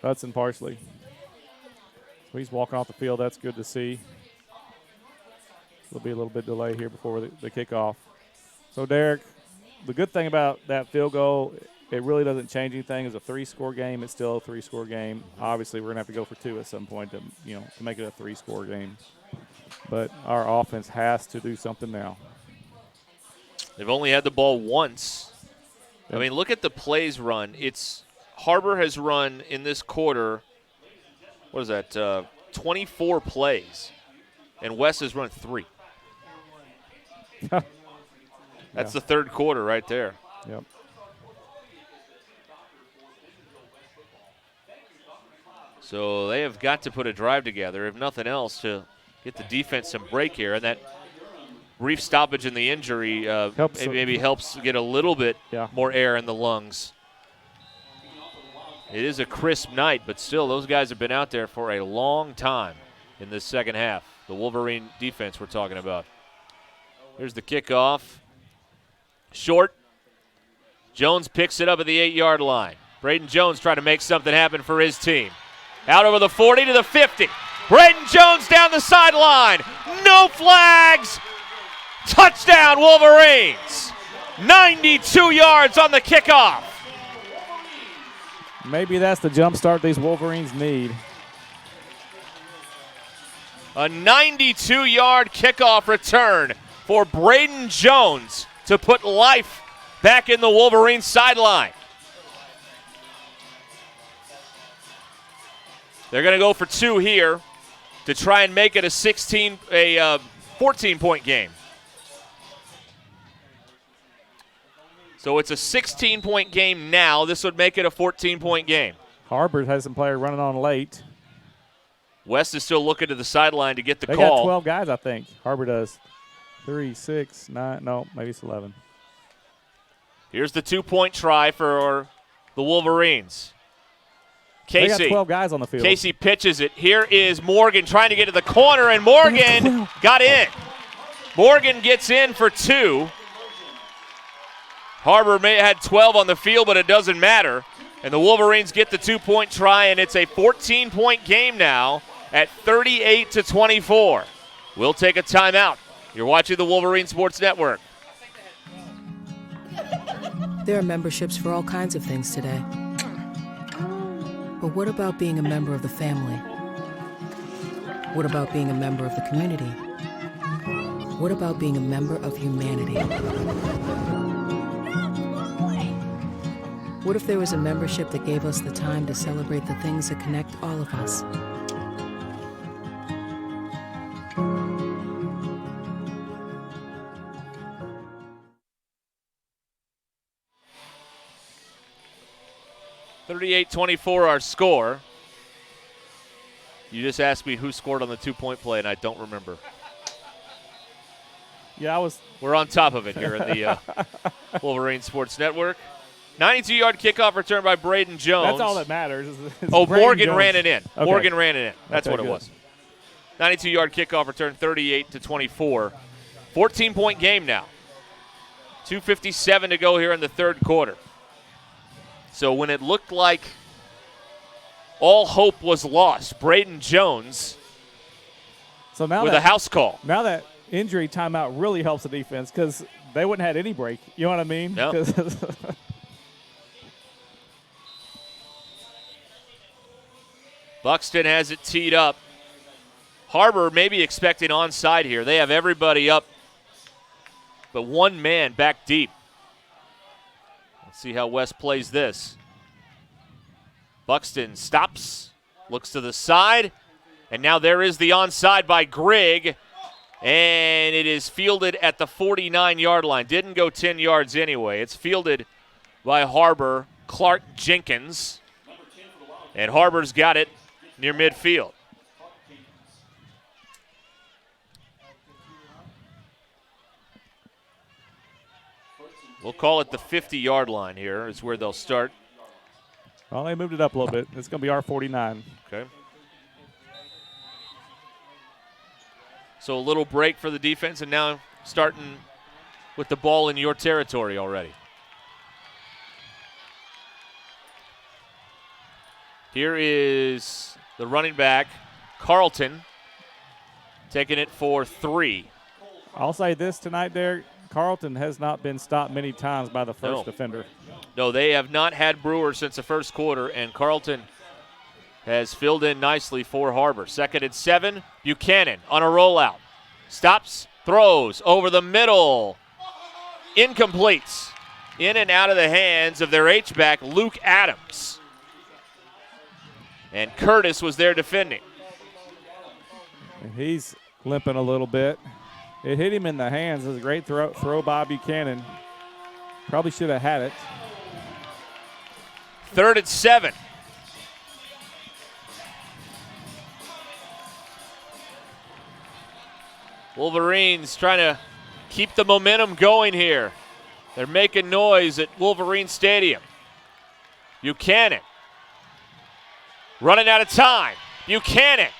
Hudson Parsley. So he's walking off the field. That's good to see. There'll be a little bit delay here before the kickoff. So, Derek, the good thing about that field goal, it really doesn't change anything. It's a 3-score game. It's still a 3-score game. Obviously, we're going to have to go for 2 at some point to make it a 3-score game. But our offense has to do something now. They've only had the ball once. I mean, look at the plays run. HarBer has run in this quarter, 24 plays, and West has run 3. That's the third quarter right there. Yep. So they have got to put a drive together, if nothing else, to get the defense some break here. And that brief stoppage in the injury maybe helps get a little bit more air in the lungs. It is a crisp night, but still those guys have been out there for a long time in this second half. The Wolverine defense we're talking about. Here's the kickoff. Short. Jones picks it up at the 8-yard line. Braden Jones trying to make something happen for his team. Out over the 40 to the 50. Braden Jones down the sideline. No flags. Touchdown, Wolverines. 92 yards on the kickoff. Maybe that's the jump start these Wolverines need. A 92-yard kickoff return for Braden Jones to put life back in the Wolverines sideline. They're going to go for 2 here to try and make it a 14-point game. So it's a 16-point game now. This would make it a 14-point game. HarBer has some player running on late. West is still looking to the sideline to get the they call. They got 12 guys, I think. HarBer does. 3, 6, 9. No, maybe it's 11. Here's the 2-point try for the Wolverines. Casey. They got 12 guys on the field. Casey pitches it. Here is Morgan trying to get to the corner, and Morgan got in. Morgan gets in for 2. HarBer had 12 on the field, but it doesn't matter. And the Wolverines get the 2-point try, and it's a 14-point game now at 38-24. We'll take a timeout. You're watching the Wolverine Sports Network. There are memberships for all kinds of things today. But what about being a member of the family? What about being a member of the community? What about being a member of humanity? What if there was a membership that gave us the time to celebrate the things that connect all of us? (38-24) our score. You just asked me who scored on the two-point play, and I don't remember. Yeah, We're on top of it here in the Wolverine Sports Network. 92-yard kickoff return by Braden Jones. That's all that matters. Is Morgan Jones. ran it in. Okay. Morgan ran it in. That's Okay, what it good. was. 92-yard kickoff return, 38-24. 14-point game now. 2:57 to go here in the third quarter. So when it looked like all hope was lost, Braden Jones with a house call. Now that injury timeout really helps the defense because they wouldn't have had any break. You know what I mean? Yep. 'Cause Buxton has it teed up. HarBer may be expecting onside here. They have everybody up, but one man back deep. Let's see how West plays this. Buxton stops, looks to the side, and now there is the onside by Grigg, and it is fielded at the 49-yard line. Didn't go 10 yards anyway. It's fielded by HarBer, Clark Jenkins, and HarBer's got it near midfield. We'll call it the 50-yard line here is where they'll start. well, they moved it up a little bit. It's going to be our 49. Okay. So a little break for the defense, and now starting with the ball in your territory already. Here is the running back, Carlton, taking it for 3. I'll say this tonight, Derek. Carlton has not been stopped many times by the first defender. No, they have not had Brewer since the first quarter, and Carlton has filled in nicely for HarBer. 2nd and 7, Buchanan on a rollout. Stops, throws over the middle. Incomplete. In and out of the hands of their H-back, Luke Adams. And Curtis was there defending. And he's limping a little bit. It hit him in the hands. It was a great throw by Buchanan. Probably should have had it. 3rd and 7. Wolverines trying to keep the momentum going here. They're making noise at Wolverine Stadium. Buchanan running out of time. Buchanan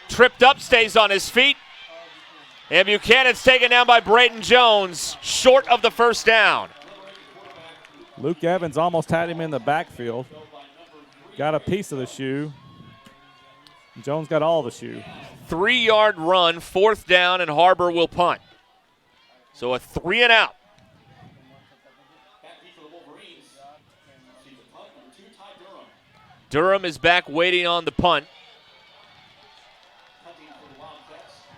tripped up, stays on his feet. And Buchanan's taken down by Braden Jones, short of the first down. Luke Evans almost had him in the backfield. Got a piece of the shoe. Jones got all the shoe. 3-yard run, 4th down, and HarBer will punt. So a 3 and out. Durham is back waiting on the punt.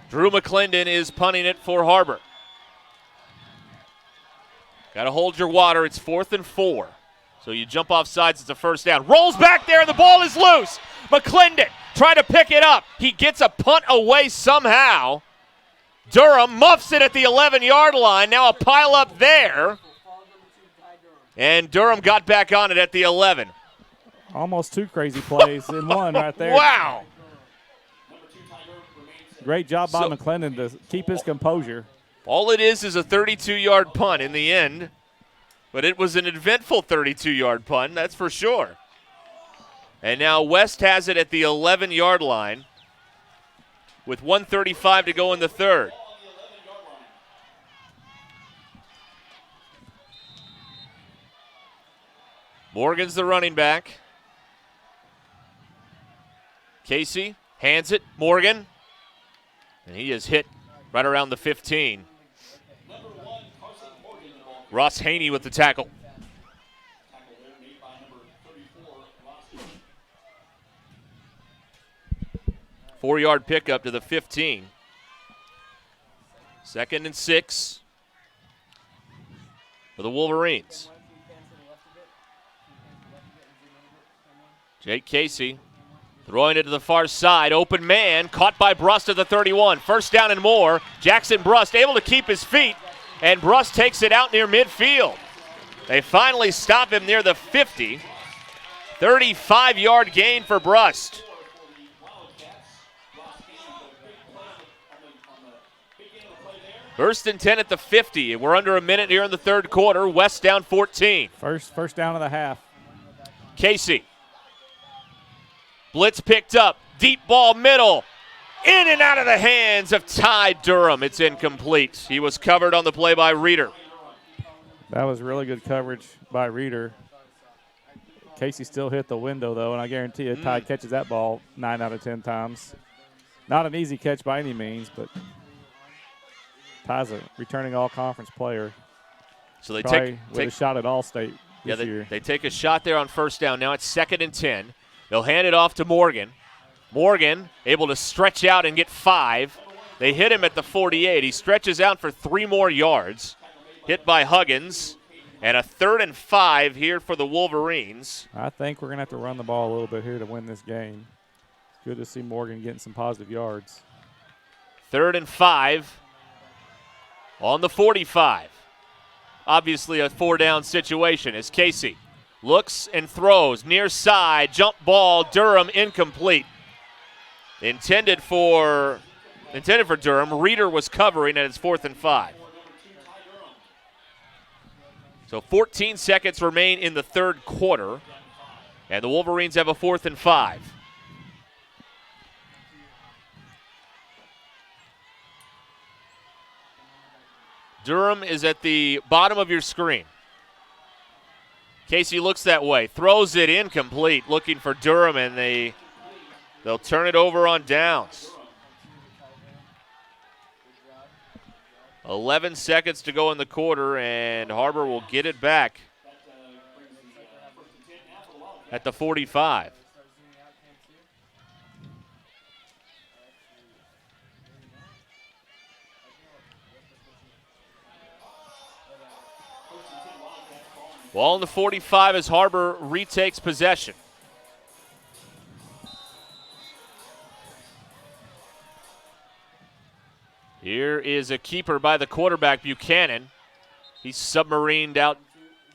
Drew McClendon is punting it for HarBer. Got to hold your water. It's 4th and 4. So you jump off sides, it's a first down. Rolls back there, and the ball is loose. McClendon trying to pick it up. He gets a punt away somehow. Durham muffs it at the 11-yard line. Now a pile up there. And Durham got back on it at the 11. Almost 2 crazy plays in one right there. Wow. Great job by McClendon to keep his composure. All it is a 32-yard punt in the end. But it was an eventful 32-yard punt, that's for sure. And now West has it at the 11-yard line with 1:35 to go in the third. Morgan's the running back. Casey hands it, Morgan. And he is hit right around the 15. Ross Haney with the tackle. Four-yard pickup to the 15. 2nd and 6 for the Wolverines. Jake Casey throwing it to the far side. Open man, caught by Brust at the 31. First down and more. Jackson Brust able to keep his feet, and Brust takes it out near midfield. They finally stop him near the 50. 35-yard gain for Brust. First and 10 at the 50. We're under a minute here in the third quarter. West down 14. First down of the half. Casey. Blitz picked up. Deep ball middle. In and out of the hands of Ty Durham. It's incomplete. He was covered on the play by Reeder. That was really good coverage by Reeder. Casey still hit the window, though, and I guarantee you Ty catches that ball 9 out of 10 times. Not an easy catch by any means, but Ty's a returning all-conference player. So they take a shot at All-State this year. They take a shot there on first down. Now it's 2nd and 10. They'll hand it off to Morgan. Morgan able to stretch out and get 5. They hit him at the 48. He stretches out for 3 more yards. Hit by Huggins. And a 3rd and 5 here for the Wolverines. I think we're going to have to run the ball a little bit here to win this game. It's good to see Morgan getting some positive yards. 3rd and 5 on the 45. Obviously a 4-down situation as Casey looks and throws near side. Jump ball, Durham incomplete. Intended for Durham. Reeder was covering, and it's 4th and 5. So 14 seconds remain in the third quarter, and the Wolverines have a 4th and 5. Durham is at the bottom of your screen. Casey looks that way, throws it incomplete, looking for Durham, and they'll turn it over on downs. 11 seconds to go in the quarter, and HarBer will get it back at the 45. Ball in the 45 as HarBer retakes possession. Here is a keeper by the quarterback, Buchanan. He's submarined out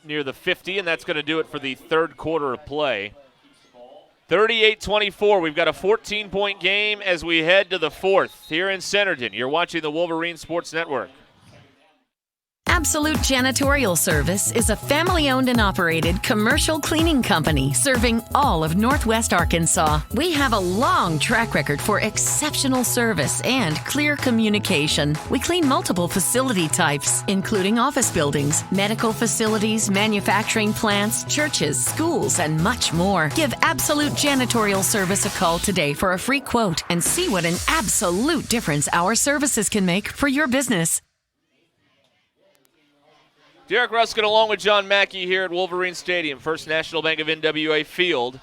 near the 50, and that's going to do it for the third quarter of play. 38-24. We've got a 14-point game as we head to the fourth here in Centerton. You're watching the Wolverine Sports Network. Absolute Janitorial Service is a family-owned and operated commercial cleaning company serving all of Northwest Arkansas. We have a long track record for exceptional service and clear communication. We clean multiple facility types, including office buildings, medical facilities, manufacturing plants, churches, schools, and much more. Give Absolute Janitorial Service a call today for a free quote and see what an absolute difference our services can make for your business. Derek Ruskin along with John Mackey here at Wolverine Stadium, First National Bank of NWA Field.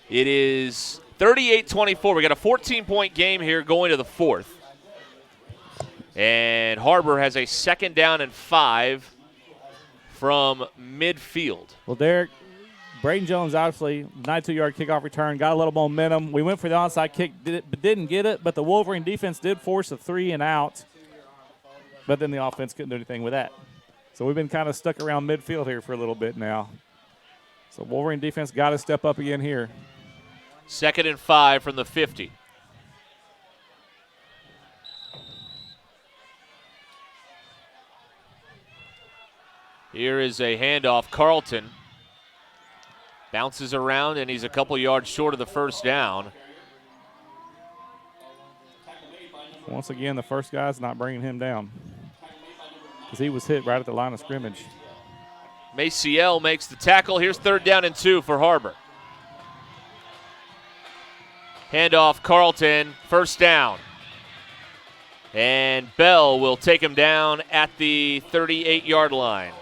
It is 38-24. We got a 14-point game here going to the fourth. And HarBer has a 2nd down and 5 from midfield. Well, Derek, Braden Jones obviously 92-yard kickoff return, got a little momentum. We went for the onside kick, but didn't get it. But the Wolverine defense did force a 3 and out. But then the offense couldn't do anything with that. So we've been kind of stuck around midfield here for a little bit now. So Wolverine defense got to step up again here. 2nd and 5 from the 50. Here is a handoff. Carlton bounces around, and he's a couple yards short of the first down. Once again, the first guy's not bringing him down, because he was hit right at the line of scrimmage. Maciel makes the tackle. Here's 3rd down and 2 for HarBer. Handoff Carlton, 1st down. And Bell will take him down at the 38-yard line.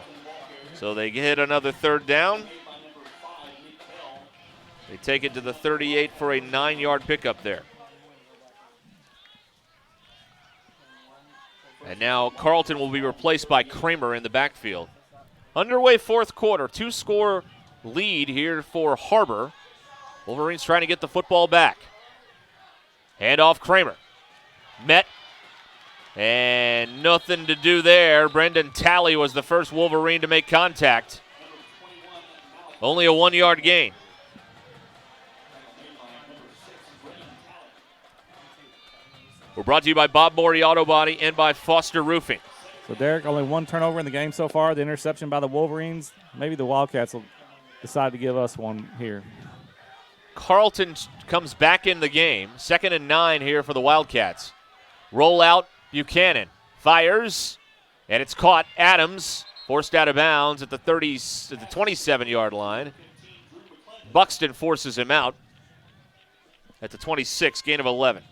So they get another 3rd down. They take it to the 38 for a 9-yard pickup there. And now Carlton will be replaced by Kramer in the backfield. Underway fourth quarter, 2-score lead here for HarBer Wolverines trying to get the football back. Handoff Kramer. Met. And nothing to do there. Brendan Talley was the first Wolverine to make contact. Only a 1-yard gain. We're brought to you by Bob Morey Auto Body and by Foster Roofing. So, Derek, only one turnover in the game so far. The interception by the Wolverines. Maybe the Wildcats will decide to give us one here. Carlton comes back in the game. 2nd and 9 here for the Wildcats. Roll out, Buchanan. Fires, and it's caught. Adams forced out of bounds at the 27-yard line. Buxton forces him out at the 26, gain of 11.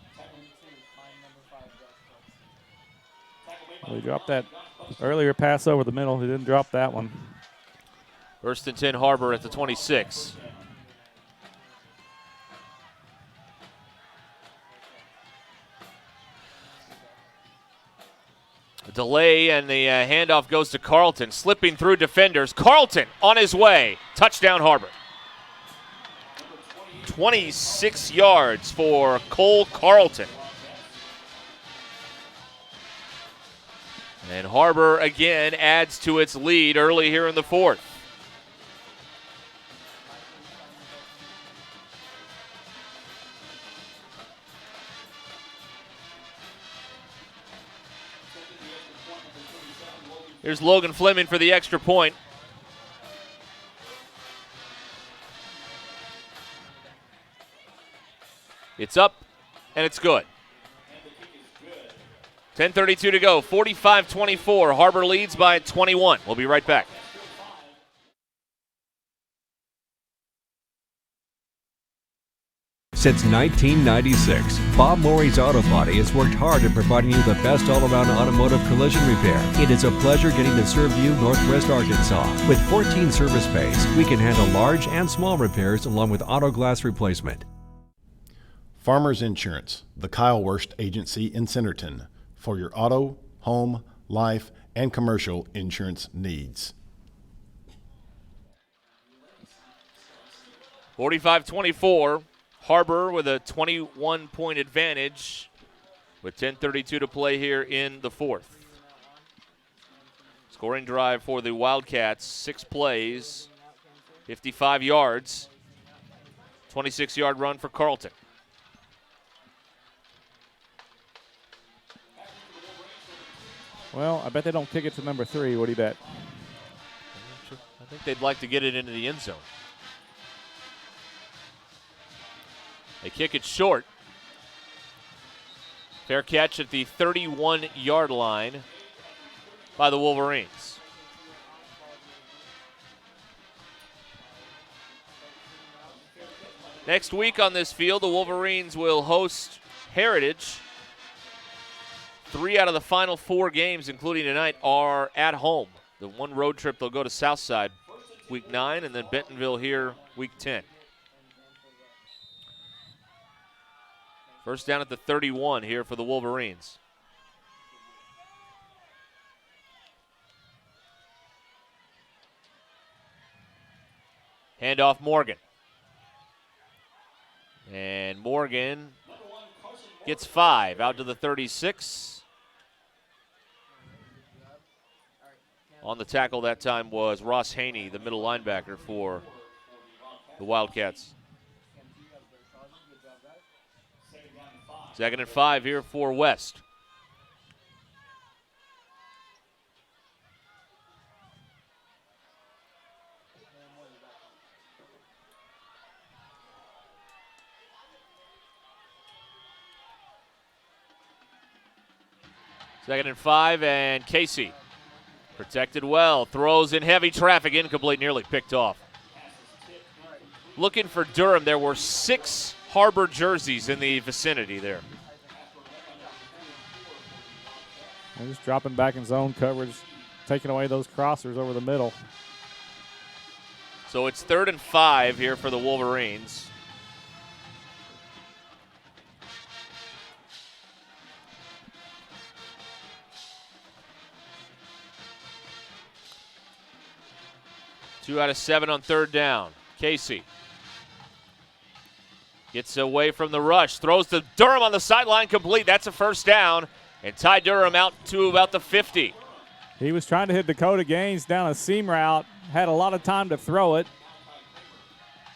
Well, he dropped that earlier pass over the middle. He didn't drop that one. 1st and 10, HarBer at the 26. A delay, and the handoff goes to Carlton. Slipping through defenders. Carlton on his way. Touchdown, HarBer. 26 yards for Cole Carlton. And HarBer again adds to its lead early here in the 4th. Here's Logan Fleming for the extra point. It's up, and it's good. 10:32 to go, 45-24. HarBer leads by 21. We'll be right back. Since 1996, Bob Morey's Auto Body has worked hard at providing you the best all-around automotive collision repair. It is a pleasure getting to serve you Northwest Arkansas. With 14 service bays, we can handle large and small repairs along with auto glass replacement. Farmers Insurance, the Kyle Worst Agency in Centerton, for your auto, home, life, and commercial insurance needs. 45-24. HarBer with a 21-point advantage with 10:32 to play here in the 4th. Scoring drive for the Wildcats, 6 plays, 55 yards, 26-yard run for Carlton. Well, I bet they don't kick it to number 3. What do you bet? I think they'd like to get it into the end zone. They kick it short. Fair catch at the 31-yard line by the Wolverines. Next week on this field, the Wolverines will host Heritage. 3 out of the final 4 games, including tonight, are at home. The one road trip, they'll go to Southside week 9, and then Bentonville here week 10. First down at the 31 here for the Wolverines. Handoff Morgan. And Morgan gets 5 out to the 36. On the tackle that time was Ross Haney, the middle linebacker for the Wildcats. 2nd and 5 here for West. Second and 5, and Casey protected well, throws in heavy traffic, incomplete, nearly picked off. Looking for Durham, there were 6 HarBer jerseys in the vicinity there. They're just dropping back in zone coverage, taking away those crossers over the middle. So it's 3rd and 5 here for the Wolverines. Two out of 7 on 3rd down. Casey. Gets away from the rush. Throws to Durham on the sideline, complete. That's a first down. And Ty Durham out to about the 50. He was trying to hit Dakota Gaines down a seam route. Had a lot of time to throw it.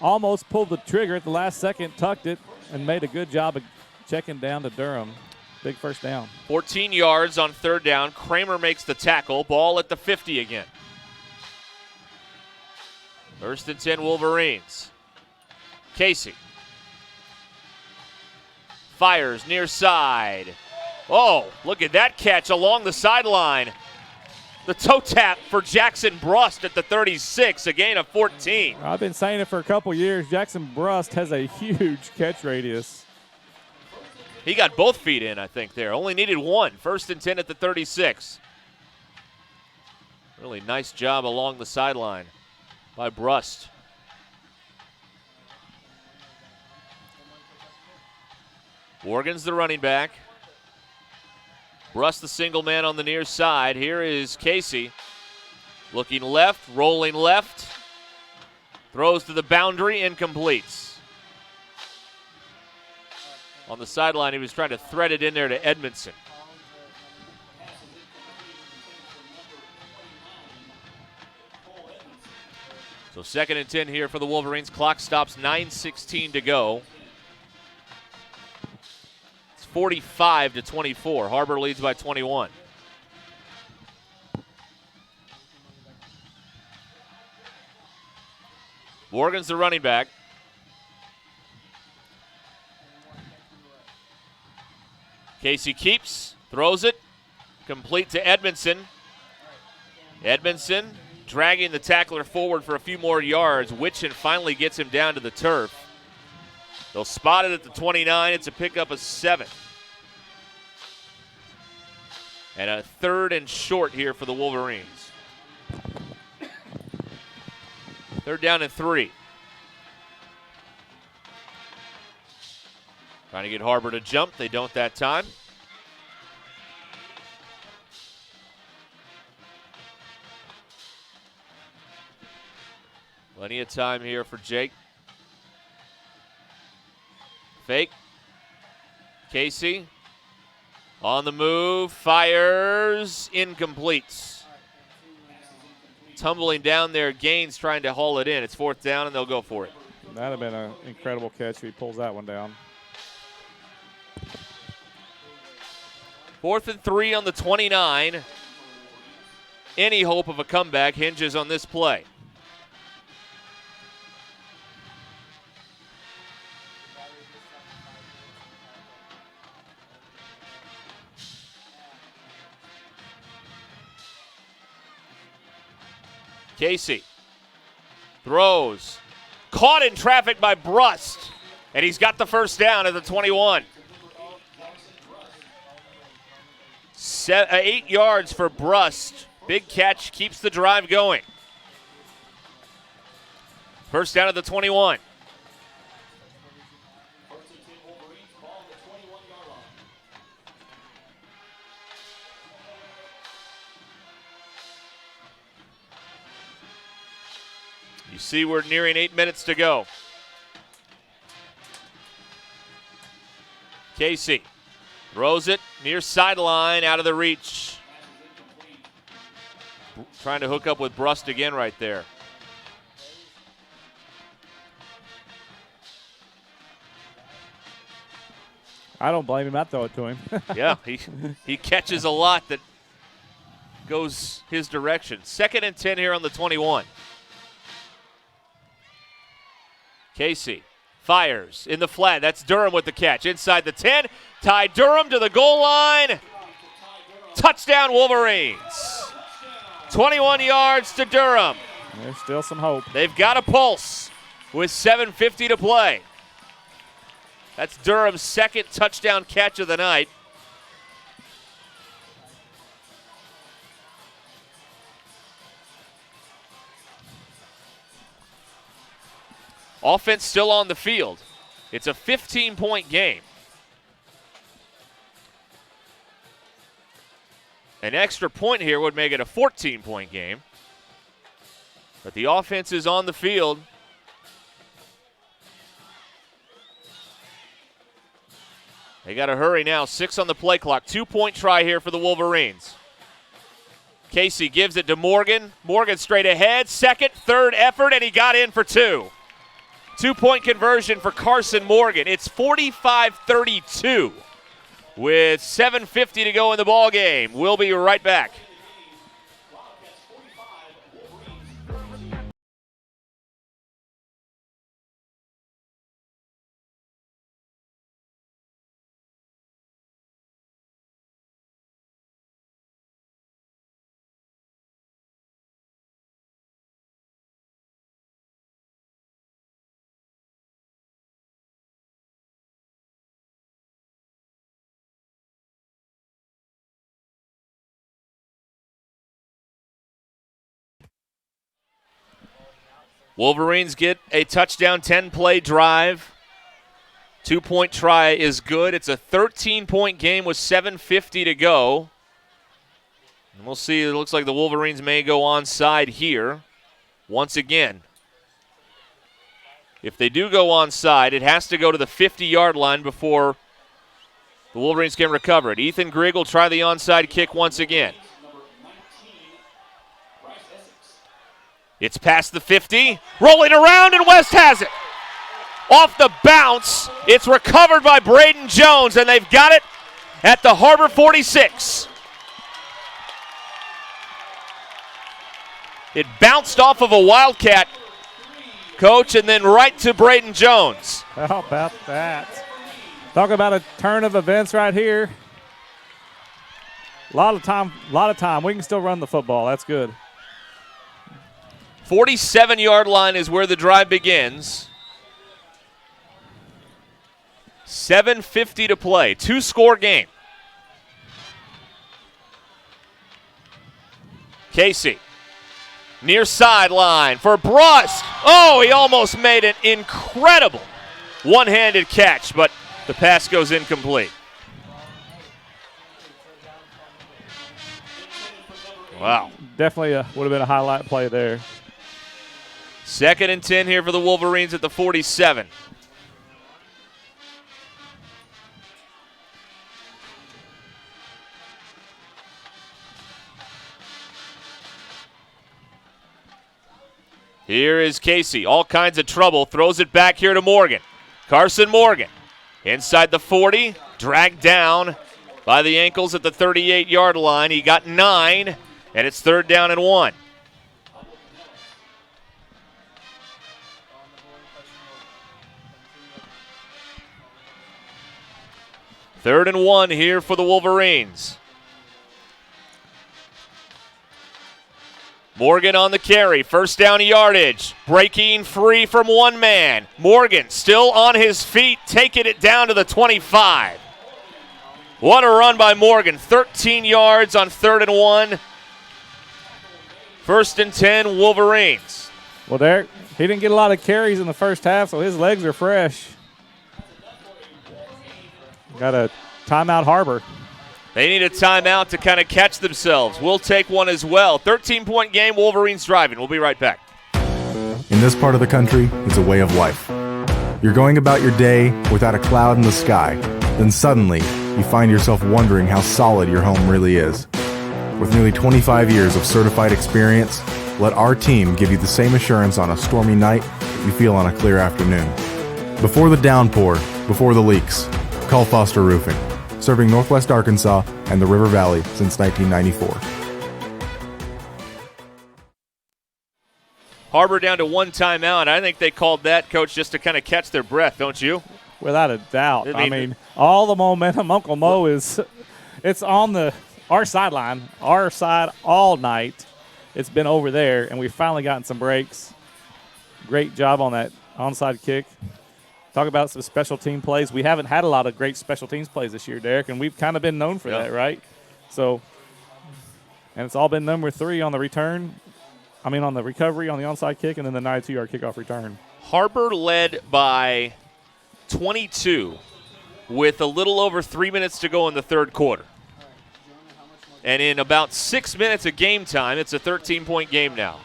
Almost pulled the trigger at the last second, tucked it, and made a good job of checking down to Durham. Big first down. 14 yards on third down. Kramer makes the tackle. Ball at the 50 again. First and 10 Wolverines. Casey. Fires near side. Oh, look at that catch along the sideline. The toe tap for Jackson Brust at the 36, a gain of 14. I've been saying it for a couple years. Jackson Brust has a huge catch radius. He got both feet in, I think, there. Only needed one. First and 10 at the 36. Really nice job along the sideline by Brust. Morgan's the running back. Brust the single man on the near side. Here is Casey. Looking left, rolling left. Throws to the boundary and completes. On the sideline, he was trying to thread it in there to Edmondson. So second and 10 here for the Wolverines. Clock stops, 9:16 to go. 45-24. HarBer leads by 21. Morgan's the running back. Casey keeps, throws it, complete to Edmondson. Edmondson dragging the tackler forward for a few more yards. Witchin finally gets him down to the turf. They'll spot it at the 29. It's a pickup of 7. And a third and short here for the Wolverines. Third down and 3. Trying to get HarBer to jump. They don't that time. Plenty of time here for Jake. Fake. Casey on the move, fires, incomplete. Tumbling down there, Gaines trying to haul it in. It's fourth down, and they'll go for it. That'd have been an incredible catch if he pulls that one down. 4th and 3 on the 29. Any hope of a comeback hinges on this play. Casey throws. Caught in traffic by Brust. And he's got the first down at the 21. 8 yards for Brust. Big catch, keeps the drive going. First down at the 21. You see we're nearing 8 minutes to go. Casey throws it near sideline, out of the reach. Trying to hook up with Brust again right there. I don't blame him. I throw it to him. Yeah, he catches a lot that goes his direction. 2nd and 10 here on the 21. Casey fires in the flat. That's Durham with the catch. Inside the 10. Ty Durham to the goal line. Touchdown Wolverines. 21 yards to Durham. There's still some hope. They've got a pulse with 7:50 to play. That's Durham's second touchdown catch of the night. Offense still on the field. It's a 15-point game. An extra point here would make it a 14-point game. But the offense is on the field. They got to hurry now. 6 on the play clock. 2-point try here for the Wolverines. Casey gives it to Morgan. Morgan straight ahead. Second, third effort, and he got in for 2. 2-point conversion for Carson Morgan. It's 45-32 with 7:50 to go in the ball game. We'll be right back. Wolverines get a touchdown 10-play drive. 2-point try is good. It's a 13-point game with 7:50 to go. And we'll see. It looks like the Wolverines may go onside here once again. If they do go onside, it has to go to the 50-yard line before the Wolverines can recover it. Ethan Grigg will try the onside kick once again. It's past the 50, rolling around, and West has it. Off the bounce, it's recovered by Braden Jones, and they've got it at the HarBer 46. It bounced off of a Wildcat, Coach, and then right to Braden Jones. How about that? Talk about a turn of events right here. A lot of time. We can still run the football. That's good. 47-yard line is where the drive begins. 7:50 to play. 2-score game. Casey, near sideline for Brust. Oh, he almost made an incredible one-handed catch, but the pass goes incomplete. Wow. Definitely would have been a highlight play there. 2nd and 10 here for the Wolverines at the 47. Here is Casey, all kinds of trouble, throws it back here to Morgan. Carson Morgan, inside the 40, dragged down by the ankles at the 38-yard line. He got 9, and it's 3rd down and 1. Third and 1 here for the Wolverines. Morgan on the carry, 1st down yardage, breaking free from one man. Morgan still on his feet, taking it down to the 25. What a run by Morgan, 13 yards on 3rd and 1. 1st and 10, Wolverines. Well, Derek, he didn't get a lot of carries in the first half, so his legs are fresh. Got a timeout, HarBer. They need a timeout to kind of catch themselves. We'll take one as well. 13-point game, Wolverines driving. We'll be right back. In this part of the country, it's a way of life. You're going about your day without a cloud in the sky. Then suddenly, you find yourself wondering how solid your home really is. With nearly 25 years of certified experience, let our team give you the same assurance on a stormy night that you feel on a clear afternoon. Before the downpour, before the leaks, call Foster Roofing, serving Northwest Arkansas and the River Valley since 1994. HarBer down to one timeout. I think they called that, Coach, just to kind of catch their breath, don't you? Without a doubt. I mean, all the momentum, Uncle Mo it's on our sideline, our side all night. It's been over there, and we've finally gotten some breaks. Great job on that onside kick. Talk about some special team plays. We haven't had a lot of great special teams plays this year, Derek, and we've kind of been known for that, right? So, and it's all been number 3 on the return. I mean, on the recovery, on the onside kick, and then the 92-yard kickoff return. HarBer led by 22 with a little over 3 minutes to go in the third quarter. And in about 6 minutes of game time, it's a 13-point game now.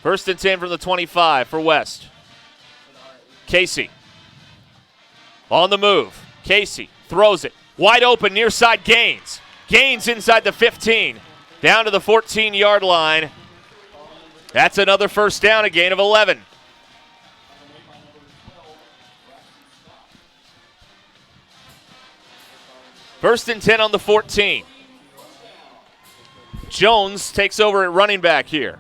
1st and 10 from the 25 for West. Casey on the move. Casey throws it. Wide open, near side, Gaines. Gaines inside the 15, down to the 14-yard line. That's another first down, a gain of 11. First and 10 on the 14. Jones takes over at running back here.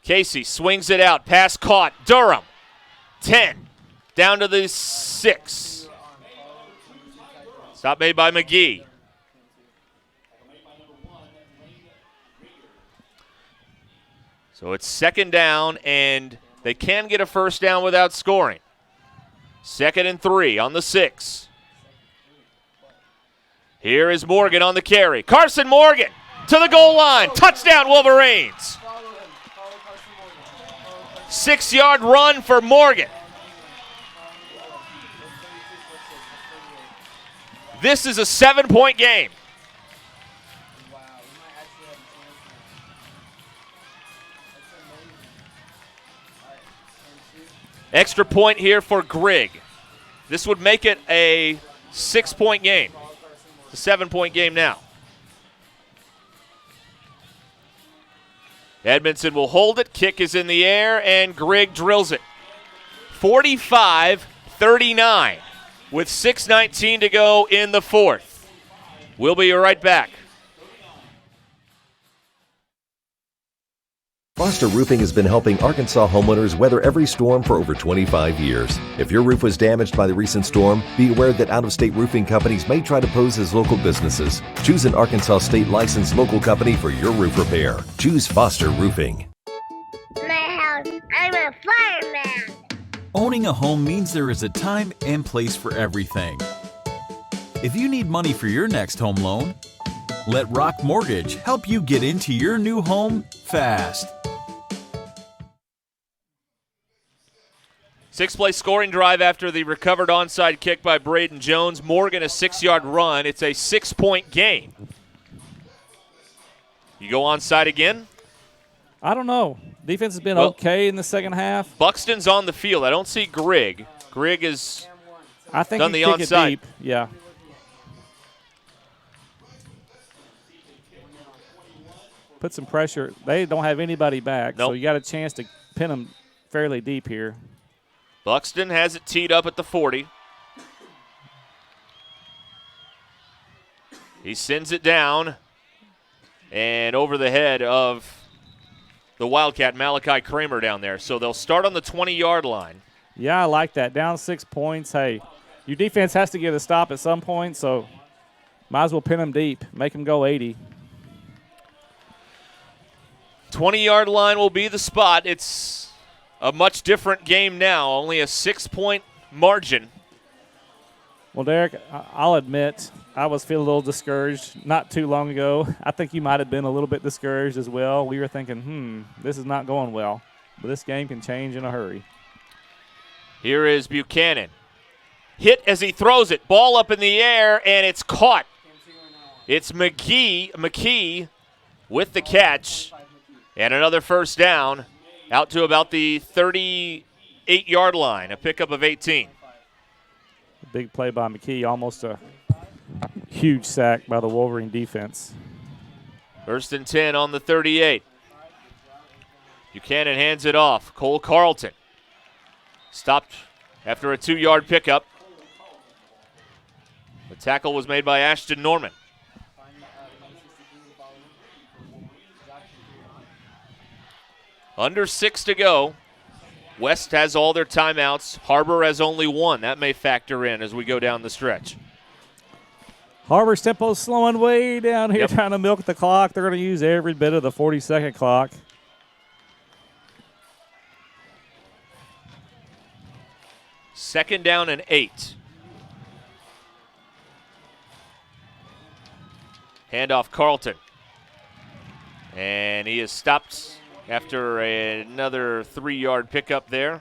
Casey swings it out. Pass caught. Durham. 10. Down to the 6. Stop made by McGee. So it's second down, and they can get a first down without scoring. 2nd and 3 on the 6. Here is Morgan on the carry. Carson Morgan to the goal line. Touchdown, Wolverines. 6-yard run for Morgan. This is a 7-point game. Extra point here for Grigg. This would make it a 6-point game. It's a 7-point game now. Edmondson will hold it. Kick is in the air, and Grigg drills it. 45-39 with 6:19 to go in the 4th. We'll be right back. Foster Roofing has been helping Arkansas homeowners weather every storm for over 25 years. If your roof was damaged by the recent storm, be aware that out-of-state roofing companies may try to pose as local businesses. Choose an Arkansas state licensed local company for your roof repair. Choose Foster Roofing. My house, I'm a fireman. Owning a home means there is a time and place for everything. If you need money for your next home loan, let Rock Mortgage help you get into your new home fast. 6-play scoring drive after the recovered onside kick by Braden Jones. Morgan a 6-yard run. It's a 6-point game. You go onside again? I don't know. Defense has been okay in the second half. Buxton's on the field. I don't see Grigg. Grigg is done the onside. Deep. Yeah. Put some pressure. They don't have anybody back, so you got a chance to pin them fairly deep here. Buxton has it teed up at the 40. He sends it down and over the head of the Wildcat, Malachi Kramer, down there. So they'll start on the 20-yard line. Yeah, I like that. Down 6 points. Hey, your defense has to get a stop at some point, so might as well pin them deep, make them go 80. 20-yard line will be the spot. It's a much different game now, only a 6-point margin. Well, Derek, I'll admit I was feeling a little discouraged not too long ago. I think you might have been a little bit discouraged as well. We were thinking, this is not going well. But this game can change in a hurry. Here is Buchanan. Hit as he throws it. Ball up in the air, and it's caught. It's McKee with the catch. And another first down out to about the 38-yard line, a pickup of 18. Big play by McKee, almost a huge sack by the Wolverine defense. First and 10 on the 38. Buchanan hands it off. Cole Carlton stopped after a 2-yard pickup. The tackle was made by Ashton Norman. Under 6 to go. West has all their timeouts. HarBer has only 1. That may factor in as we go down the stretch. HarBer's tempo's slowing way down here, trying to milk the clock. They're going to use every bit of the 40-second clock. Second down and 8. Handoff Carlton. And he is stopped after another 3-yard pickup there.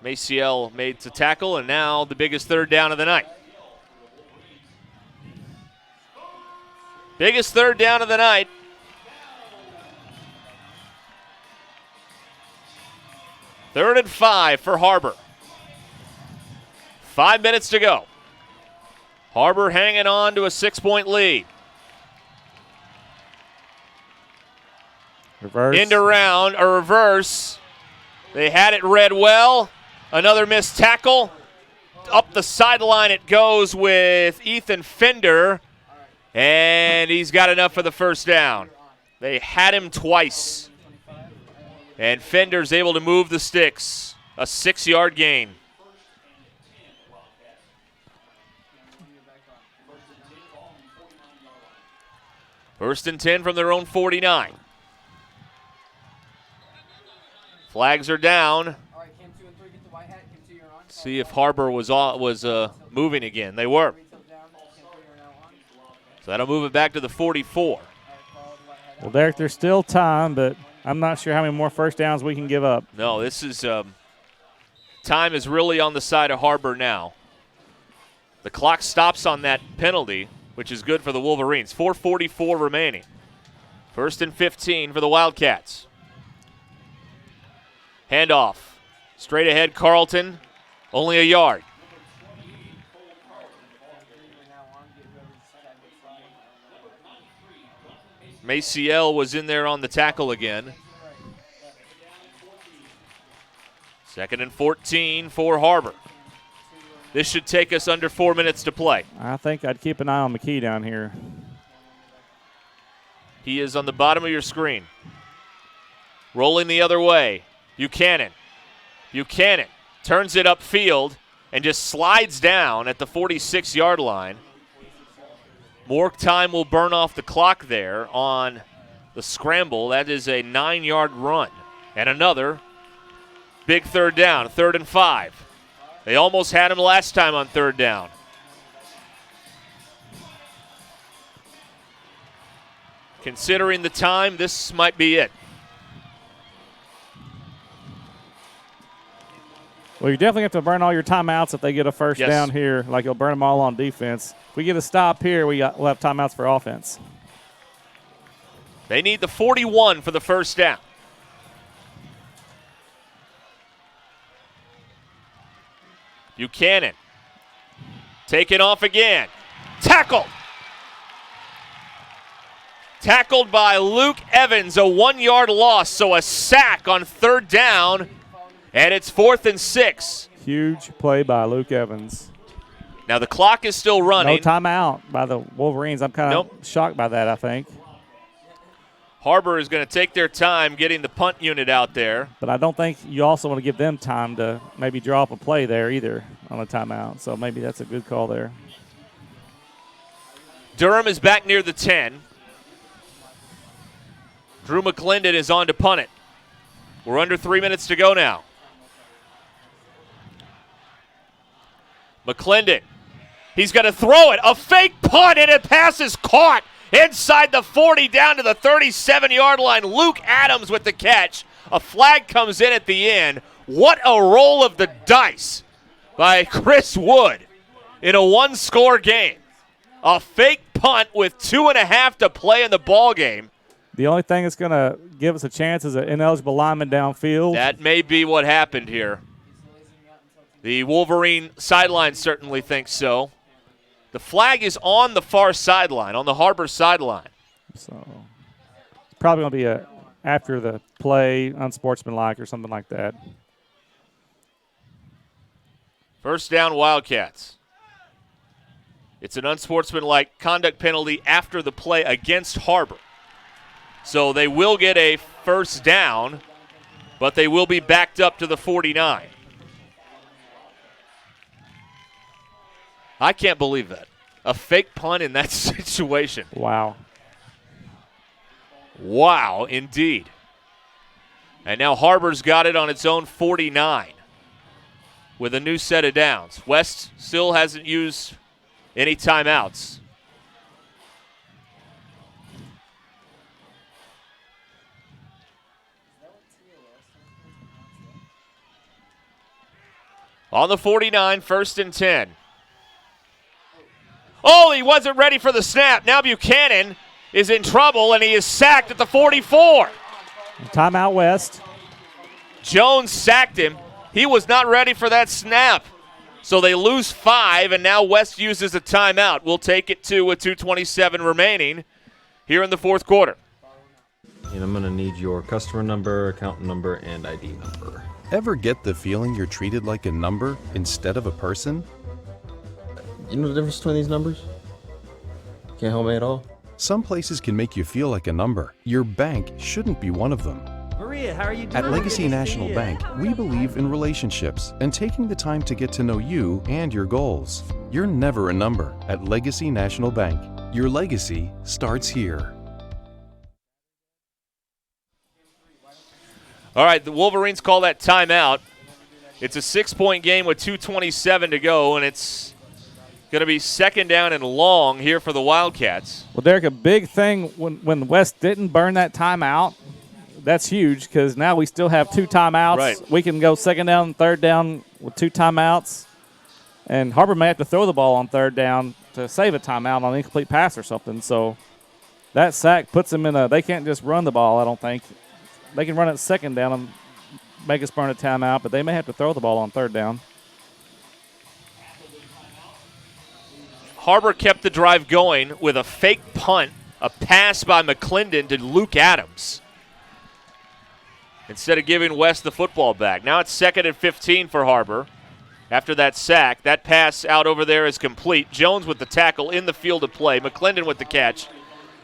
Maciel made the tackle, and now the biggest third down of the night. Biggest third down of the night. Third and 5 for HarBer. 5 minutes to go. HarBer hanging on to a 6-point lead. Reverse. End around, a reverse. They had it read well. Another missed tackle. Up the sideline it goes with Ethan Fender, and he's got enough for the first down. They had him twice, and Fender's able to move the sticks. A 6-yard gain. First and 10 from their own 49. Flags are down. See if HarBer was moving again. They were. So that'll move it back to the 44. Well, Derek, there's still time, but I'm not sure how many more first downs we can give up. No, this is time is really on the side of HarBer now. The clock stops on that penalty, which is good for the Wolverines. 4:44 remaining. First and 15 for the Wildcats. Handoff. Straight ahead, Carlton. Only a yard. Maciel was in there on the tackle again. Second and 14 for HarBer. This should take us under 4 minutes to play. I think I'd keep an eye on McKee down here. He is on the bottom of your screen. Rolling the other way. Buchanan turns it upfield and just slides down at the 46-yard line. More time will burn off the clock there on the scramble. That is a 9-yard run. And another big third down, 3rd and 5. They almost had him last time on 3rd down. Considering the time, this might be it. Well, you definitely have to burn all your timeouts if they get a first Yes. down here, like you'll burn them all on defense. If we get a stop here, we'll have timeouts for offense. They need the 41 for the first down. Buchanan taken off again. Tackled by Luke Evans, a 1-yard loss, so a sack on 3rd down, and it's 4th and 6. Huge play by Luke Evans. Now the clock is still running. No timeout by the Wolverines. I'm kind of shocked by that, I think. HarBer is going to take their time getting the punt unit out there. But I don't think you also want to give them time to maybe draw up a play there either on a timeout. So maybe that's a good call there. Durham is back near the 10. Drew McClendon is on to punt it. We're under 3 minutes to go now. McClendon, he's going to throw it. A fake punt, and a pass is caught inside the 40 down to the 37-yard line. Luke Adams with the catch. A flag comes in at the end. What a roll of the dice by Chris Wood in a 1-score game. A fake punt with 2.5 to play in the ball game. The only thing that's going to give us a chance is an ineligible lineman downfield. That may be what happened here. The Wolverine sideline certainly thinks so. The flag is on the far sideline, on the HarBer sideline. So it's probably going to be after the play, unsportsmanlike or something like that. First down, Wildcats. It's an unsportsmanlike conduct penalty after the play against HarBer. So they will get a first down, but they will be backed up to the 49. I can't believe that. A fake punt in that situation. Wow. Wow, indeed. And now HarBer's got it on its own 49 with a new set of downs. West still hasn't used any timeouts. On the 49, 1st and 10. Oh, he wasn't ready for the snap. Now Buchanan is in trouble, and he is sacked at the 44. Timeout, West. Jones sacked him. He was not ready for that snap. So they lose 5, and now West uses a timeout. We'll take it to with 2:27 remaining here in the fourth quarter. And I'm going to need your customer number, account number, and ID number. Ever get the feeling you're treated like a number instead of a person? You know the difference between these numbers? Can't help me at all? Some places can make you feel like a number. Your bank shouldn't be one of them. Maria, how are you doing? At Legacy National Bank, we believe in relationships and taking the time to get to know you and your goals. You're never a number at Legacy National Bank. Your legacy starts here. All right, the Wolverines call that timeout. It's a 6-point game with 2:27 to go, and it's going to be second down and long here for the Wildcats. Well, Derek, a big thing when West didn't burn that timeout, that's huge because now we still have 2 timeouts. Right. We can go second down and third down with 2 timeouts. And HarBer may have to throw the ball on third down to save a timeout on an incomplete pass or something. So that sack puts them in they can't just run the ball, I don't think. They can run it second down and make us burn a timeout, but they may have to throw the ball on third down. HarBer kept the drive going with a fake punt, a pass by McClendon to Luke Adams, instead of giving West the football back. Now it's second and 15 for HarBer. After that sack, that pass out over there is complete. Jones with the tackle in the field of play. McClendon with the catch.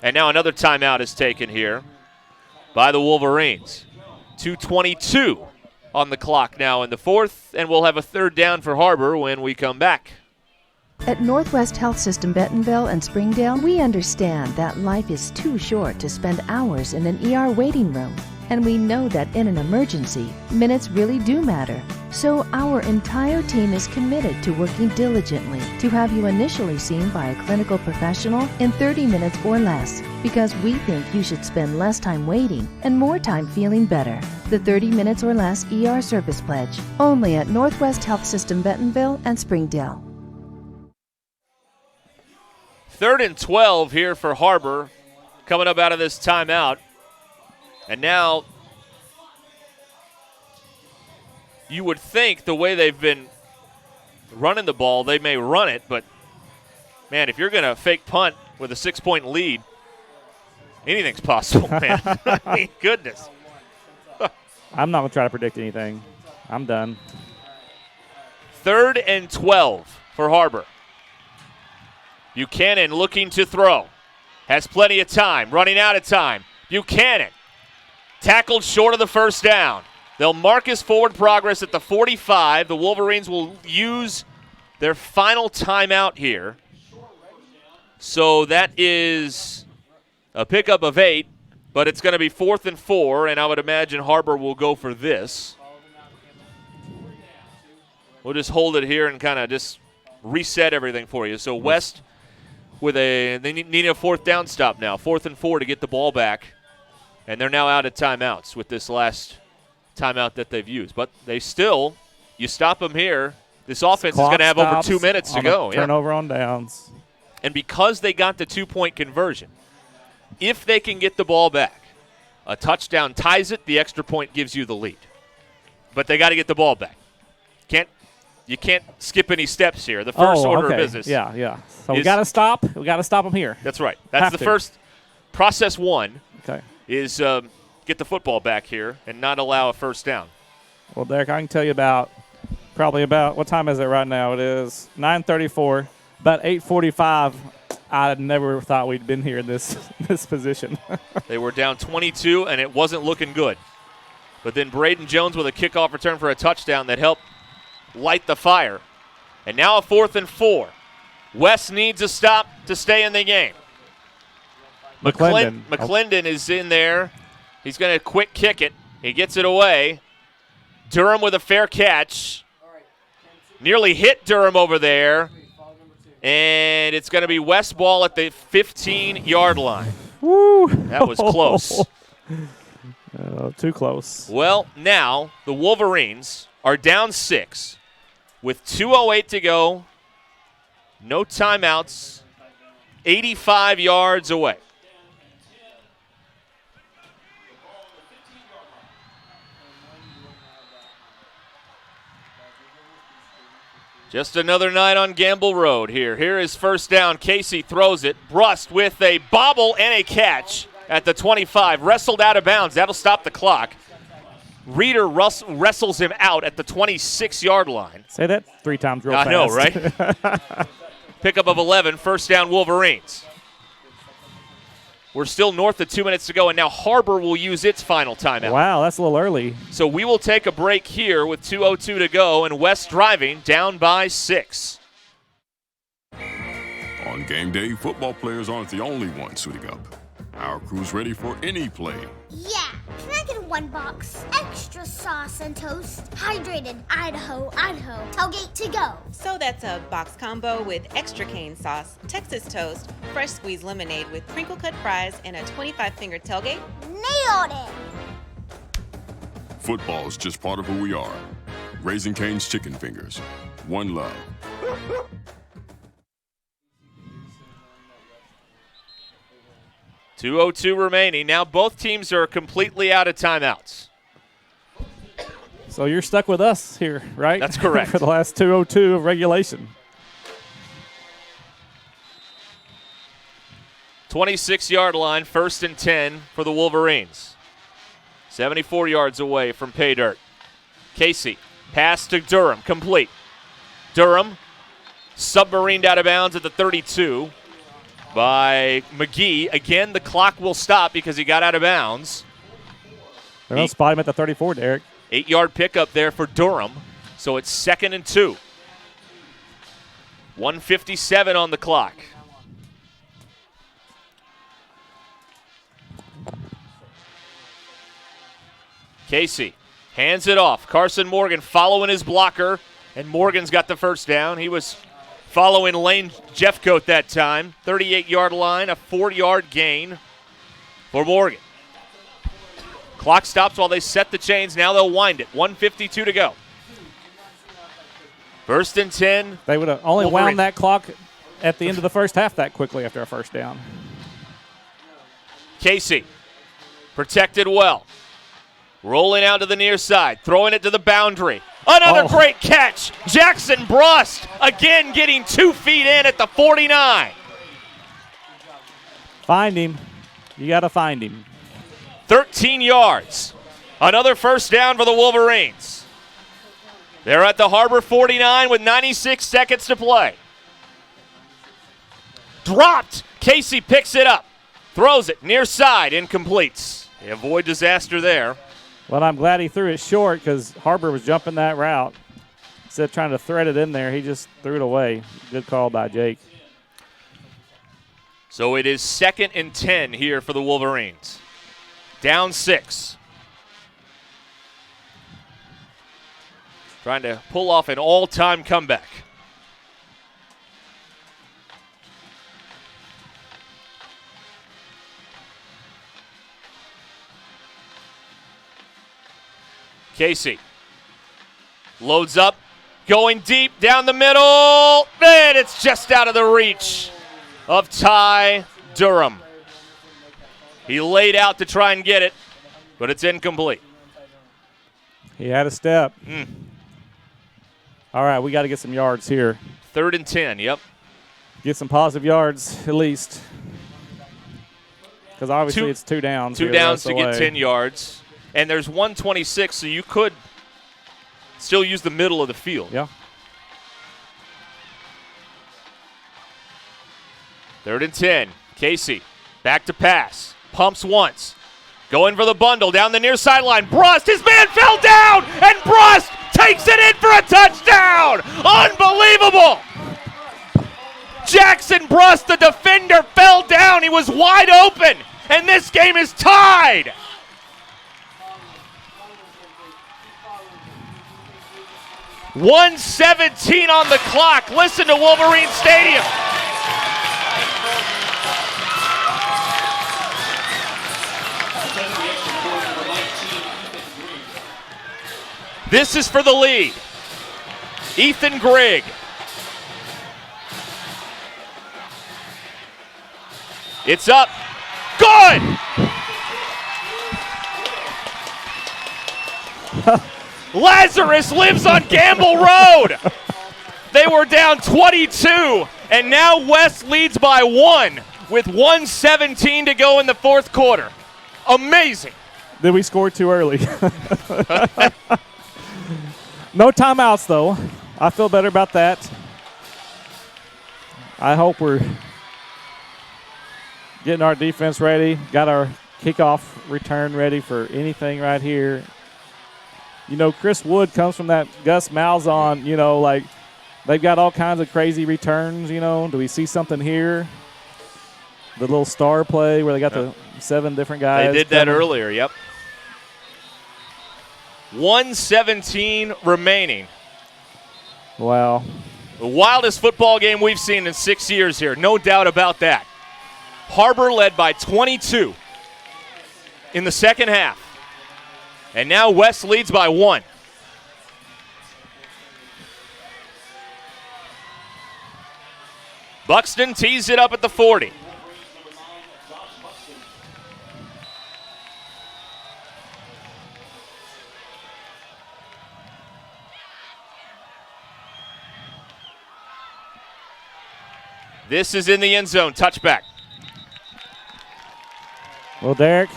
And now another timeout is taken here by the Wolverines. 2:22 on the clock now in the fourth, and we'll have a third down for HarBer when we come back. At Northwest Health System Bentonville and Springdale, we understand that life is too short to spend hours in an ER waiting room. And we know that in an emergency, minutes really do matter. So our entire team is committed to working diligently to have you initially seen by a clinical professional in 30 minutes or less, because we think you should spend less time waiting and more time feeling better. The 30 minutes or less ER service pledge, only at Northwest Health System Bentonville and Springdale. Third and 12 here for HarBer, coming up out of this timeout. And now you would think the way they've been running the ball, they may run it. But, man, if you're going to fake punt with a 6-point lead, anything's possible, man. I mean, goodness. I'm not going to try to predict anything. I'm done. Third and 12 for HarBer. Buchanan looking to throw. Has plenty of time. Running out of time. Buchanan. Tackled short of the first down. They'll mark his forward progress at the 45. The Wolverines will use their final timeout here. So that is a pickup of 8, but it's going to be 4th and 4, and I would imagine HarBer will go for this. We'll just hold it here and kind of just reset everything for you. So West they need a 4th down stop now. 4th and 4 to get the ball back. And they're now out of timeouts with this last timeout that they've used. But they still, you stop them here, this offense is going to have over 2 minutes to go. Turnover on downs. And because they got the 2-point conversion, if they can get the ball back, a touchdown ties it, the extra point gives you the lead. But they got to get the ball back. You can't skip any steps here. The first order of business. Yeah. So we got to stop. We got to stop them here. That's right. That's the first process 1. Okay. Is get the football back here and not allow a first down. Well, Derek, I can tell you probably about, what time is it right now? It is 9:34, about 8:45. I never thought we'd been here in this position. They were down 22, and it wasn't looking good. But then Braden Jones with a kickoff return for a touchdown that helped light the fire. And now a 4th and 4. West needs a stop to stay in the game. McClendon is in there. He's going to quick kick it. He gets it away. Durham with a fair catch. Nearly hit Durham over there. And it's going to be West ball at the 15-yard line. Woo! That was close. Too close. Well, now the Wolverines are down 6 with 2:08 to go. No timeouts. 85 yards away. Just another night on Gamble Road here. Here is first down. Casey throws it. Brust with a bobble and a catch at the 25. Wrestled out of bounds. That'll stop the clock. Reeder wrestles him out at the 26-yard line. Say that 3 times real fast. I know, right? Pickup of 11. First down, Wolverines. We're still north of 2 minutes to go, and now HarBer will use its final timeout. Wow, that's a little early. So we will take a break here with 2:02 to go, and West driving down by 6. On game day, football players aren't the only ones suiting up. Our crew's ready for any play. Yeah, can I get 1 box? Extra sauce and toast. Hydrated Idaho, Idaho. Tailgate to go. So that's a box combo with extra cane sauce, Texas toast, fresh squeezed lemonade with crinkle cut fries, and a 25-finger tailgate. Nailed it! Football is just part of who we are. Raising Cane's Chicken Fingers. One love. .202 remaining. Now both teams are completely out of timeouts. So you're stuck with us here, right? That's correct. For the last 2:02 of regulation. 26-yard line, 1st and 10 for the Wolverines. 74 yards away from pay dirt. Casey, pass to Durham, complete. Durham, submarined out of bounds at the 32 by McGee. Again, the clock will stop because he got out of bounds. They're going to spot him at the 34, Derek. 8-yard pickup there for Durham. So it's 2nd and 2. 1:57 on the clock. Casey hands it off. Carson Morgan following his blocker, and Morgan's got the first down. He was following Lane Jeffcoat that time. 38-yard line, a 4-yard gain for Morgan. Clock stops while they set the chains. Now they'll wind it. 1:52 to go. 1st and 10. They would have only Wolverine. wound that clock at the end of the first half that quickly after a first down. Casey protected well. Rolling out to the near side. Throwing it to the boundary. Another great catch. Jackson Brust again getting 2 feet in at the 49. Find him. You got to find him. 13 yards. Another first down for the Wolverines. They're at the HarBer 49 with 96 seconds to play. Dropped. Casey picks it up. Throws it near side. Incompletes. They avoid disaster there. Well, I'm glad he threw it short because HarBer was jumping that route. Instead of trying to thread it in there, he just threw it away. Good call by Jake. So it is 2nd and 10 here for the Wolverines. Down 6. Trying to pull off an all-time comeback. Casey loads up, going deep down the middle, and it's just out of the reach of Ty Durham. He laid out to try and get it, but it's incomplete. He had a step. All right, we got to get some yards here. 3rd and 10, yep. Get some positive yards at least. Because obviously it's 2 downs. 2 downs to get 10 yards. And there's 126, so you could still use the middle of the field. Yeah. 3rd and 10. Casey back to pass. Pumps once. Going for the bundle down the near sideline. Brust, his man fell down, and Brust takes it in for a touchdown. Unbelievable. Jackson Brust, the defender, fell down. He was wide open, and this game is tied. .117 on the clock. Listen to Wolverine Stadium. This is for the lead. Ethan Grigg. It's up. Good! Lazarus lives on Gamble Road. They were down 22, and now West leads by 1 with 1:17 to go in the fourth quarter. Amazing. Did we score too early? No timeouts, though. I feel better about that. I hope we're getting our defense ready, got our kickoff return ready for anything right here. You know, Chris Wood comes from that Gus Malzahn, you know, like they've got all kinds of crazy returns, you know. Do we see something here? The little star play where they got the 7 different guys. They did that earlier, yep. 1:17 remaining. Wow. The wildest football game we've seen in 6 years here, no doubt about that. HarBer led by 22 in the second half. And now West leads by 1. Buxton tees it up at the 40. This is in the end zone, touchback. Well, Derek,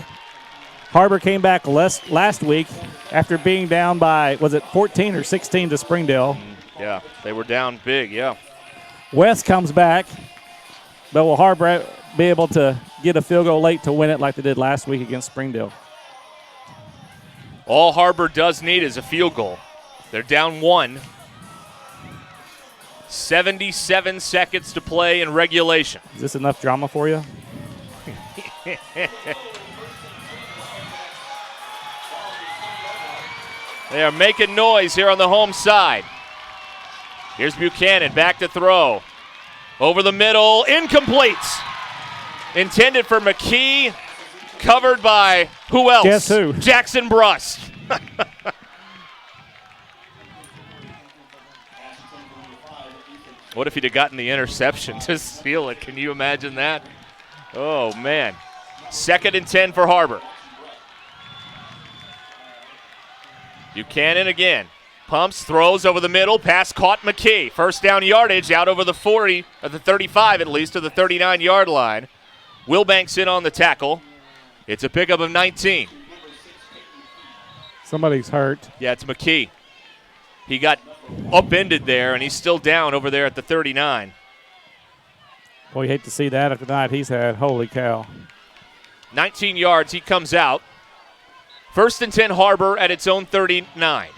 HarBer came back last week after being down by, was it 14 or 16 to Springdale? Yeah, they were down big, yeah. West comes back, but will HarBer be able to get a field goal late to win it like they did last week against Springdale? All HarBer does need is a field goal. They're down 1. 77 seconds to play in regulation. Is this enough drama for you? They are making noise here on the home side. Here's Buchanan, back to throw. Over the middle, incomplete. Intended for McKee, covered by who else? Guess who? Jackson Brust. What if he'd have gotten the interception to seal it? Can you imagine that? Oh, man. 2nd and 10 for HarBer. Buchanan again. Pumps, throws over the middle, pass caught McKee. First down yardage out over the 40, or the 35 at least, to the 39-yard line. Wilbanks in on the tackle. It's a pickup of 19. Somebody's hurt. Yeah, it's McKee. He got upended there, and he's still down over there at the 39. Well, you hate to see that after the night he's had. Holy cow. 19 yards, he comes out. 1st and 10 HarBer at its own 39.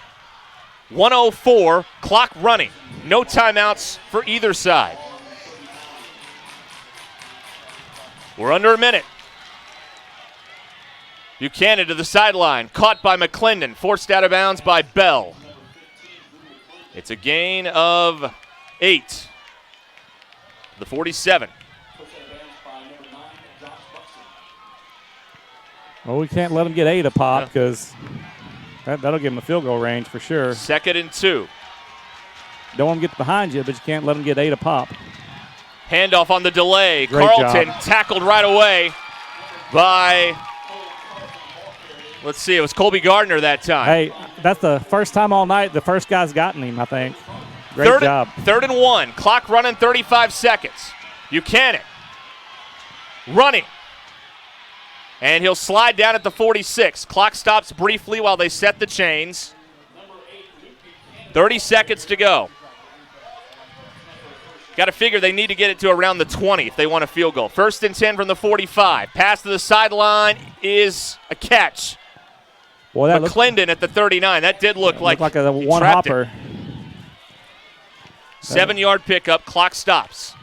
1:04, clock running. No timeouts for either side. We're under a minute. Buchanan to the sideline, caught by McClendon, forced out of bounds by Bell. It's a gain of 8. The 47. Well, we can't let him get 8 a pop because that'll give him a field goal range for sure. 2nd and 2. Don't want him to get behind you, but you can't let him get 8 a pop. Handoff on the delay. Great Carlton job. tackled right away by, let's see, it was Colby Gardner that time. Hey, that's the first time all night the first guy's gotten him, I think. Great job. 3rd and 1. Clock running 35 seconds. Buchanan running. And he'll slide down at the 46. Clock stops briefly while they set the chains. 30 seconds to go. Got to figure they need to get it to around the 20 if they want a field goal. 1st and 10 from the 45. Pass to the sideline is a catch. Well, that McClendon at the 39. That did look like a he one trapped hopper. it. 7-yard pickup. Clock stops.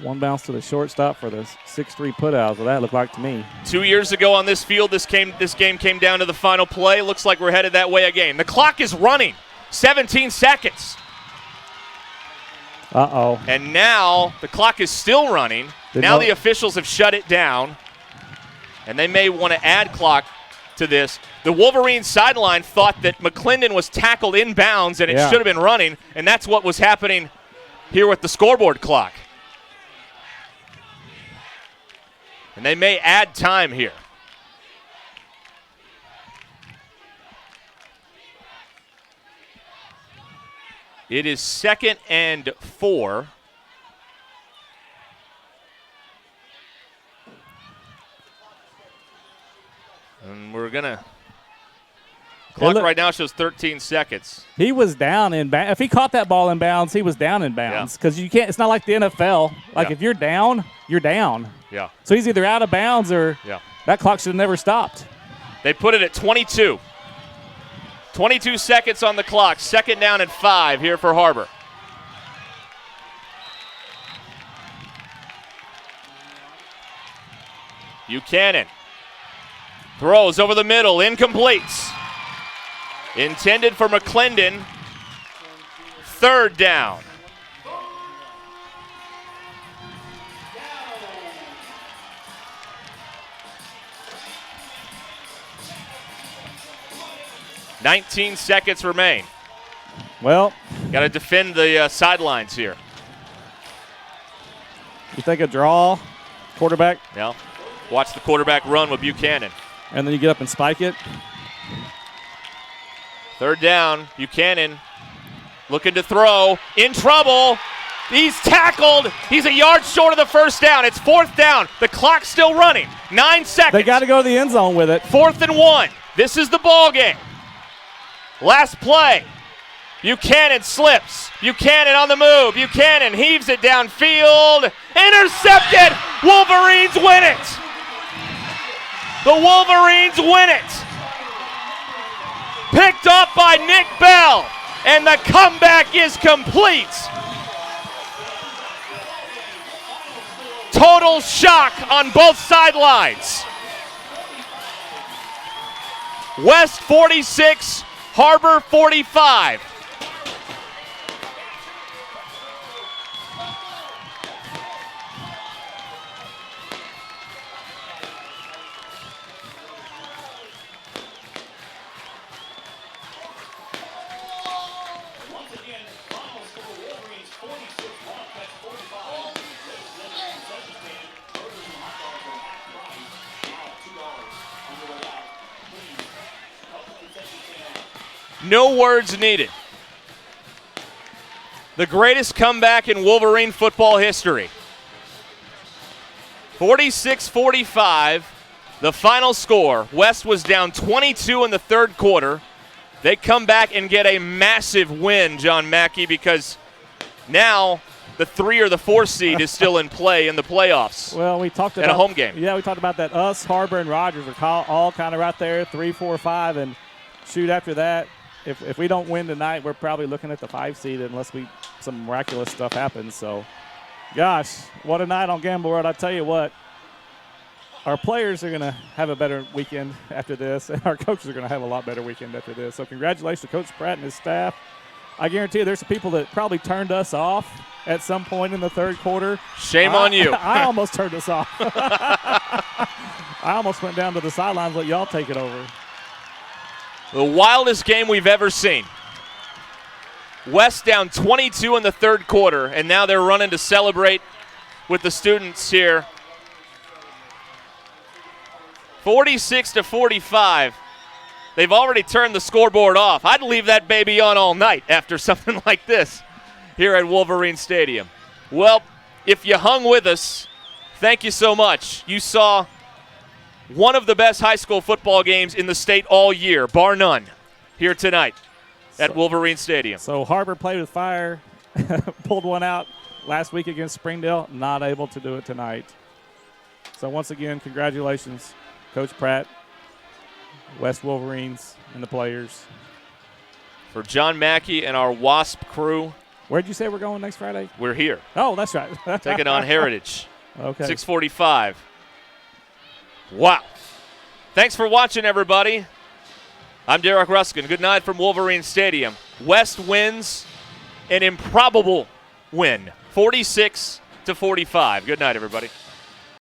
One bounce to the shortstop for the 6-3 put-out. Well, that looked like to me. 2 years ago on this field, this game came down to the final play. Looks like we're headed that way again. The clock is running. 17 seconds. Uh-oh. And now the clock is still running. Now the officials have shut it down, and they may want to add clock to this. The Wolverines sideline thought that McClendon was tackled inbounds and it should have been running, and that's what was happening here with the scoreboard clock. And they may add time here. It is 2nd and 4. And we're going to – clock right now shows 13 seconds. He was down in bounds. If he caught that ball in bounds, he was down in bounds because you can't – it's not like the NFL. Like if you're down, you're down. Yeah. So he's either out of bounds or that clock should have never stopped. They put it at 22. 22 seconds on the clock. 2nd down and 5 here for HarBer. Buchanan throws over the middle, incomplete. Intended for McClendon. 3rd down. $19 seconds remain. Well, got to defend the sidelines here. You think a draw, quarterback? Yeah. Watch the quarterback run with Buchanan. And then you get up and spike it. 3rd down. Buchanan looking to throw. In trouble. He's tackled. He's a yard short of the 1st down. It's 4th down. The clock's still running. 9 seconds. They got to go to the end zone with it. 4th and 1. This is the ball game. Last play. Buchanan slips. Buchanan on the move. Buchanan heaves it downfield. Intercepted. Wolverines win it. The Wolverines win it. Picked up by Nick Bell. And the comeback is complete. Total shock on both sidelines. West 46, HarBer 45. No words needed. The greatest comeback in Wolverine football history. 46-45, the final score. West was down 22 in the 3rd quarter. They come back and get a massive win, John Mackey, because now the 3 or the 4 seed is still in play in the playoffs. Well, we talked about a home game. Yeah, we talked about that. Us, HarBer, and Rogers are all kind of right there, 3, 4, 5, and shoot after that. If we don't win tonight, we're probably looking at the 5 seed unless some miraculous stuff happens. So, gosh, what a night on Gamble Road. I tell you what, our players are going to have a better weekend after this, and our coaches are going to have a lot better weekend after this. So congratulations to Coach Pratt and his staff. I guarantee you there's some people that probably turned us off at some point in the 3rd quarter. Shame on you. I almost turned us off. I almost went down to the sidelines, let y'all take it over. The wildest game we've ever seen. West down 22 in the 3rd quarter, and now they're running to celebrate with the students here. 46-45. They've already turned the scoreboard off. I'd leave that baby on all night after something like this here at Wolverine Stadium. Well, if you hung with us, thank you so much. You saw one of the best high school football games in the state all year, bar none, here tonight at Wolverine Stadium. So HarBer played with fire, pulled one out last week against Springdale, not able to do it tonight. So once again, congratulations, Coach Pratt, West Wolverines, and the players. For John Mackey and our W.A.S.P crew. Where'd you say we're going next Friday? We're here. Oh, that's right. Taking on Heritage. Okay. 6:45. Wow. Thanks for watching, everybody. I'm Derek Ruskin. Good night from Wolverine Stadium. West wins an improbable win, 46-45. Good night, everybody.